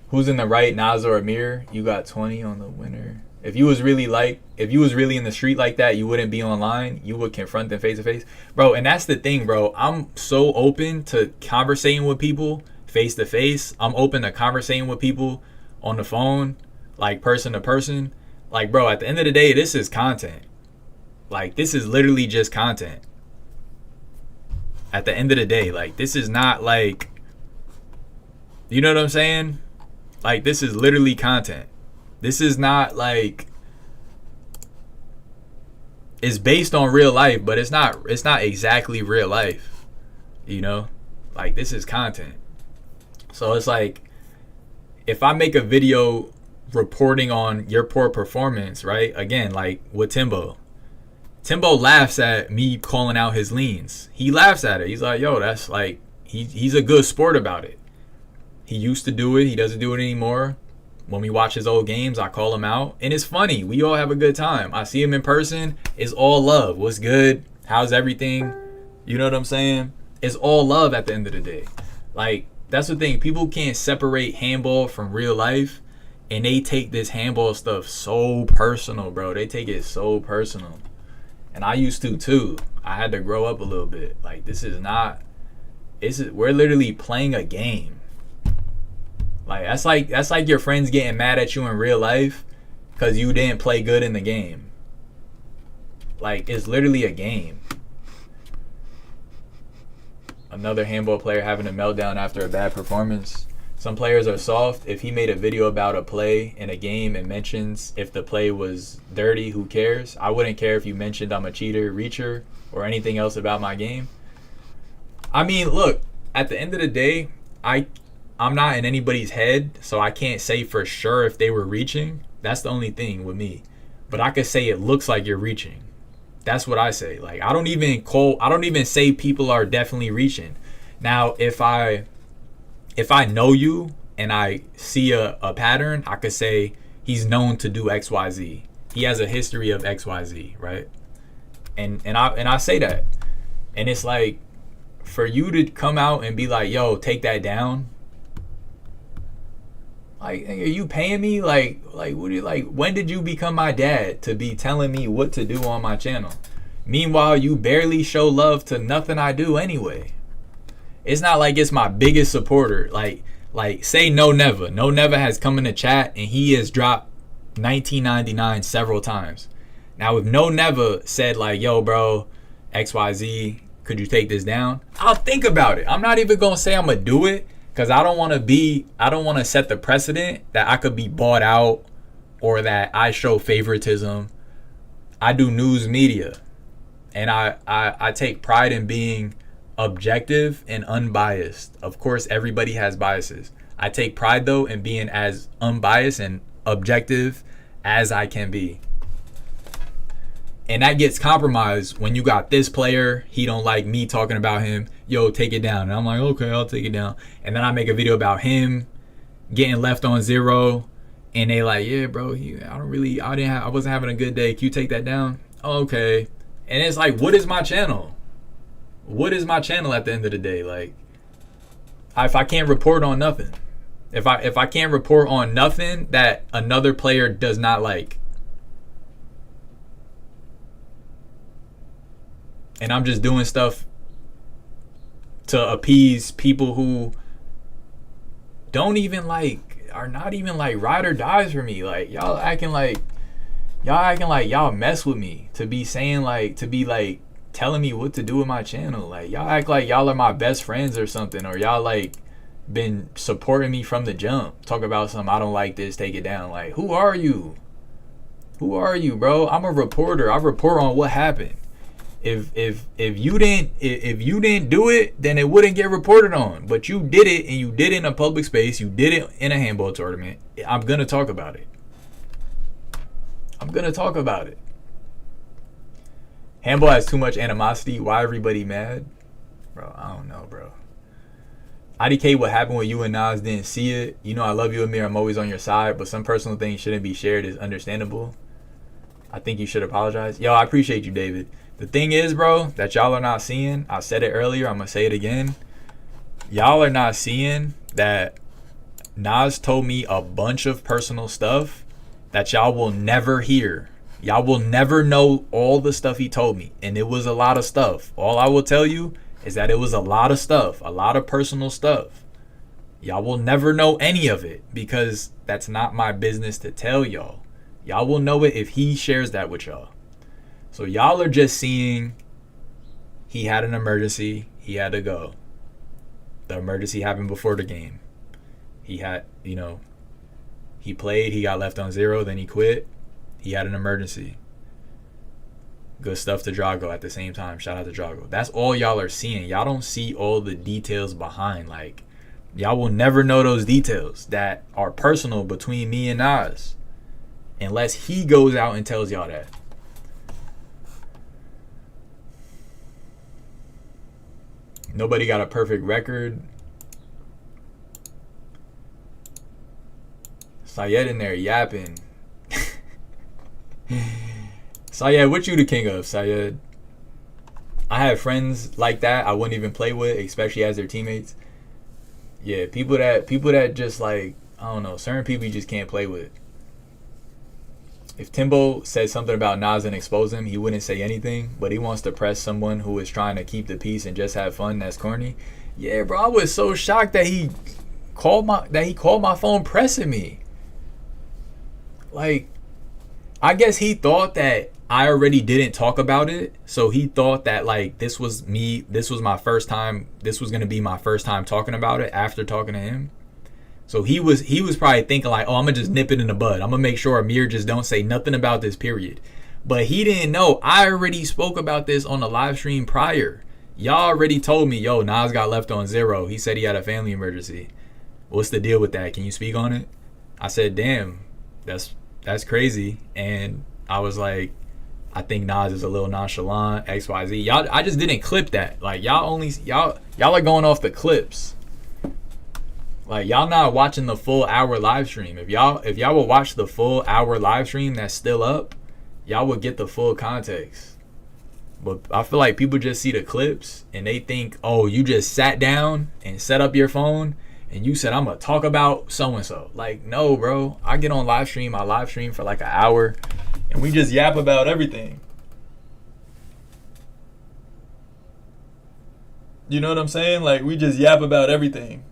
Who's in the right, Nazir or Amir? You got 20 on the winner. If you was really in the street like that, you wouldn't be online. You would confront them face to face, bro. And that's the thing, bro. I'm so open to conversating with people face to face. I'm open to conversating with people on the phone, like person to person. Like, bro, at the end of the day, this is content. Like, this is literally just content. At the end of the day, like, this is not like, you know what I'm saying? Like, this is literally content. This is not like, it's based on real life, but it's not exactly real life. You know? Like, this is content. So it's like, if I make a video reporting on your poor performance, right? Again, like with Timbo laughs at me calling out his leans. He laughs at it. He's like, yo, that's like, he's a good sport about it. He used to do it. He doesn't do it anymore. When we watch his old games, I call him out, and it's funny. We all have a good time. I see him in person. It's all love. What's good? How's everything? You know what I'm saying? It's all love at the end of the day. Like, that's the thing. People can't separate handball from real life, and they take this handball stuff so personal, bro. They take it so personal. And I used to too. I had to grow up a little bit. Like, we're literally playing a game. Like, that's like your friends getting mad at you in real life because you didn't play good in the game. Like, it's literally a game. Another handball player having a meltdown after a bad performance. Some players are soft. If he made a video about a play in a game and mentions if the play was dirty, who cares? I wouldn't care if you mentioned I'm a cheater, reacher, or anything else about my game. I mean, look, at the end of the day, I'm not in anybody's head, so I can't say for sure if they were reaching. That's the only thing with me. But I could say it looks like you're reaching. That's what I say. Like, I don't even say people are definitely reaching. Now, if I know you and I see a pattern, I could say he's known to do XYZ. He has a history of XYZ, right? And I say that. And it's like, for you to come out and be like, yo, take that down. Like, are you paying me? Like what do you like? When did you become my dad to be telling me what to do on my channel? Meanwhile, you barely show love to nothing I do anyway. It's not like it's my biggest supporter. Like say No Never. No Never has come in the chat and he has dropped 1999 several times. Now, if No Never said like, yo, bro, XYZ, could you take this down? I'll think about it. I'm not even gonna say I'm gonna do it. Because I don't want to set the precedent that I could be bought out or that I show favoritism. I do news media. And I take pride in being objective and unbiased. Of course, everybody has biases. I take pride, though, in being as unbiased and objective as I can be. And that gets compromised when you got this player, he don't like me talking about him, yo, take it down. And I'm like, okay, I'll take it down. And then I make a video about him getting left on 0, and they like, yeah, bro, I wasn't having a good day. Can you take that down? Oh, okay. And it's like, what is my channel? What is my channel at the end of the day? Like, if I can't report on nothing, if I can't report on nothing that another player does not like, and I'm just doing stuff to appease people who are not even like ride or dies for me. Like, y'all acting like y'all mess with me to be telling me what to do with my channel. Like, y'all act like y'all are my best friends or something, or y'all like been supporting me from the jump. Talk about something, I don't like this, take it down. Like, who are you? Who are you, bro? I'm a reporter. I report on what happened. If you didn't do it, then it wouldn't get reported on. But you did it, and you did it in a public space. You did it in a handball tournament. I'm gonna talk about it. Handball has too much animosity. Why everybody mad? Bro, I don't know, bro. IDK, what happened when you and Nas didn't see it? You know I love you, Amir. I'm always on your side. But some personal things shouldn't be shared is understandable. I think you should apologize. Yo, I appreciate you, David. The thing is, bro, that y'all are not seeing, I said it earlier, I'm going to say it again. Y'all are not seeing that Nas told me a bunch of personal stuff that y'all will never hear. Y'all will never know all the stuff he told me. And it was a lot of stuff. All I will tell you is that it was a lot of stuff, a lot of personal stuff. Y'all will never know any of it because that's not my business to tell y'all. Y'all will know it if he shares that with y'all. So y'all are just seeing he had an emergency, he had to go. The emergency happened before the game. He had, he played, he got left on 0, then he quit. He had an emergency. Good stuff to Drago at the same time. Shout out to Drago. That's all y'all are seeing. Y'all don't see all the details behind. Like, y'all will never know those details that are personal between me and Nas unless he goes out and tells y'all that. Nobody got a perfect record. Syed in there yapping. Syed, what you the king of, Syed? I have friends like that I wouldn't even play with, especially as their teammates. Yeah, people that just like, I don't know, certain people you just can't play with. If Timbo said something about Nas and expose him, he wouldn't say anything. But he wants to press someone who is trying to keep the peace and just have fun. That's corny. Yeah, bro. I was so shocked that he called my phone pressing me. Like, I guess he thought that I already didn't talk about it, so he thought that like this was my first time, this was gonna be my first time talking about it after talking to him. So he was probably thinking like, oh, I'm gonna just nip it in the bud. I'm gonna make sure Amir just don't say nothing about this, period. But he didn't know I already spoke about this on the live stream prior. Y'all already told me, yo, Nas got left on 0. He said he had a family emergency. What's the deal with that? Can you speak on it? I said, damn, that's crazy. And I was like, I think Nas is a little nonchalant, XYZ. Y'all, I just didn't clip that. Like y'all are going off the clips. Like y'all not watching the full hour live stream. If y'all would watch the full hour live stream that's still up, y'all would get the full context. But I feel like people just see the clips and they think, oh, you just sat down and set up your phone and you said, I'm gonna talk about so and so. Like, no, bro. I get on live stream, I live stream for like an hour and we just yap about everything. You know what I'm saying? Like, we just yap about everything.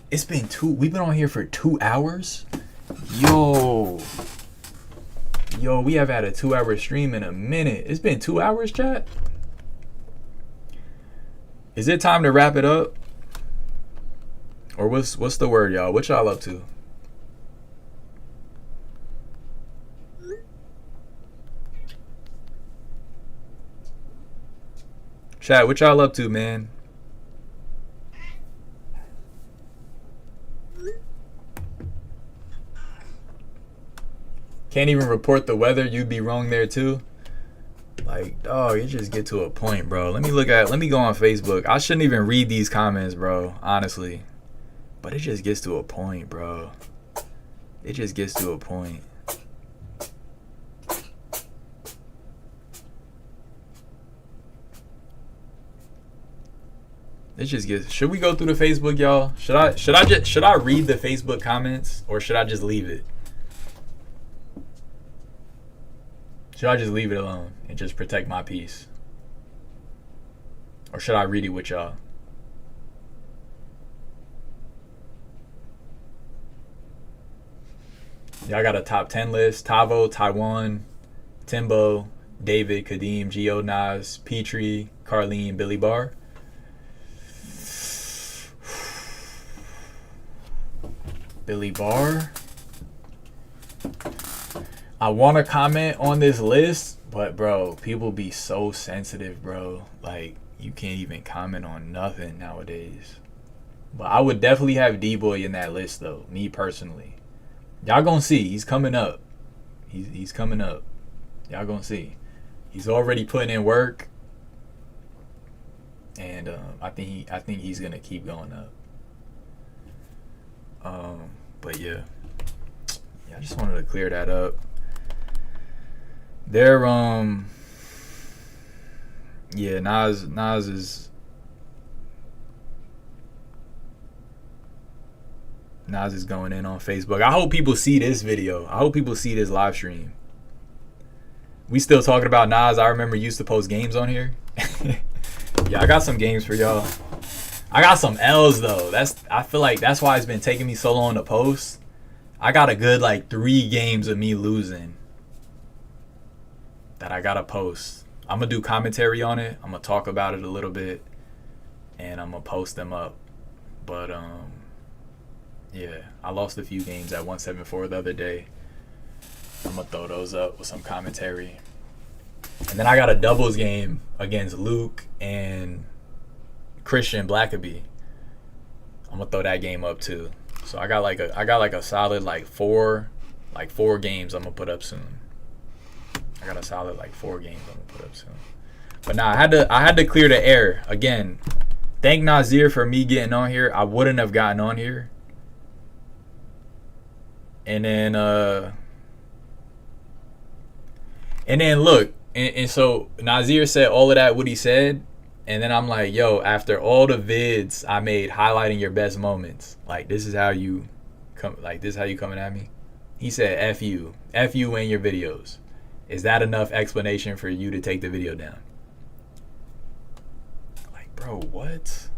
We've been on here for 2 hours? Yo, we have had a 2-hour stream in a minute. It's been 2 hours, chat? Is it time to wrap it up? Or what's the word, y'all? What y'all up to? Chat, what y'all up to, man? Can't even report the weather. You'd be wrong there too. Like, dog, you just get to a point, bro. Let me go on Facebook. I shouldn't even read these comments, bro, honestly. But it just gets to a point, bro. It just gets to a point. It just gets. Should we go through the Facebook, y'all? Should I read the Facebook comments or should I just leave it? Should I just leave it alone and just protect my peace? Or should I read it with y'all? Y'all got a top 10 list. Tavo, Taiwan, Timbo, David, Kadeem, Gio, Nas, Petrie, Carlene, Billy Barr. Billy Barr. I want to comment on this list, but bro, people be so sensitive, bro. Like, you can't even comment on nothing nowadays. But I would definitely have D-Boy in that list, though, me personally. Y'all gonna see. He's coming up. He's coming up. Y'all gonna see. He's already putting in work. And I think he's gonna keep going up. But yeah, I just wanted to clear that up. Nas is going in on Facebook. I hope people see this video. I hope people see this live stream. We still talking about Nas. I remember you used to post games on here. Yeah, I got some games for y'all. I got some L's though. I feel like that's why it's been taking me so long to post. I got a good like 3 games of me losing that I gotta post. I'm gonna do commentary on it. I'm gonna talk about it a little bit, and I'm gonna post them up. But yeah, I lost a few games at 174 the other day. I'm gonna throw those up with some commentary. And then I got a doubles game against Luke and Christian Blackaby. I'm gonna throw that game up too. So I got like a solid four games I'm gonna put up soon. I got a solid 4 games I'm gonna put up soon. But nah, I had to clear the air again. Thank Nazir for me getting on here. I wouldn't have gotten on here. And then look, and so Nazir said all of that what he said. And then I'm like, yo, after all the vids I made highlighting your best moments, this is how you come, this is how you coming at me. He said, F you. F you in your videos. Is that enough explanation for you to take the video down? Like, bro, what?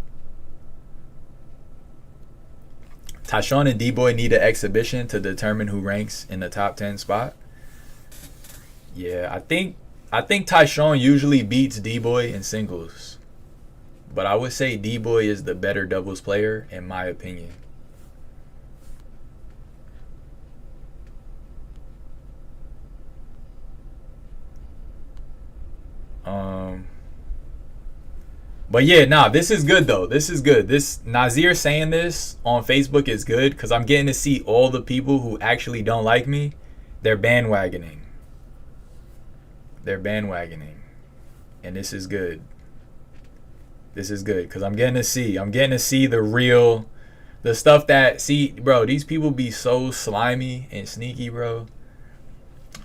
Tyshawn and D-Boy need an exhibition to determine who ranks in the top 10 spot. Yeah, I think Tyshawn usually beats D-Boy in singles. But I would say D-Boy is the better doubles player, in my opinion. But yeah, nah, this is good though. This is good. This Nazir saying this on Facebook is good because I'm getting to see all the people who actually don't like me. They're bandwagoning. They're bandwagoning. And this is good. This is good because I'm getting to see the stuff that, see, bro, these people be so slimy and sneaky, bro.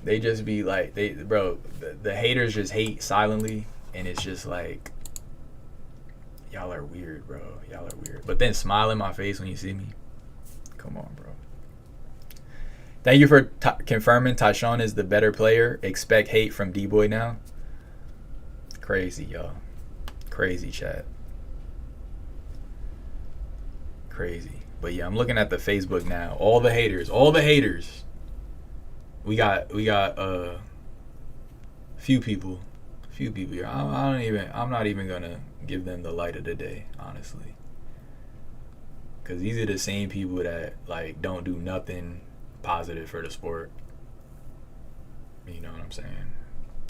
They just be like, the haters just hate silently, and it's just like, y'all are weird, bro. Y'all are weird. But then smile in my face when you see me. Come on, bro. Thank you for confirming Tyshawn is the better player. Expect hate from D-Boy now. Crazy, y'all. Crazy, chat. Crazy. But yeah, I'm looking at the Facebook now. All the haters. We got few people here. I'm not even gonna give them the light of the day, honestly, because these are the same people that like don't do nothing positive for the sport. You know what I'm saying?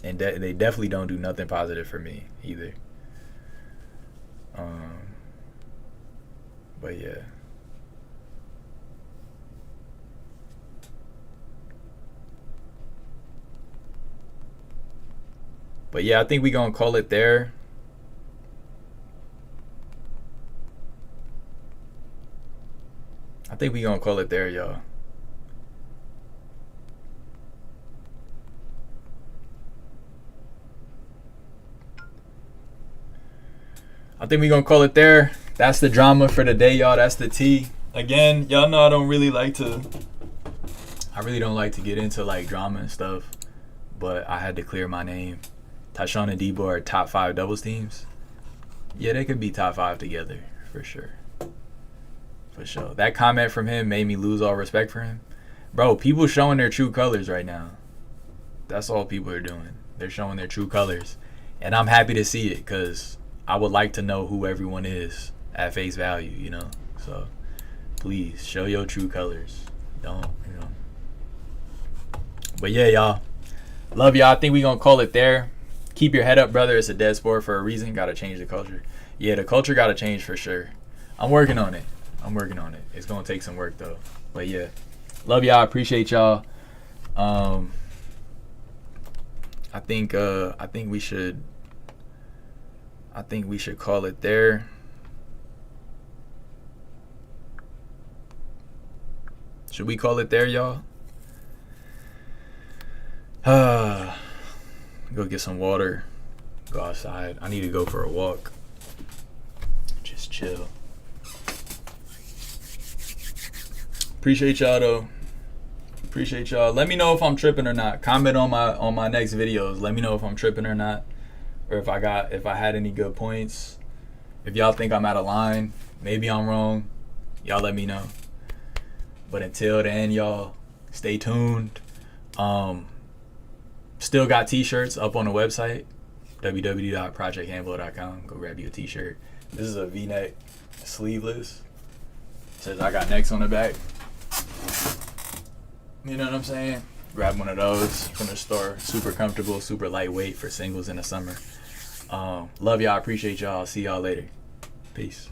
And they definitely don't do nothing positive for me either. But yeah. But yeah, I think we're going to call it there. I think we're going to call it there, y'all. I think we're going to call it there. That's the drama for the day, y'all. That's the tea. Again, y'all know I really don't like to get into like drama and stuff, but I had to clear my name. Tyshawn and D-Boy are top 5 doubles teams. Yeah, they could be top 5 together for sure. For sure. That comment from him made me lose all respect for him. Bro, people showing their true colors right now. That's all people are doing. They're showing their true colors. And I'm happy to see it because I would like to know who everyone is at face value, you know? So, please, show your true colors. Don't, you know. But yeah, y'all. Love y'all. I think we're going to call it there. Keep your head up, brother. It's a dead sport for a reason. Got to change the culture. Yeah, the culture got to change for sure. I'm working on it. It's going to take some work, though. But yeah. Love y'all. Appreciate y'all. I think we should call it there. Should we call it there, y'all? Go get some water. Go outside. I need to go for a walk. Just chill. Appreciate y'all though. Appreciate y'all. Let me know if I'm tripping or not. Comment on my next videos. Let me know if I'm tripping or not, or if I had any good points. If y'all think I'm out of line, maybe I'm wrong. Y'all let me know. But until then, y'all stay tuned. Still got t-shirts up on the website, www.projecthandball.com. Go grab you a t-shirt. This is a V-neck sleeveless. It says I got necks on the back. You know what I'm saying? Grab one of those from the store. Super comfortable, super lightweight for singles in the summer. Love y'all. Appreciate y'all. See y'all later. Peace.